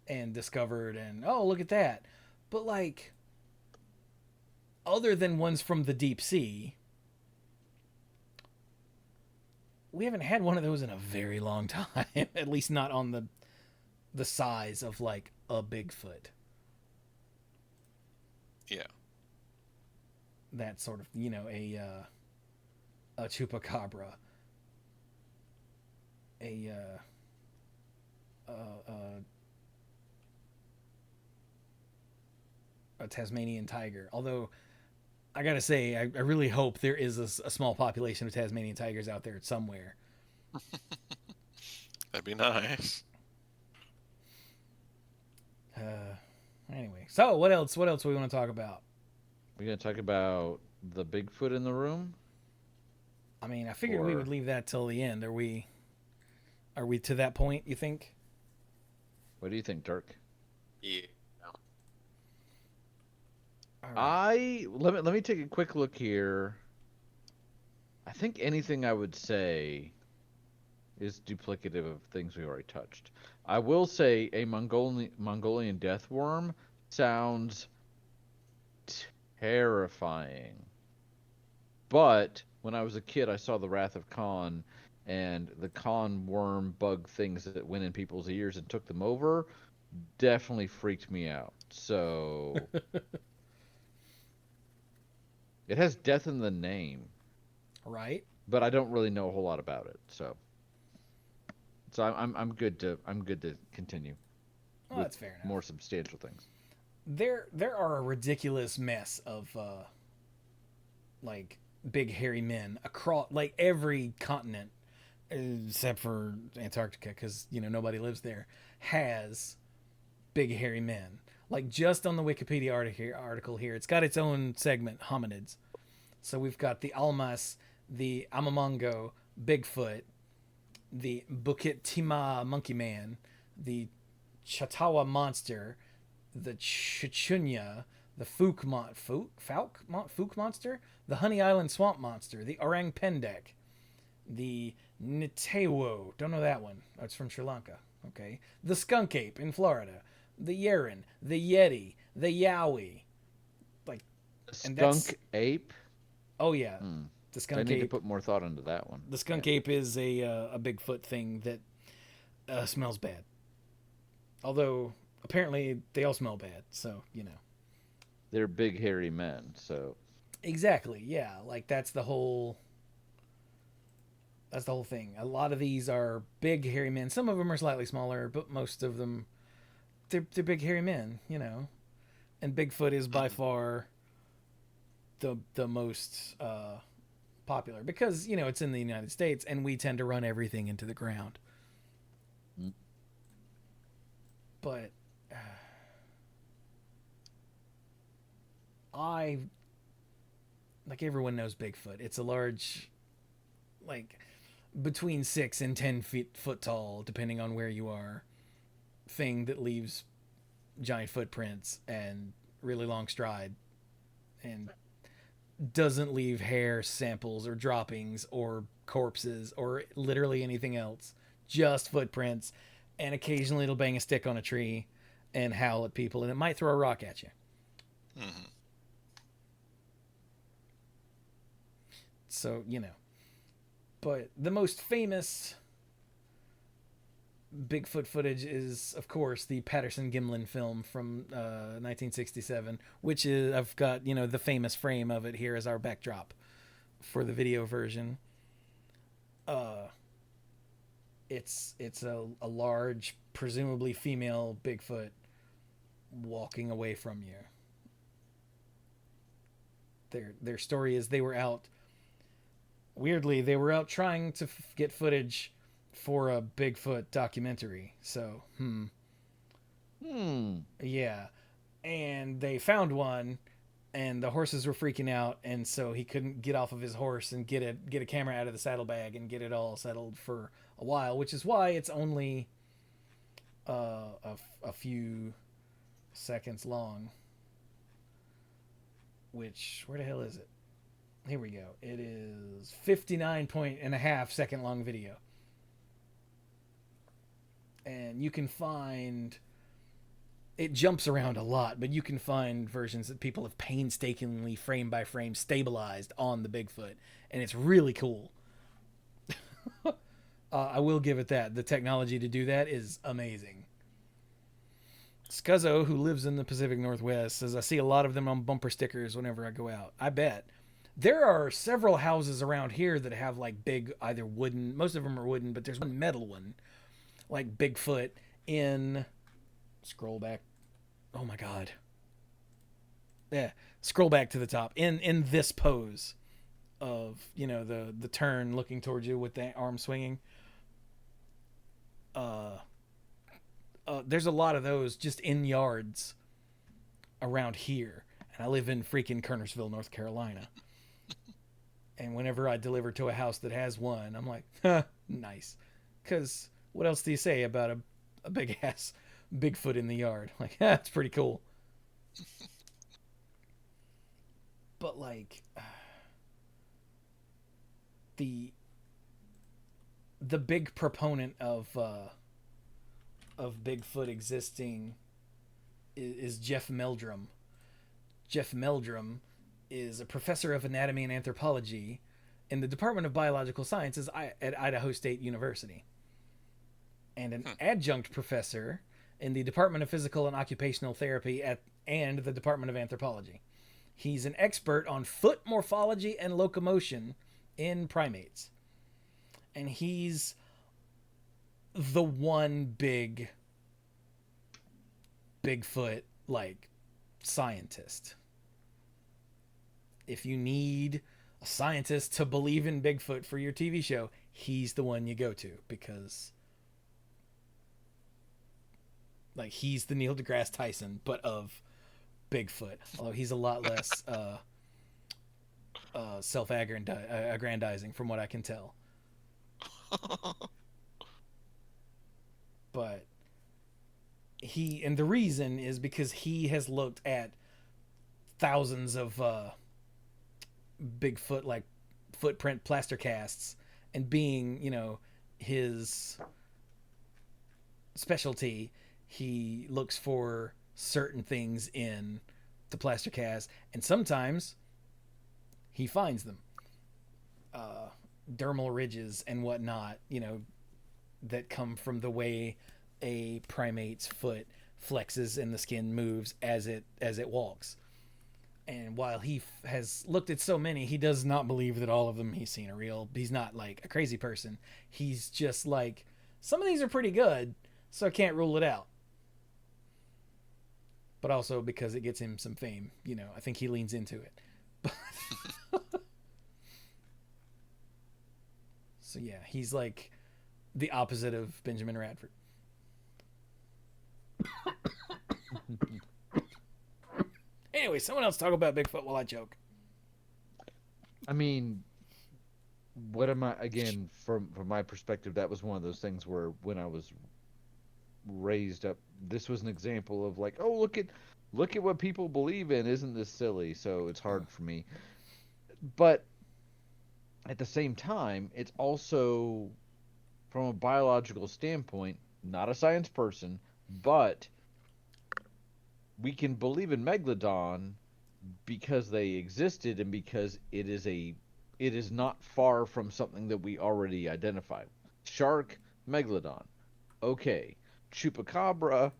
and discovered, and oh, look at that. But like, other than ones from the deep sea, we haven't had one of those in a very long time. At least not on the size of like a Bigfoot. Yeah. That sort of, a chupacabra, a Tasmanian tiger. Although, I gotta say, I really hope there is a small population of Tasmanian tigers out there somewhere. That'd be nice. Anyway, so what else do we want to talk about? We're going to talk about the Bigfoot in the room? I mean, I figured we would leave that till the end. Are we to that point, you think? What do you think, Dirk? Yeah. All right. Let me take a quick look here. I think anything I would say is duplicative of things we already touched. I will say a Mongolian death worm sounds terrifying. But when I was a kid, I saw The Wrath of Khan, and the Khan worm bug things that went in people's ears and took them over definitely freaked me out. So it has death in the name, Right. but I don't really know a whole lot about it. So I'm good to continue. Well, that's fair enough. More substantial things. There are a ridiculous mess of like big hairy men across like every continent except for Antarctica, because nobody lives there, has big hairy men. like just on the Wikipedia article here, it's got its own segment, hominids. So we've got the Almas, the Amamongo, Bigfoot, the Bukit Timah Monkey Man, the Chatawa Monster, the Chichunya, the Fook Monster, the Honey Island Swamp Monster, the Orang Pendek, the Nitewo, don't know that one. That's from Sri Lanka. Okay. The Skunk Ape in Florida, the Yeren, the Yeti, the Yowie. Like, Skunk ape? Oh, yeah. The skunk I need ape. to put more thought into that one. The skunk ape is a Bigfoot thing that smells bad. Although, apparently, they all smell bad, so, you know. They're big, hairy men, so... Exactly, yeah. Like, that's the whole thing. A lot of these are big, hairy men. Some of them are slightly smaller, but most of them, they're big, hairy men, you know. And Bigfoot is by far the most popular because, you know, it's in the United States and we tend to run everything into the ground. But like everyone knows Bigfoot. It's a large, like between 6 and 10 foot tall, depending on where you are, thing that leaves giant footprints and really long stride and doesn't leave hair samples or droppings or corpses or literally anything else, just footprints, and occasionally it'll bang a stick on a tree and howl at people, and it might throw a rock at you. So, you know. But the most famous Bigfoot footage is, of course, the Patterson-Gimlin film from 1967, which is, I've got, you know, the famous frame of it here as our backdrop for the video version. It's a large, presumably female Bigfoot walking away from you. Their story is they were out trying to get footage for a Bigfoot documentary. So, yeah. And they found one, and the horses were freaking out, and so he couldn't get off of his horse and get a camera out of the saddlebag and get it all settled for a while, which is why it's only a few seconds long. Which, where the hell is it? Here we go. It is 59.5 second long video. And you can find, it jumps around a lot, but you can find versions that people have painstakingly frame by frame stabilized on the Bigfoot, and it's really cool. I will give it that. The technology to do that is amazing. Scuzzo, who lives in the Pacific Northwest, says, I see a lot of them on bumper stickers whenever I go out. I bet. There are several houses around here that have like big, either wooden, most of them are wooden, but there's one metal one, like Bigfoot in, scroll back. Oh my God. Yeah. Scroll back to the top in this pose of, you know, the turn looking towards you with the arm swinging. There's a lot of those just in yards around here. And I live in freaking Kernersville, North Carolina. And whenever I deliver to a house that has one, I'm like, nice. Because what else do you say about a big ass Bigfoot in the yard? Like, that's pretty cool. But like, the big proponent of Bigfoot existing is Jeff Meldrum. Jeff Meldrum is a professor of anatomy and anthropology in the Department of Biological Sciences at Idaho State University, and an adjunct professor in the Department of Physical and Occupational Therapy and the Department of Anthropology. He's an expert on foot morphology and locomotion in primates. And he's the one big Bigfoot, like, scientist. If you need a scientist to believe in Bigfoot for your TV show, he's the one you go to, because Like he's the Neil deGrasse Tyson, but of Bigfoot. Although he's a lot less self-aggrandizing, from what I can tell. But and the reason is because he has looked at thousands of Bigfoot like footprint plaster casts, and being, his specialty, he looks for certain things in the plaster cast, and sometimes he finds them. Dermal ridges and whatnot, that come from the way a primate's foot flexes and the skin moves as it walks. And while he has looked at so many, he does not believe that all of them he's seen are real. He's not like a crazy person. He's just like, some of these are pretty good, so I can't rule it out. But also because it gets him some fame, I think he leans into it. So yeah, he's like the opposite of Benjamin Radford. Anyway, someone else talk about Bigfoot while I joke. I mean, what am I, again, from my perspective, that was one of those things where when I was raised up, this was an example of like, oh, look at what people believe in, isn't this silly? So it's hard for me. But at the same time, it's also, from a biological standpoint, not a science person, but we can believe in Megalodon because they existed and because it is not far from something that we already identified. Shark, Megalodon. Okay. Chupacabra,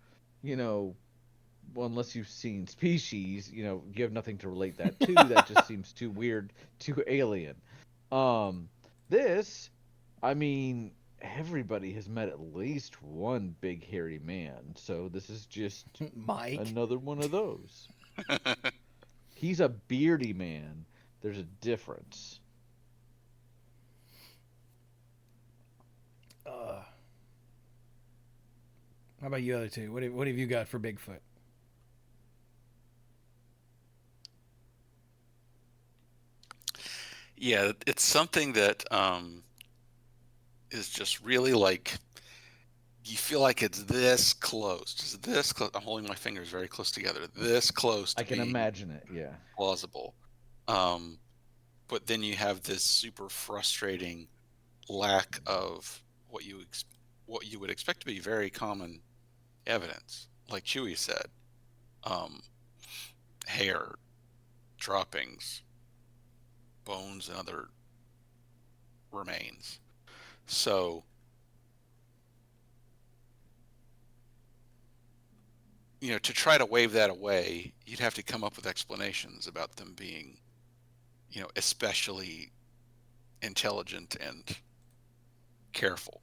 well, unless you've seen Species, you have nothing to relate that to. That just seems too weird, too alien. This, I mean, everybody has met at least one big hairy man, so this is just Mike. Another one of those. He's a beardy man. There's a difference. How about you other two? What have you got for Bigfoot? Yeah, it's something that is just really like, you feel like it's this close, just this close. I'm holding my fingers very close together, this close to I can being imagine it, yeah. plausible. But then you have this super frustrating lack of what you would expect to be very common evidence, like Chewie said, hair, droppings, bones, and other remains. So, to try to wave that away, you'd have to come up with explanations about them being, especially intelligent and careful,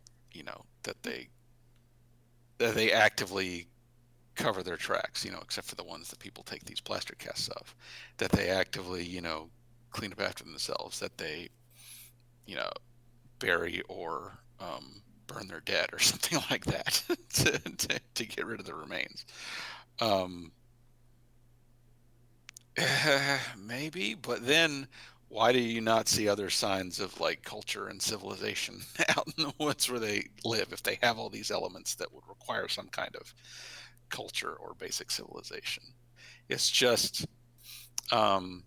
that they actively cover their tracks, except for the ones that people take these plaster casts of, that they actively, clean up after themselves, that they, bury or burn their dead or something like that to get rid of the remains. Maybe, but then why do you not see other signs of like culture and civilization out in the woods where they live, if they have all these elements that would require some kind of culture or basic civilization? It's just because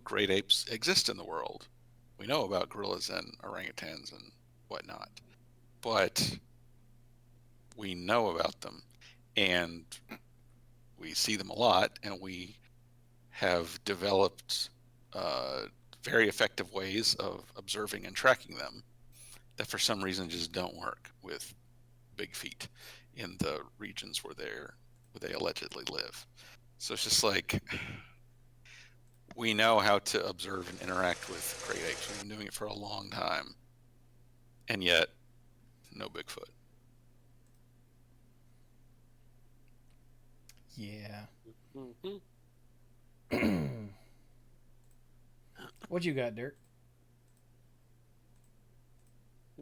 great apes exist in the world. We know about gorillas and orangutans and whatnot, but we know about them and we see them a lot, and we have developed very effective ways of observing and tracking them that for some reason just don't work with big feet in the regions where they allegedly live. So it's just like, we know how to observe and interact with great apes. We've been doing it for a long time, and yet no Bigfoot. Yeah. Mm-hmm. What you got, Dirk?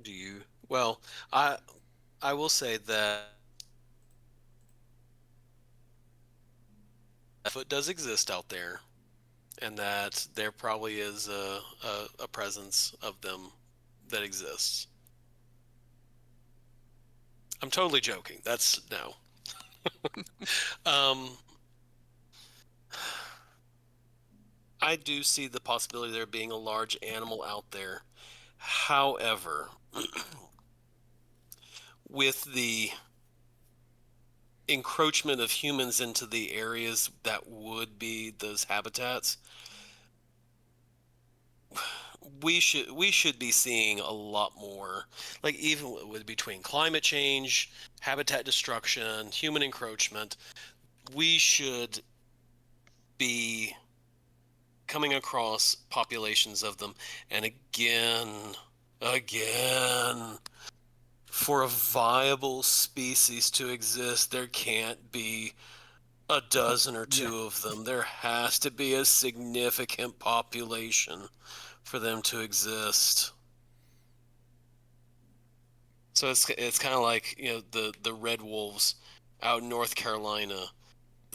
Do you? Well, I will say that Bigfoot does exist out there, and that there probably is a presence of them that exists. I'm totally joking. That's no. I do see the possibility of there being a large animal out there. However, with the encroachment of humans into the areas that would be those habitats, we should be seeing a lot more, like even with between climate change, habitat destruction, human encroachment, we should be coming across populations of them. And again, for a viable species to exist, there can't be a dozen or two of them. There has to be a significant population for them to exist. So it's kind of like, the red wolves out in North Carolina,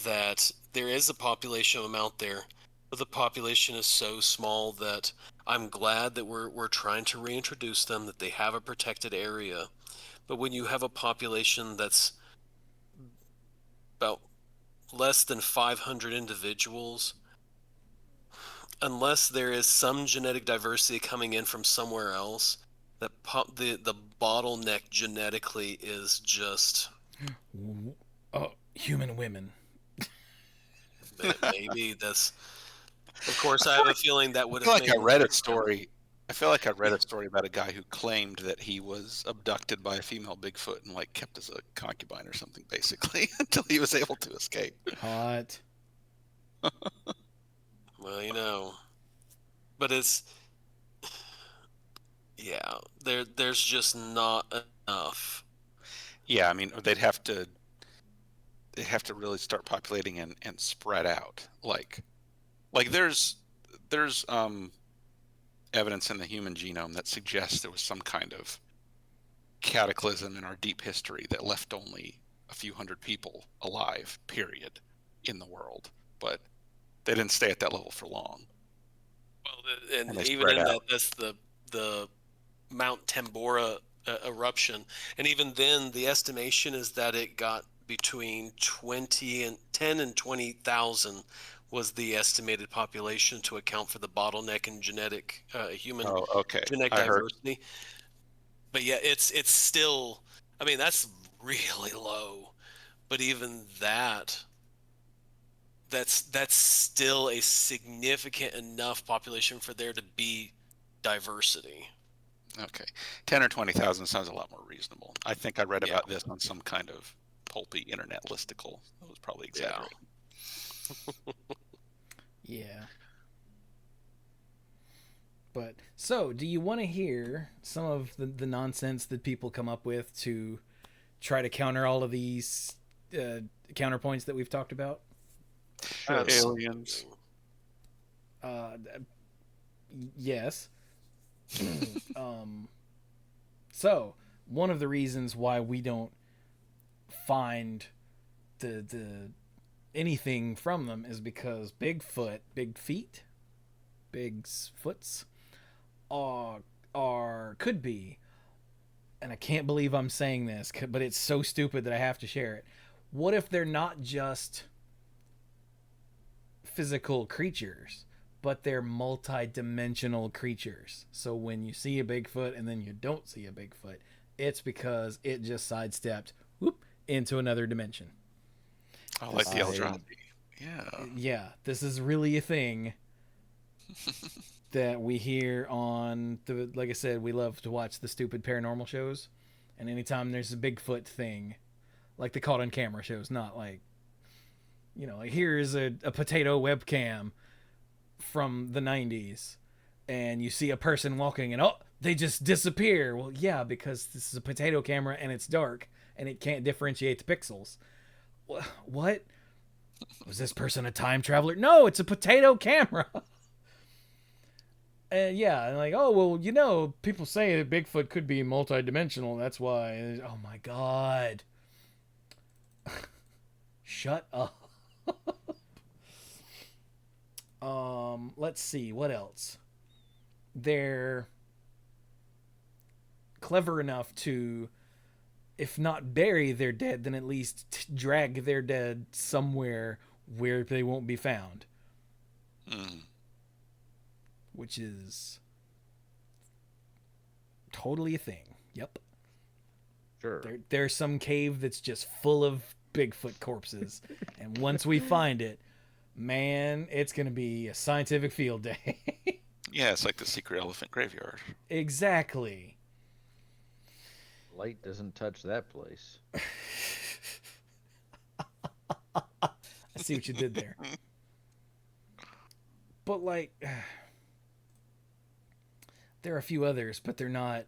that there is a population of them out there, but the population is so small that I'm glad that we're trying to reintroduce them, that they have a protected area. But when you have a population that's about less than 500 individuals, unless there is some genetic diversity coming in from somewhere else, that the bottleneck genetically is just human women. maybe that's. Of course, I have a feeling that would I feel have like made I read a story. I feel like I read a story about a guy who claimed that he was abducted by a female Bigfoot and like kept as a concubine or something, basically, until he was able to escape. Hot. Well, but it's, yeah, there's just not enough. Yeah, I mean, they'd have to really start populating and spread out. Like there's evidence in the human genome that suggests there was some kind of cataclysm in our deep history that left only a few hundred people alive, period, in the world. But they didn't stay at that level for long. Well, and they even spread in that, out. that's the Mount Tambora eruption, and even then, the estimation is that it got between 10 and 20,000 was the estimated population to account for the bottleneck in human genetic diversity. But yeah, it's still, I mean, that's really low. But even that's still a significant enough population for there to be diversity. Okay, 10 or 20,000 sounds a lot more reasonable. I think I read about this on some kind of pulpy internet listicle. That was probably exaggerating. Yeah. But so, do you want to hear some of the nonsense that people come up with to try to counter all of these counterpoints that we've talked about? Sure. Aliens. Yes. So one of the reasons why we don't find the anything from them is because big feet, big foots could be, and I can't believe I'm saying this, but it's so stupid that I have to share it. What if they're not just physical creatures, but they're multi-dimensional creatures? So when you see a Bigfoot and then you don't see a Bigfoot, it's because it just sidestepped into another dimension. Oh, like the Eldrazi. Yeah, this is really a thing that we hear on like I said, we love to watch the stupid paranormal shows, and anytime there's a Bigfoot thing, like the caught on camera shows, not like, like here's a potato webcam from the 90s and you see a person walking and they just disappear. Well, yeah, because this is a potato camera and it's dark and it can't differentiate the pixels. What? Was this person a time traveler? No, it's a potato camera. And yeah, and like, oh, well, people say that Bigfoot could be multidimensional. That's why. Oh my God. Shut up. Let's see, what else? They're clever enough to, if not bury their dead, then at least drag their dead somewhere where they won't be found. Which is totally a thing. Yep. Sure. There's some cave that's just full of Bigfoot corpses. And once we find it, man, it's going to be a scientific field day. Yeah, it's like the secret elephant graveyard. Exactly. Light doesn't touch that place. I see what you did there. But like, there are a few others, but they're not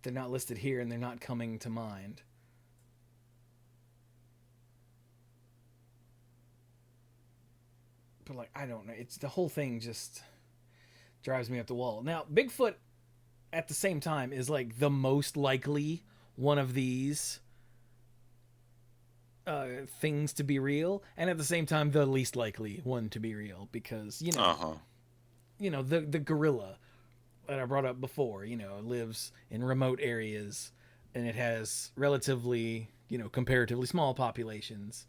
listed here, and they're not coming to mind. But like, I don't know. It's the whole thing just drives me up the wall. Now, Bigfoot at the same time is like the most likely one of these things to be real, and at the same time the least likely one to be real, because you know the gorilla that I brought up before, lives in remote areas, and it has relatively, comparatively small populations.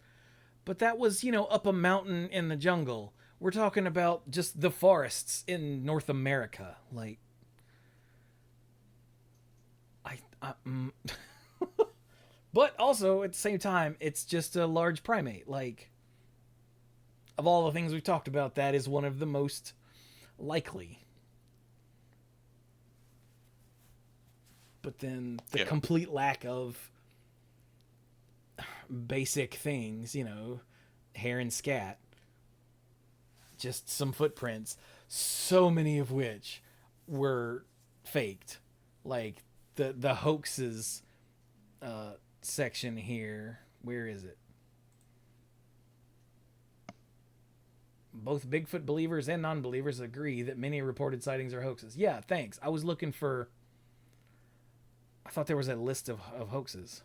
But that was, up a mountain in the jungle. We're talking about just the forests in North America. Like, but also at the same time, it's just a large primate. Like, of all the things we've talked about, that is one of the most likely. But then the complete lack of basic things, hair and scat, just some footprints, so many of which were faked. Like the hoaxes section here, where is it? Both Bigfoot believers and non-believers agree that many reported sightings are hoaxes. Yeah, thanks. I was looking for, I thought there was a list of hoaxes.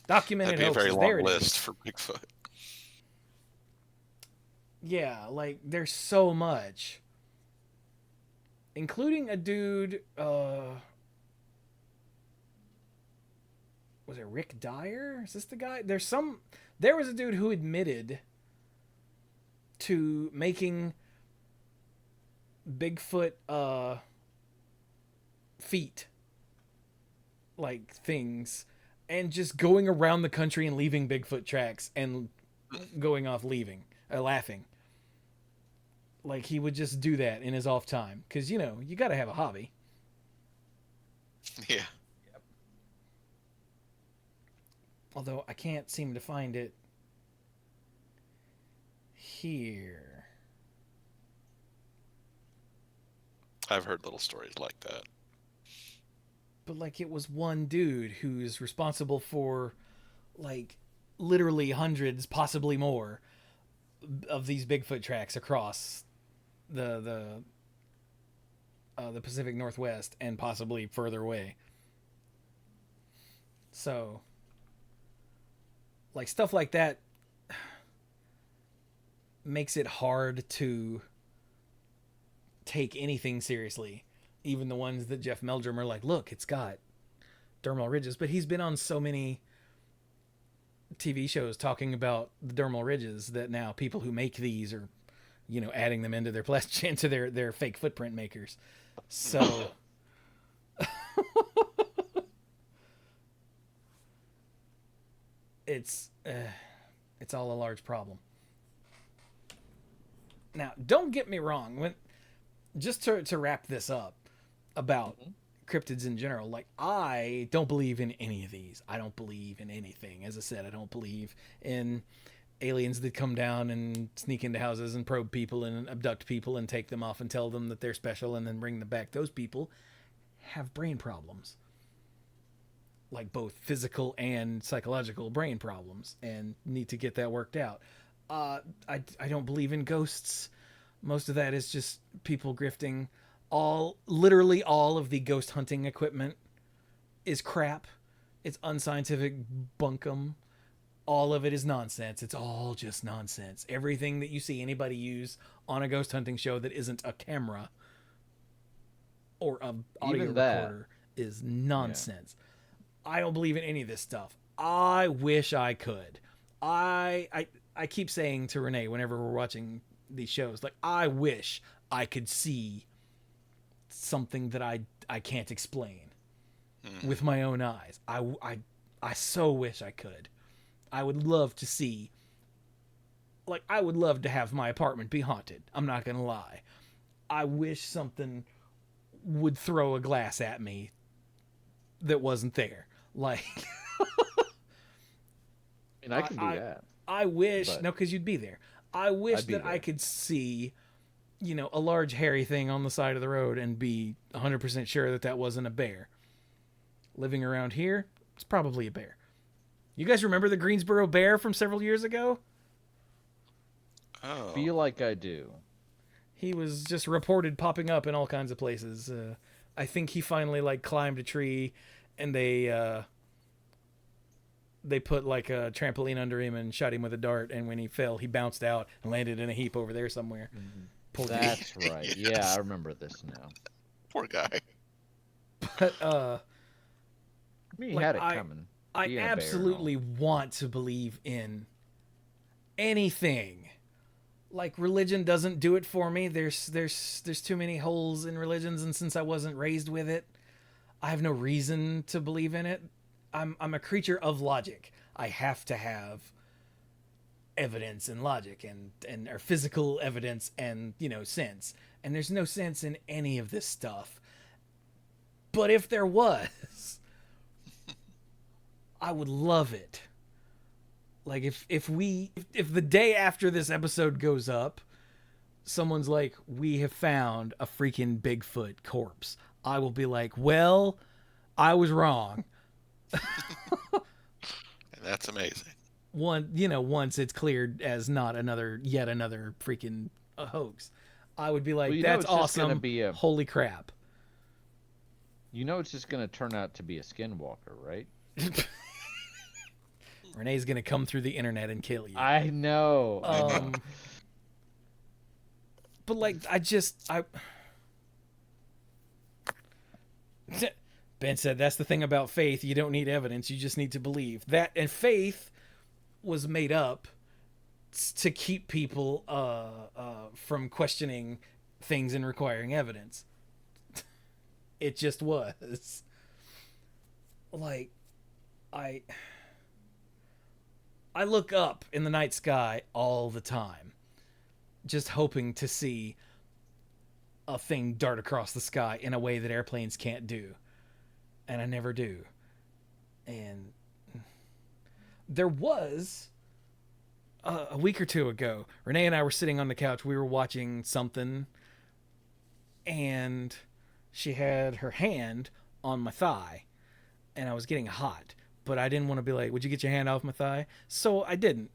Documented That'd be hoaxes. a very There long it is. list for Bigfoot. Yeah, like there's so much, including a dude. Was it Rick Dyer? Is this the guy? There was a dude who admitted to making Bigfoot feet, like things, and just going around the country and leaving Bigfoot tracks and going off laughing. Like, he would just do that in his off time. Because, you got to have a hobby. Yeah. Although I can't seem to find it here. I've heard little stories like that. But, like, it was one dude who's responsible for, like, literally hundreds, possibly more, of these Bigfoot tracks across the Pacific Northwest and possibly further away. So, like, stuff like that makes it hard to take anything seriously. Even the ones that Jeff Meldrum are like, look, it's got dermal ridges. But he's been on so many TV shows talking about the dermal ridges that now people who make these are, adding them into their into their fake footprint makers. So it's all a large problem. Now, don't get me wrong. Just to wrap this up about cryptids in general, like, I don't believe in any of these. I don't believe in anything. As I said, I don't believe in aliens that come down and sneak into houses and probe people and abduct people and take them off and tell them that they're special and then bring them back. Those people have brain problems, like both physical and psychological brain problems, and need to get that worked out. I don't believe in ghosts. Most of that is just people grifting. Literally all of the ghost hunting equipment is crap. It's unscientific bunkum. all of it is nonsense. It's all just nonsense. Everything that you see anybody use on a ghost hunting show that isn't a camera or a audio Even that. recorder is nonsense. I don't believe in any of this stuff. I wish I could. I keep saying to Renee whenever we're watching these shows, like, I wish I could see something that I can't explain with my own eyes. I so wish I could. I would love to see, like, I would love to have my apartment be haunted. I'm not going to lie. I wish something would throw a glass at me that wasn't there. Like, And I can do that. I wish, but no, because you'd be there. I wish I'd be that I there. could see, a large hairy thing on the side of the road and be 100% sure that that wasn't a bear. Living around here, it's probably a bear. You guys remember the Greensboro bear from several years ago? Oh. Feel like I do. He was just reported popping up in all kinds of places. I think he finally climbed a tree, and they put like a trampoline under him and shot him with a dart. And when he fell, he bounced out and landed in a heap over there somewhere. Poor guy. That's right. Yeah, I remember this now. Poor guy. But He Like, had it coming. I Being a bear and all. absolutely want to believe in anything. Like, religion doesn't do it for me. There's too many holes in religions, and since I wasn't raised with it, I have no reason to believe in it. I'm a creature of logic. I have to have evidence and logic and or physical evidence and sense. And there's no sense in any of this stuff. But if there was, I would love it. Like, if the day after this episode goes up, someone's like, we have found a freaking Bigfoot corpse, I will be like, well, I was wrong. That's amazing. Once it's cleared as not yet another freaking hoax, I would be like, Well, that's it's just gonna awesome. be a- Holy crap. It's just going to turn out to be a skinwalker, right? Renee's going to come through the internet and kill you. I know. But Ben said that's the thing about faith. You don't need evidence. You just need to believe. That and faith was made up to keep people from questioning things and requiring evidence. It just was. Like, I look up in the night sky all the time, just hoping to see a thing dart across the sky in a way that airplanes can't do. And I never do. And there was a week or two ago, Renee and I were sitting on the couch. We were watching something, and she had her hand on my thigh, and I was getting hot, but I didn't want to be like, would you get your hand off my thigh? So I didn't.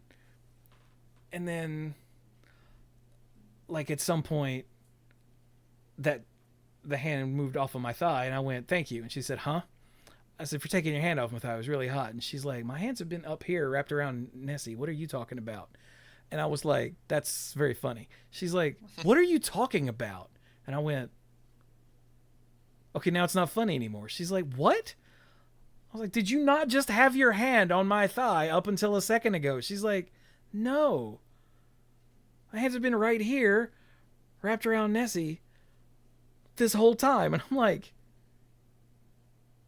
And then, at some point, that the hand moved off of my thigh, and I went, thank you. And she said, huh? I said, for taking your hand off my thigh, it was really hot. And she's like, my hands have been up here wrapped around Nessie. What are you talking about? And I was like, that's very funny. She's like, what are you talking about? And I went, okay, now it's not funny anymore. She's like, what? I was like, did you not just have your hand on my thigh up until a second ago? She's like, no. My hands have been right here, wrapped around Nessie, this whole time. And I'm like,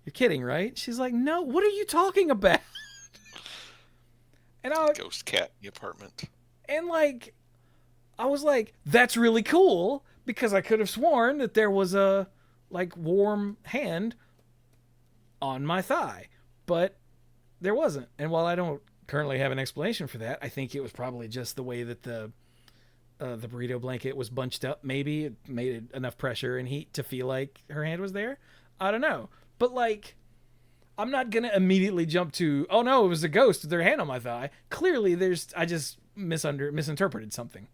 you're kidding, right? She's like, no, what are you talking about? And Ghost cat in the apartment. And I was like, that's really cool, because I could have sworn that there was a warm hand on my thigh, but there wasn't. And while I don't currently have an explanation for that, I think it was probably just the way that the burrito blanket was bunched up. Maybe it made it enough pressure and heat to feel like her hand was there. I don't know. But I'm not going to immediately jump to, oh no, it was a ghost with their hand on my thigh. Clearly I just misinterpreted something.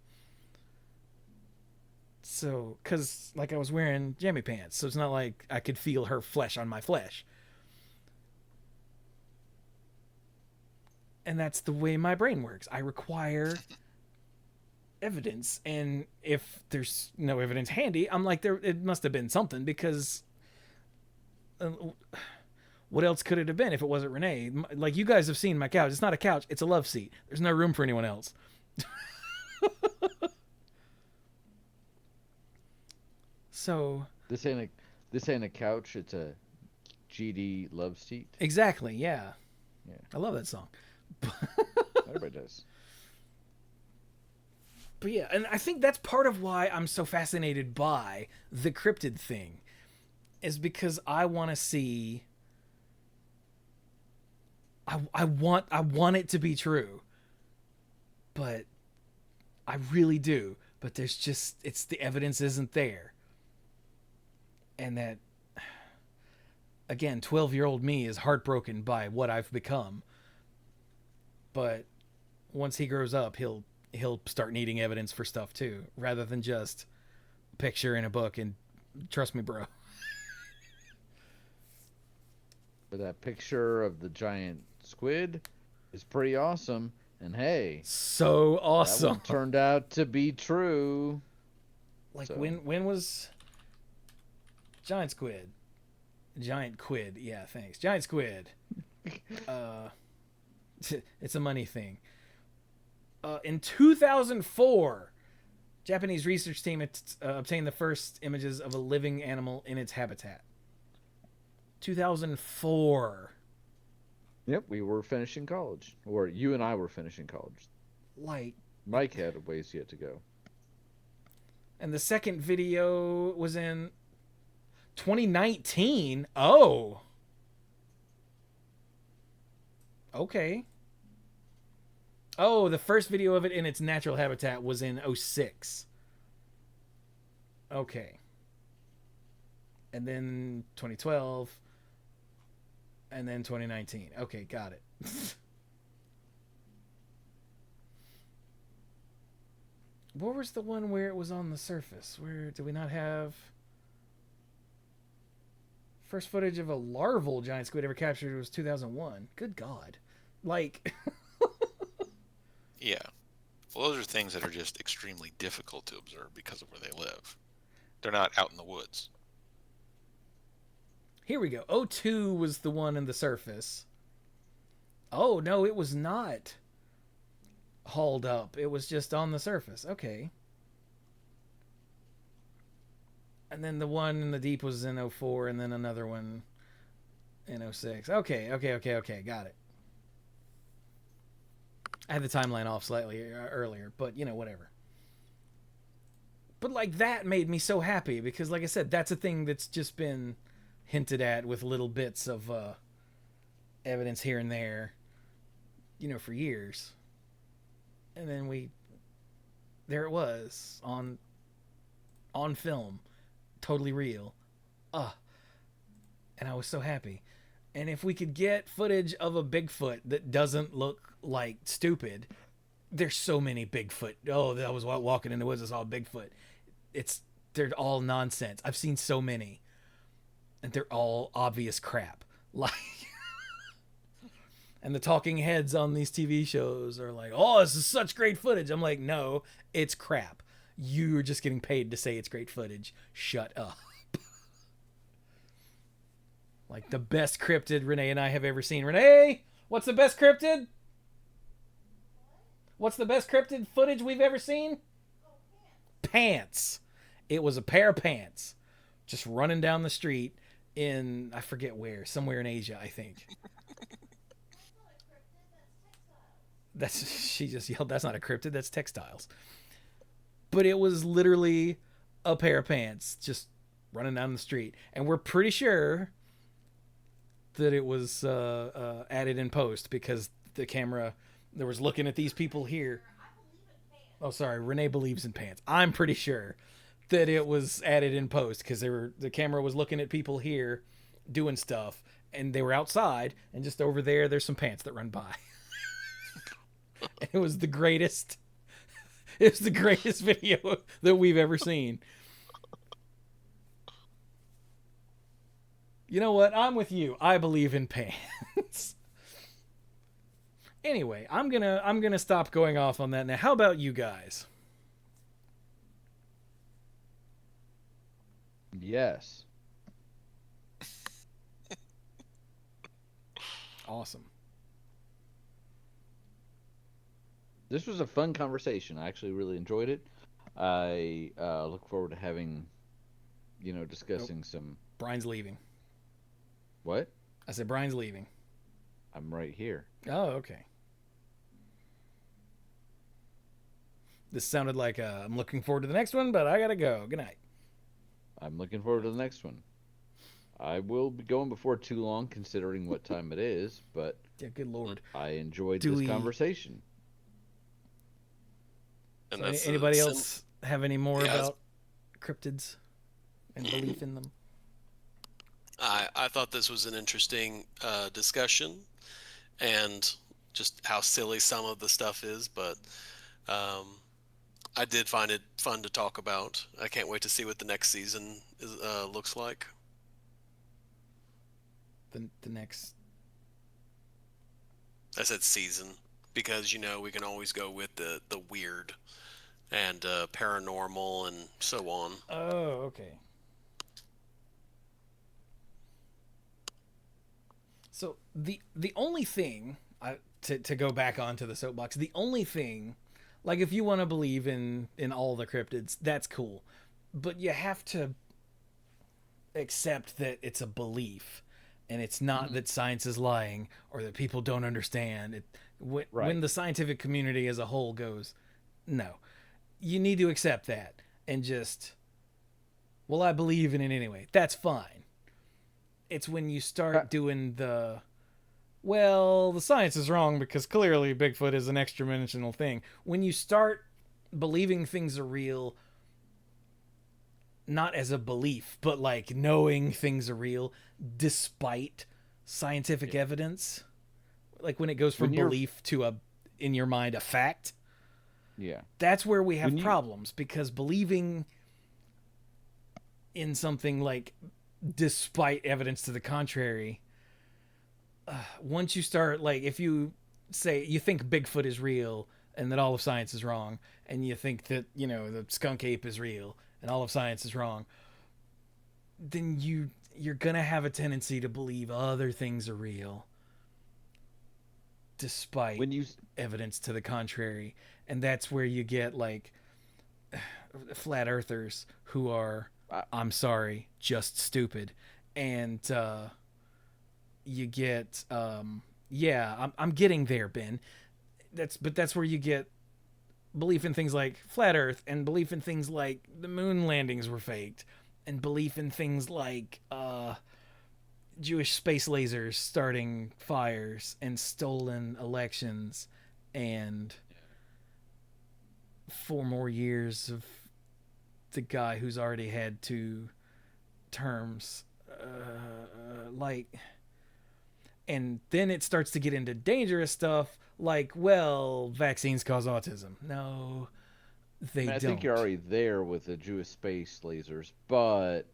So, because I was wearing jammy pants, so it's not like I could feel her flesh on my flesh. And that's the way my brain works. I require evidence, and if there's no evidence handy, I'm like, it must have been something, because what else could it have been if it wasn't Renee? Like, you guys have seen my couch. It's not a couch. It's a love seat. There's no room for anyone else. So This ain't a couch. It's a GD love seat. exactly, yeah. Yeah. I love that song. Everybody does. But yeah, and I think that's part of why I'm so fascinated by the cryptid thing, is because I want to see. I want it to be true, but I really do. But there's just, the evidence isn't there, and that, again, 12-year-old me is heartbroken by what I've become. But once he grows up, he'll start needing evidence for stuff too, rather than just picture in a book. And trust me, bro. But that picture of the giant squid is pretty awesome. And hey, So awesome. that one turned out to be true. Like, So. when was giant squid? Giant quid. Yeah, thanks. Giant squid. It's a money thing. In 2004, Japanese research team obtained the first images of a living animal in its habitat. 2004. Yep, we were finishing college. Or you and I were finishing college. Like, Mike had a ways yet to go. and the second video was in 2019. Oh. Okay. Oh, the first video of it in its natural habitat was in 2006. Okay. And then 2012. And then 2019. Okay, got it. What was the one where it was on the surface? Where did we not have first footage of a larval giant squid ever captured? Was 2001. Good God. Like, Yeah. Well, those are things that are just extremely difficult to observe because of where they live. They're not out in the woods. here we go. 02 was the one in the surface. Oh, no, it was not hauled up. It was just on the surface. Okay. And then the one in the deep was in 04, and then another one in 06. Okay. Got it. I had the timeline off slightly earlier, but, whatever. But, like, that made me so happy because, like I said, that's a thing that's just been hinted at with little bits of evidence here and there, for years. And then there it was on film, totally real. And I was so happy. And if we could get footage of a Bigfoot that doesn't look like stupid, there's so many Bigfoot. Oh, that was walking in the woods, I saw a Bigfoot. They're all nonsense. I've seen so many, and they're all obvious crap. Like, and the talking heads on these TV shows are like, "Oh, this is such great footage." I'm like, "No, it's crap. You're just getting paid to say it's great footage. Shut up." Like, the best cryptid Renee and I have ever seen. Renee, what's the best cryptid? What's the best cryptid footage we've ever seen? Pants. It was a pair of pants just running down the street in, I forget where, somewhere in Asia, I think. She just yelled, "That's not a cryptid, that's textiles." But it was literally a pair of pants just running down the street. And we're pretty sure that it was added in post because the camera, there was looking at these people here. Oh, sorry, Renee believes in pants. I'm pretty sure that it was added in post because the camera was looking at people here doing stuff, and they were outside, and just over there's some pants that run by. It was the greatest. It was the greatest video that we've ever seen. You know what? I'm with you. I believe in pants. Anyway, I'm gonna stop going off on that now. How about you guys? Yes. Awesome. This was a fun conversation. I actually really enjoyed it. I look forward to having, discussing some. Brian's leaving. What? I said Brian's leaving. I'm right here. Oh, okay. This sounded like I'm looking forward to the next one, but I gotta go. Good night. I'm looking forward to the next one. I will be going before too long, considering what time it is, but Yeah, good lord. I enjoyed this conversation. And So that's anybody else have any more Yeah, about cryptids and belief in them? I thought this was an interesting discussion, and just how silly some of the stuff is, but I did find it fun to talk about. I can't wait to see what the next season looks like. The next. I said season because we can always go with the weird and paranormal and so on. Oh, okay. So the only thing to go back onto the soapbox, the only thing, like if you want to believe in all the cryptids, that's cool, but you have to accept that it's a belief, and it's not that science is lying or that people don't understand it. When the scientific community as a whole goes, no, you need to accept that and just, well, I believe in it anyway. That's fine. It's when you start doing the science is wrong because clearly Bigfoot is an extra-dimensional thing. When you start believing things are real, not as a belief, but like knowing things are real despite scientific evidence, like when it goes from belief to in your mind, a fact. Yeah. That's where we have problems, because believing in something like despite evidence to the contrary, once you start, like, if you say you think Bigfoot is real and that all of science is wrong, and you think that the skunk ape is real and all of science is wrong, then you're gonna have a tendency to believe other things are real despite evidence to the contrary. And that's where you get like flat earthers who are, I'm sorry, just stupid. And you get I'm getting there, Ben. That's where you get belief in things like flat earth, and belief in things like the moon landings were faked, and belief in things like Jewish space lasers starting fires and stolen elections and 4 more years of the guy who's already had 2 terms, and then it starts to get into dangerous stuff like, vaccines cause autism. No, they don't. I think you're already there with the Jewish space lasers, but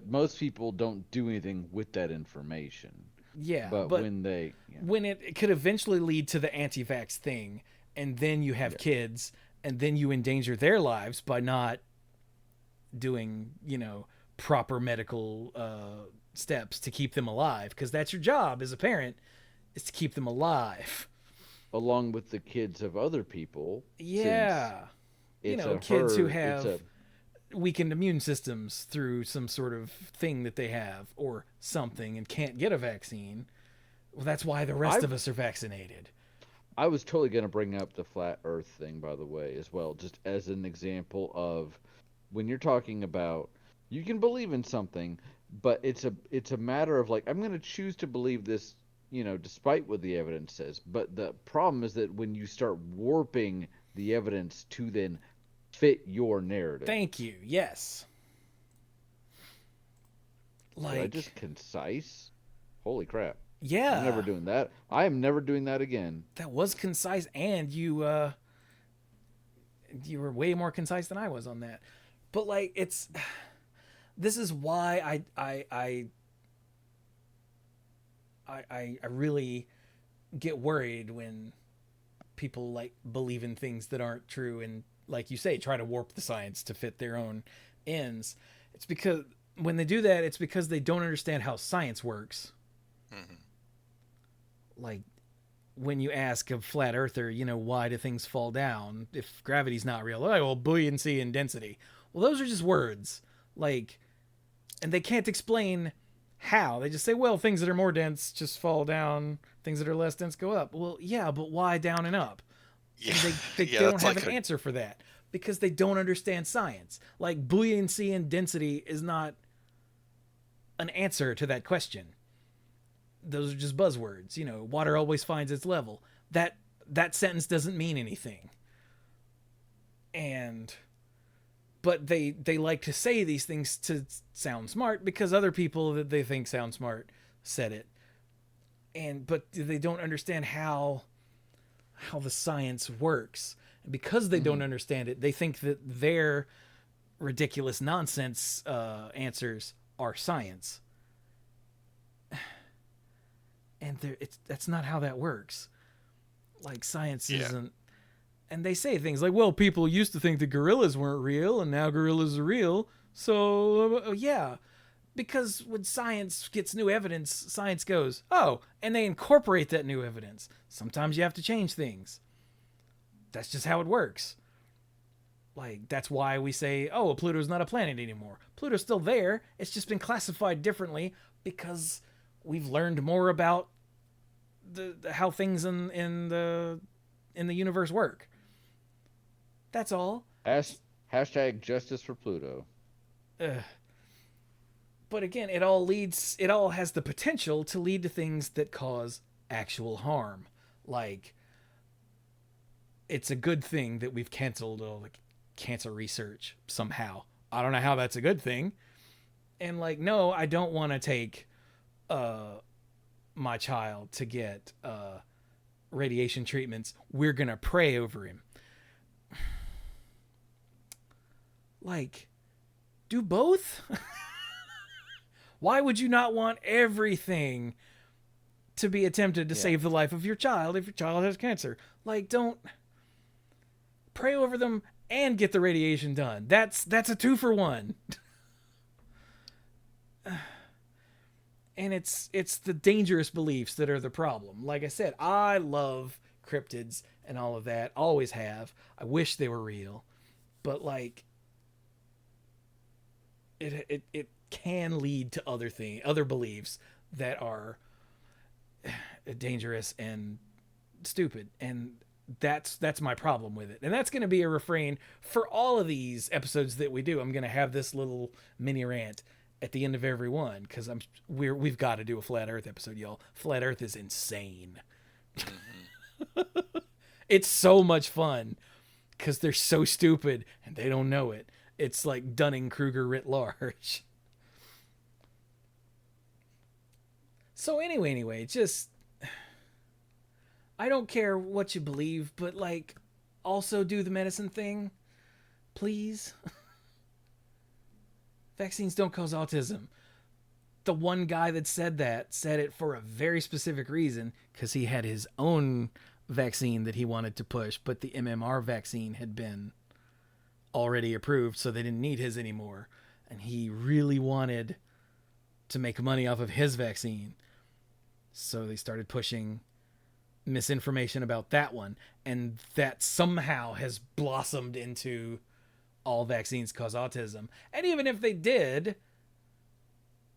most people don't do anything with that information. Yeah, but when it could eventually lead to the anti-vax thing, and then you have kids, and then you endanger their lives by not doing, proper medical steps to keep them alive, because that's your job as a parent, is to keep them alive. Along with the kids of other people. Yeah. Kids who have weakened immune systems through some sort of thing that they have or something and can't get a vaccine. Well, that's why the rest of us are vaccinated. I was totally going to bring up the flat earth thing, by the way, as well, just as an example of when you're talking about, you can believe in something, but it's a matter of like, I'm going to choose to believe this, despite what the evidence says. But the problem is that when you start warping the evidence to then fit your narrative. Thank you. Yes. Like, I just concise. Holy crap. Yeah. I'm never doing that. I am never doing that again. That was concise, and you were way more concise than I was on that. But like, this is why I really get worried when people like believe in things that aren't true and, like you say, try to warp the science to fit their own ends. It's because when they do that, it's because they don't understand how science works. Like when you ask a flat earther, you know, why do things fall down if gravity's not real? Oh, well, buoyancy and density. Well, those are just words. Like, and they can't explain how. They just say, well, things that are more dense just fall down. Things that are less dense go up. Well, yeah, but why down and up? Yeah. And they don't have an answer for that because they don't understand science. Like buoyancy and density is not an answer to that question. Those are just buzzwords. You know, water always finds its level. That sentence doesn't mean anything. But they like to say these things to sound smart because other people that they think sound smart said it. But they don't understand how the science works. And because they don't understand it, they think that their ridiculous nonsense answers are science. And that's not how that works. Like science isn't. And they say things like, well, people used to think that gorillas weren't real and now gorillas are real. So yeah, because when science gets new evidence, science goes, oh, and they incorporate that new evidence. Sometimes you have to change things. That's just how it works. Like, that's why we say, oh, Pluto's not a planet anymore. Pluto's still there. It's just been classified differently because we've learned more about the how things in the universe work. That's all. Hashtag justice for Pluto. But again, it all has the potential to lead to things that cause actual harm. Like, it's a good thing that we've canceled all the cancer research somehow. I don't know how that's a good thing. And like, no, I don't want to take my child to get radiation treatments. We're going to pray over him. Like, do both? Why would you not want everything to be attempted to save the life of your child if your child has cancer? Like, don't pray over them and get the radiation done. That's a 2-for-1. And it's the dangerous beliefs that are the problem. Like I said, I love cryptids and all of that. Always have. I wish they were real. But like, it can lead to other beliefs that are dangerous and stupid. And that's my problem with it. And that's going to be a refrain for all of these episodes that we do. I'm going to have this little mini rant at the end of every one because we've got to do a flat earth episode, y'all. Flat earth is insane. It's so much fun because they're so stupid and they don't know it. It's like Dunning-Kruger writ large. So anyway, just, I don't care what you believe, but like, also do the medicine thing, please. Vaccines don't cause autism. The one guy that said it for a very specific reason, because he had his own vaccine that he wanted to push, but the MMR vaccine had been already approved, so they didn't need his anymore. And he really wanted to make money off of his vaccine. So they started pushing misinformation about that one. And that somehow has blossomed into all vaccines cause autism. And even if they did,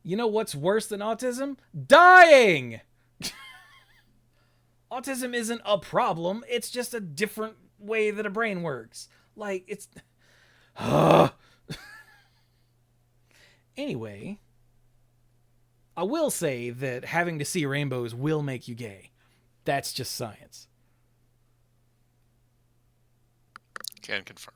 you know what's worse than autism? Dying! Autism isn't a problem. It's just a different way that a brain works. Like, it's... Anyway, I will say that having to see rainbows will make you gay. That's just science. Can confirm.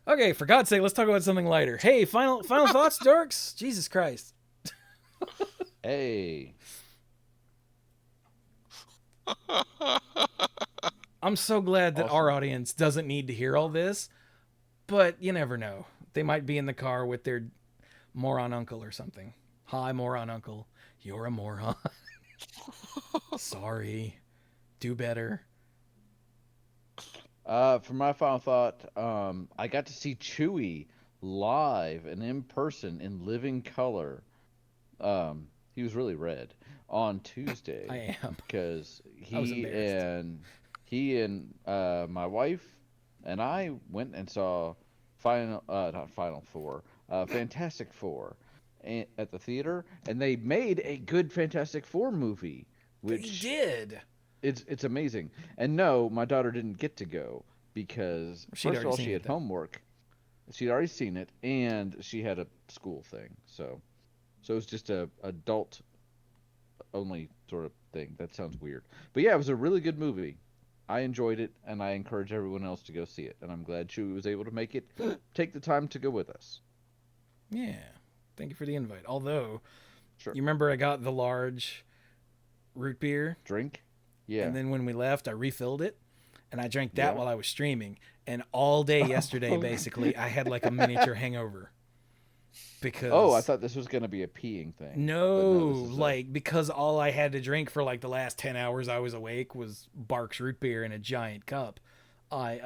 Okay, for God's sake, let's talk about something lighter. Hey, final thoughts, dorks? Jesus Christ. Hey. I'm so glad that our audience doesn't need to hear all this, but you never know. They might be in the car with their moron uncle or something. Hi, moron uncle. You're a moron. Sorry. Do better. For my final thought, I got to see Chewie live and in person in living color. He was really red on Tuesday I am. because I was embarrassed. he and my wife and I went and saw not Final Four, Fantastic Four at the theater, and they made a good Fantastic Four movie, They which did. it's amazing. And no, my daughter didn't get to go because She'd first of already all seen she it, had though. homework, she'd already seen it, and she had a school thing, so it was just a adult only sort of thing. That sounds weird. But yeah, it was a really good movie. I enjoyed it, and I encourage everyone else to go see it. And I'm glad Chewie was able to make it, take the time to go with us. Yeah. Thank you for the invite. Although, Sure. you remember I got the large root beer, Drink? Yeah. and then when we left, I refilled it, and I drank that Yeah. while I was streaming. And all day yesterday, basically, I had like a miniature hangover. Because Oh, I thought this was going to be a peeing thing. no, This is like because all I had to drink for like the last 10 hours I was awake was Barks root beer in a giant cup. I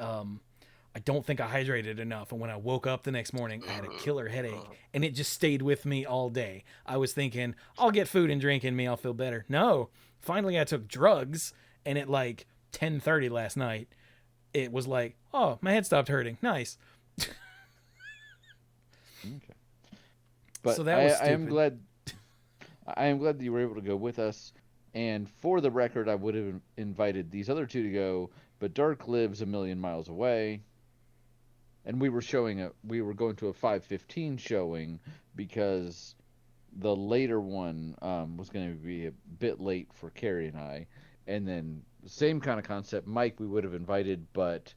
don't think I hydrated enough, and when I woke up the next morning I had a killer headache, and it just stayed with me all day. I was thinking I'll get food and drink in me, I'll feel better. No, finally I took drugs, and at like 10:30 last night it was like, oh, my head stopped hurting. Nice. Okay. But So that was I am stupid. glad that you were able to go with us. And for the record, I would have invited these other two to go, but Dirk lives a million miles away, and we were going to a 5:15 showing because the later one was going to be a bit late for Carrie and I. And then same kind of concept, Mike we would have invited, but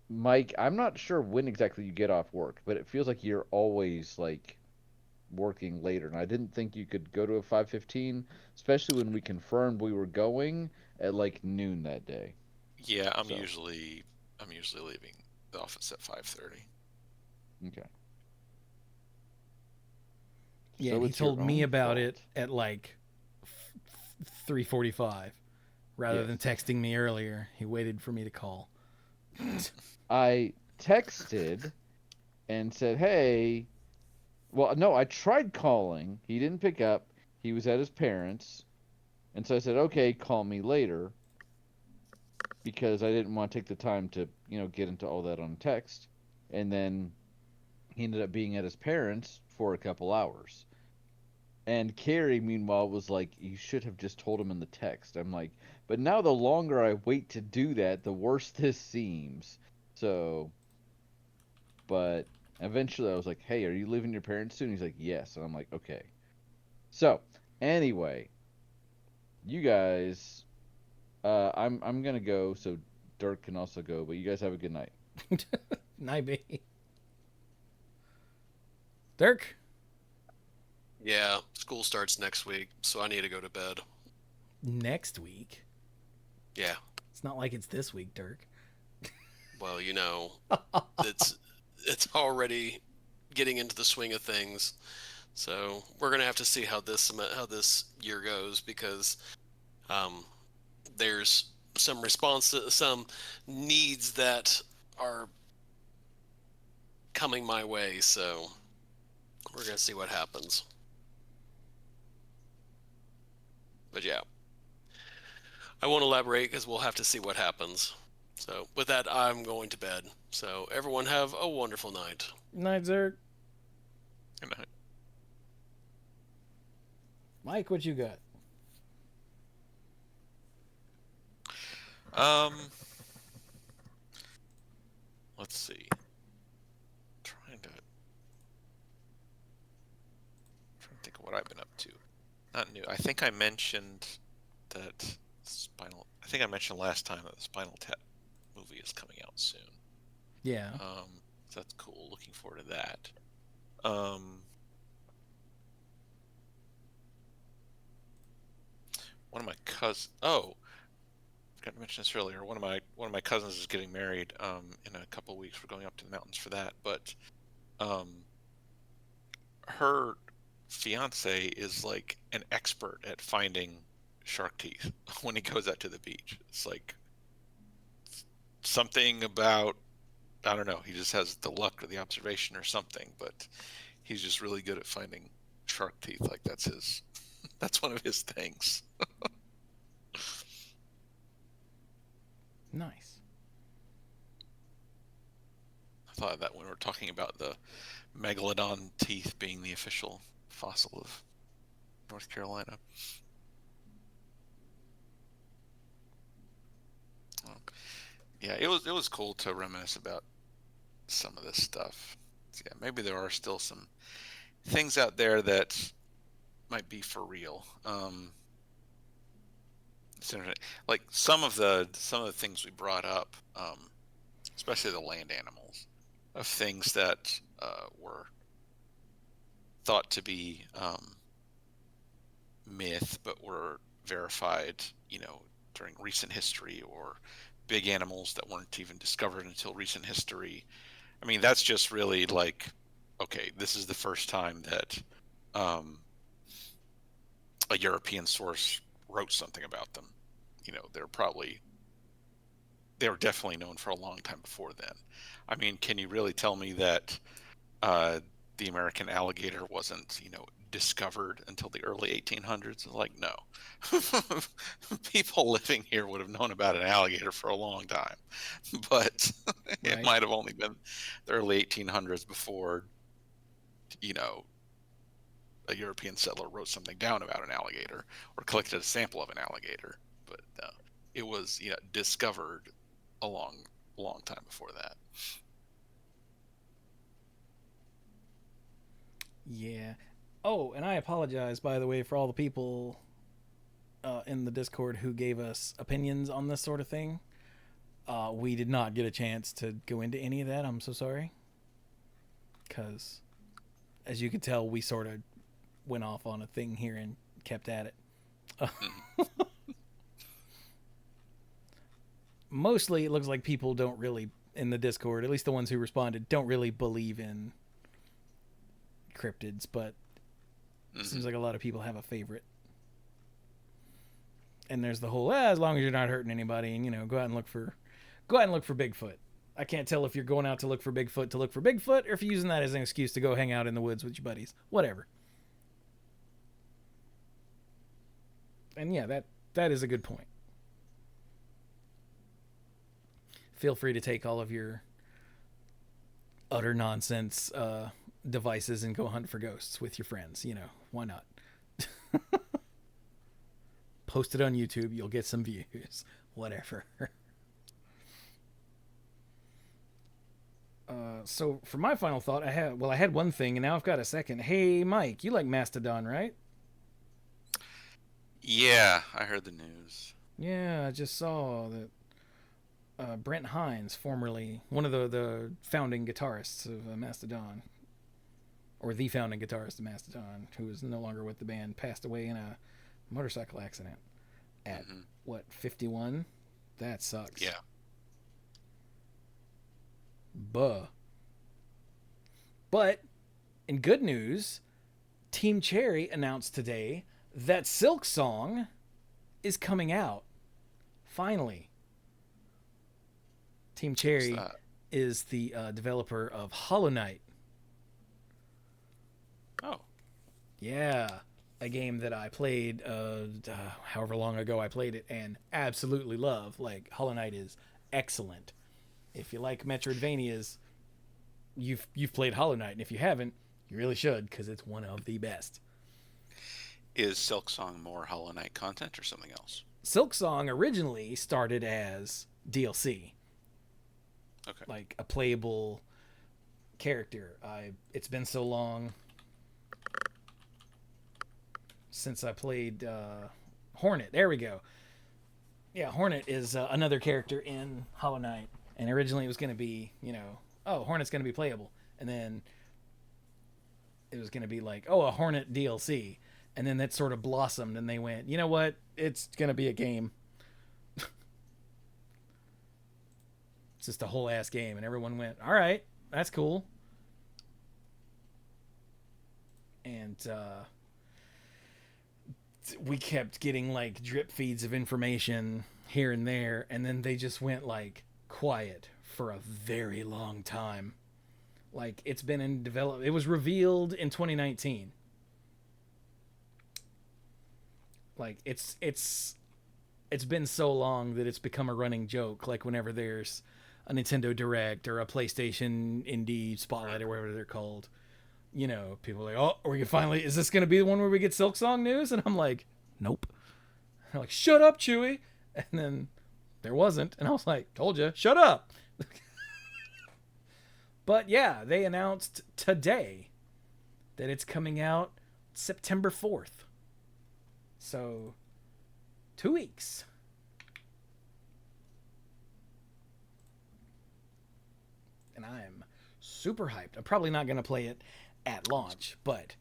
Mike, I'm not sure when exactly you get off work, but it feels like you're always like working later, and I didn't think you could go to a 5:15, especially when we confirmed we were going at like noon that day. Yeah, I'm So, usually leaving the office at 5:30. okay. Yeah, So and he it's your told me own about fault. it at like 3:45 rather than Yes. texting me earlier. He waited for me to call. I texted and said, "Hey, well, no, I tried calling. He didn't pick up. He was at his parents." And so I said, "Okay, call me later," because I didn't want to take the time to, get into all that on text. And then he ended up being at his parents for a couple hours. And Carrie, meanwhile, was like, "You should have just told him in the text." I'm like, but now the longer I wait to do that, the worse this seems. So, but eventually I was like, "Hey, are you leaving your parents soon?" He's like, "Yes." And I'm like, "Okay." So, anyway, you guys, I'm gonna go so Dirk can also go, but you guys have a good night. Night, baby. Dirk? Yeah, school starts next week, so I need to go to bed. Next week? Yeah, It's not like it's this week, Dirk. well, it's already getting into the swing of things. So we're gonna have to see how this year goes, because there's some needs that are coming my way. So we're gonna see what happens. But yeah, I won't elaborate because we'll have to see what happens. So with that, I'm going to bed. So everyone have a wonderful night. Night, Dirk. Good night. Mike, what you got? Let's see. Trying to think of what I've been up to. Not new. I think I mentioned that I think I mentioned last time that the Spinal Tap movie is coming out soon. Yeah. So that's cool. Looking forward to that. One of my cousins. Oh, I forgot to mention this earlier. One of my cousins is getting married. In a couple of weeks, we're going up to the mountains for that. But, her fiance is like an expert at finding shark teeth when he goes out to the beach. It's like something about, I don't know, he just has the luck or the observation or something, but he's just really good at finding shark teeth. Like that's one of his things. Nice. I thought of that when we were talking about the megalodon teeth being the official fossil of North Carolina. Well, yeah, it was cool to reminisce about some of this stuff. So yeah, maybe there are still some things out there that might be for real. Like some of the things we brought up, especially the land animals, of things that were thought to be myth, but were verified, during recent history, or big animals that weren't even discovered until recent history. I mean, that's just really like, okay, this is the first time that a European source wrote something about them. They were definitely known for a long time before then. I mean, can you really tell me that the American alligator wasn't, discovered until the early 1800s? Like, no. People living here would have known about an alligator for a long time, but it might have only been the early 1800s before, a European settler wrote something down about an alligator or collected a sample of an alligator. But it was, discovered a long time before that. Yeah. Oh, and I apologize, by the way, for all the people in the Discord who gave us opinions on this sort of thing. We did not get a chance to go into any of that. I'm so sorry. Because, as you can tell, we sort of went off on a thing here and kept at it. Mostly, it looks like people don't really, in the Discord, at least the ones who responded, don't really believe in cryptids, but it seems like a lot of people have a favorite. And there's the whole, as long as you're not hurting anybody, and go out and look for Bigfoot. I can't tell if you're going out to look for Bigfoot, or if you're using that as an excuse to go hang out in the woods with your buddies. Whatever. And yeah, that is a good point. Feel free to take all of your utter nonsense devices and go hunt for ghosts with your friends. Why not? Post it on YouTube. You'll get some views. Whatever. So for my final thought, I had one thing, and now I've got a second. Hey, Mike, you like Mastodon, right? Yeah, I heard the news. Yeah, I just saw that Brent Hines, formerly one of the founding guitarists of Mastodon, or the founding guitarist of Mastodon, who is no longer with the band, passed away in a motorcycle accident at, 51? That sucks. Yeah. Buh. But, in good news, Team Cherry announced today that Silk Song is coming out. Finally. Team Cherry is the developer of Hollow Knight. Oh. Yeah. A game that I played however long ago I played it and absolutely love. Like, Hollow Knight is excellent. If you like Metroidvanias, you've played Hollow Knight, and if you haven't, you really should, because it's one of the best. Is Silksong more Hollow Knight content or something else? Silksong originally started as DLC. Okay. Like a playable character. It's been so long since I played Hornet. There we go. Yeah, Hornet is another character in Hollow Knight. And originally it was going to be, Hornet's going to be playable. And then it was going to be like, a Hornet DLC. And then that sort of blossomed, and they went, you know what? It's going to be a game. It's just a whole ass game. And everyone went, all right, that's cool. And we kept getting like drip feeds of information here and there, and then they just went like quiet for a very long time. Like, it's been in development. It was revealed in 2019. Like, it's been so long that it's become a running joke. Like, whenever there's a Nintendo Direct or a PlayStation Indie Spotlight or whatever they're called, you know, people are like, oh, is this going to be the one where we get Silksong news? And I'm like, nope. They're like, shut up, Chewy. And then there wasn't. And I was like, told you, shut up. But yeah, they announced today that it's coming out September 4th. So, 2 weeks. And I'm super hyped. I'm probably not going to play it at launch, but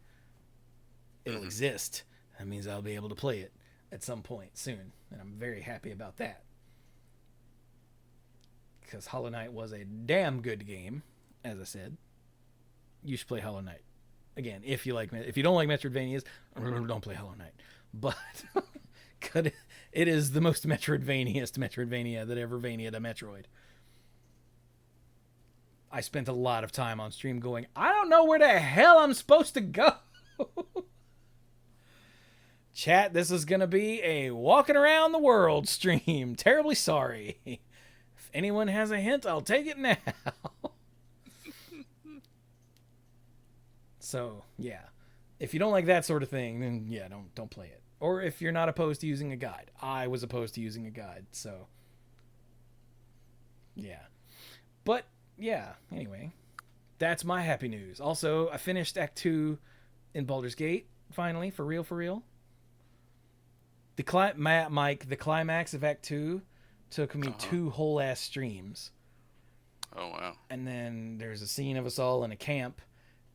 it'll exist. That means I'll be able to play it at some point soon. And I'm very happy about that. Because Hollow Knight was a damn good game, as I said. You should play Hollow Knight. Again, if you don't like Metroidvanias, don't play Hollow Knight. But it is the most Metroidvania that ever Vania'd a Metroid. I spent a lot of time on stream going, I don't know where the hell I'm supposed to go. Chat, this is going to be a walking around the world stream. Terribly sorry. If anyone has a hint, I'll take it now. So, yeah. If you don't like that sort of thing, then yeah, don't play it. Or if you're not opposed to using a guide. I was opposed to using a guide, so yeah. But yeah, anyway, that's my happy news. Also, I finished Act 2 in Baldur's Gate, finally, for real. The climax of Act 2 took me 2 whole-ass streams. Oh, wow. And then there's a scene of us all in a camp,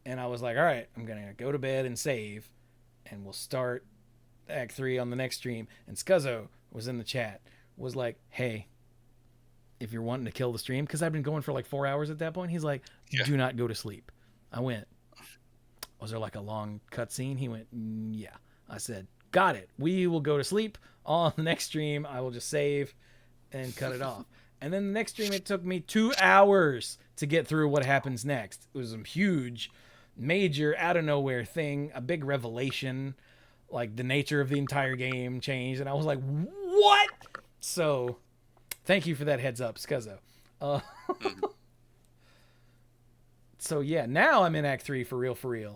and I was like, all right, I'm going to go to bed and save, and we'll start Act 3 on the next stream. And Scuzzo was in the chat, was like, hey, if you're wanting to kill the stream, because I've been going for like 4 hours at that point, he's like, do not go to sleep. I went, was there like a long cutscene? He went, yeah. I said, got it. We will go to sleep. On the next stream, I will just save and cut it off. And then the next stream, it took me 2 hours to get through what happens next. It was a huge, major, out of nowhere thing, a big revelation. Like, the nature of the entire game changed, and I was like, what? So, thank you for that heads up, Scuzzo. So, yeah, now I'm in Act 3 for real.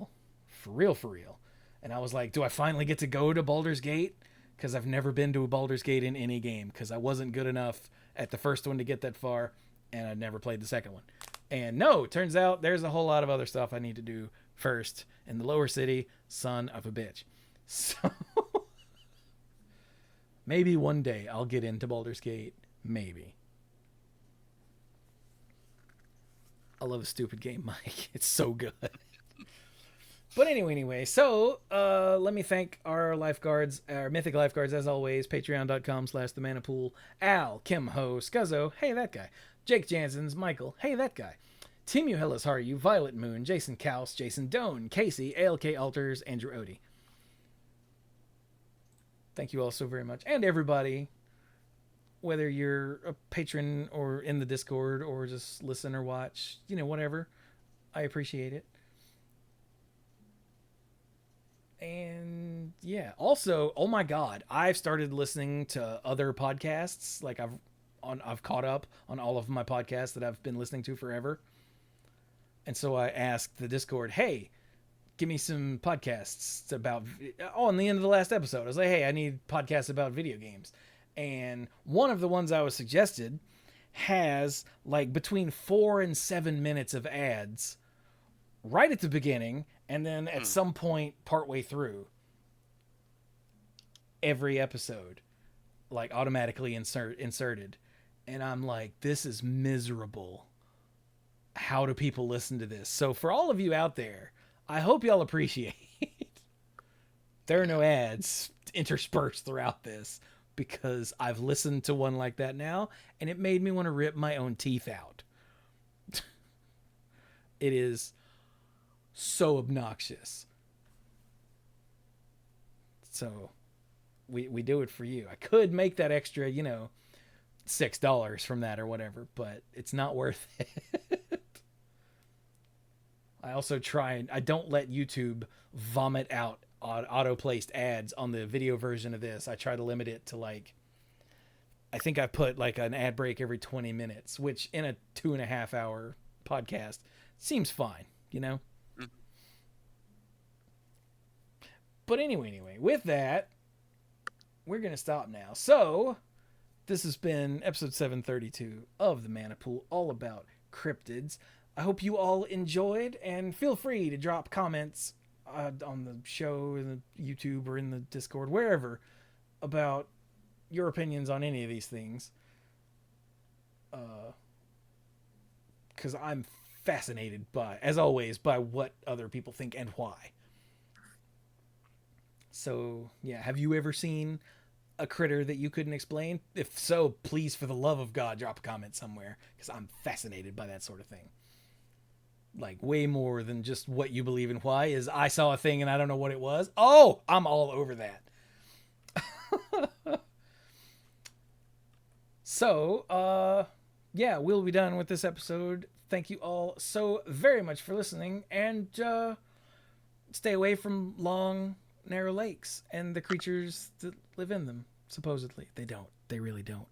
And I was like, do I finally get to go to Baldur's Gate? Because I've never been to a Baldur's Gate in any game, because I wasn't good enough at the first one to get that far, and I'd never played the second one. And no, it turns out there's a whole lot of other stuff I need to do first in the lower city, son of a bitch. So, maybe one day I'll get into Baldur's Gate. Maybe. I love a stupid game, Mike. It's so good. But anyway, so let me thank our lifeguards, our mythic lifeguards, as always. Patreon.com/themanapool. Al, Kim Ho, Scuzzo, hey, that guy. Jake Jansens, Michael, hey, that guy. Team Uhillas, how are you? Violet Moon, Jason Kaus, Jason Doan, Casey, ALK Alters, Andrew Odie. Thank you all so very much. And everybody, whether you're a patron or in the Discord or just listen or watch, you know, whatever. I appreciate it. And yeah, also, oh my God, I've started listening to other podcasts. Like I've caught up on all of my podcasts that I've been listening to forever. And so I asked the Discord, hey, give me some podcasts about, on the end of the last episode, I was like, hey, I need podcasts about video games. And one of the ones I was suggested has like between 4 and 7 minutes of ads right at the beginning. And then at some point partway through every episode, like automatically inserted. And I'm like, this is miserable. How do people listen to this? So for all of you out there, I hope y'all appreciate there are no ads interspersed throughout this, because I've listened to one like that now, and it made me want to rip my own teeth out. It is so obnoxious. So we do it for you. I could make that extra, $6 from that or whatever, but it's not worth it. I also I don't let YouTube vomit out auto-placed ads on the video version of this. I try to limit it to I think I put an ad break every 20 minutes, which in a 2.5 hour podcast seems fine, Mm. But anyway, with that, we're going to stop now. So this has been episode 732 of the Manapool, all about cryptids. I hope you all enjoyed, and feel free to drop comments on the show, in the YouTube, or in the Discord, wherever, about your opinions on any of these things. Because I'm fascinated as always, by what other people think and why. So, yeah, have you ever seen a critter that you couldn't explain? If so, please, for the love of God, drop a comment somewhere, because I'm fascinated by that sort of thing. Way more than just what you believe and why is I saw a thing and I don't know what it was. Oh, I'm all over that. So, yeah, we'll be done with this episode. Thank you all so very much for listening, and stay away from long, narrow lakes and the creatures that live in them. Supposedly. They don't. They really don't.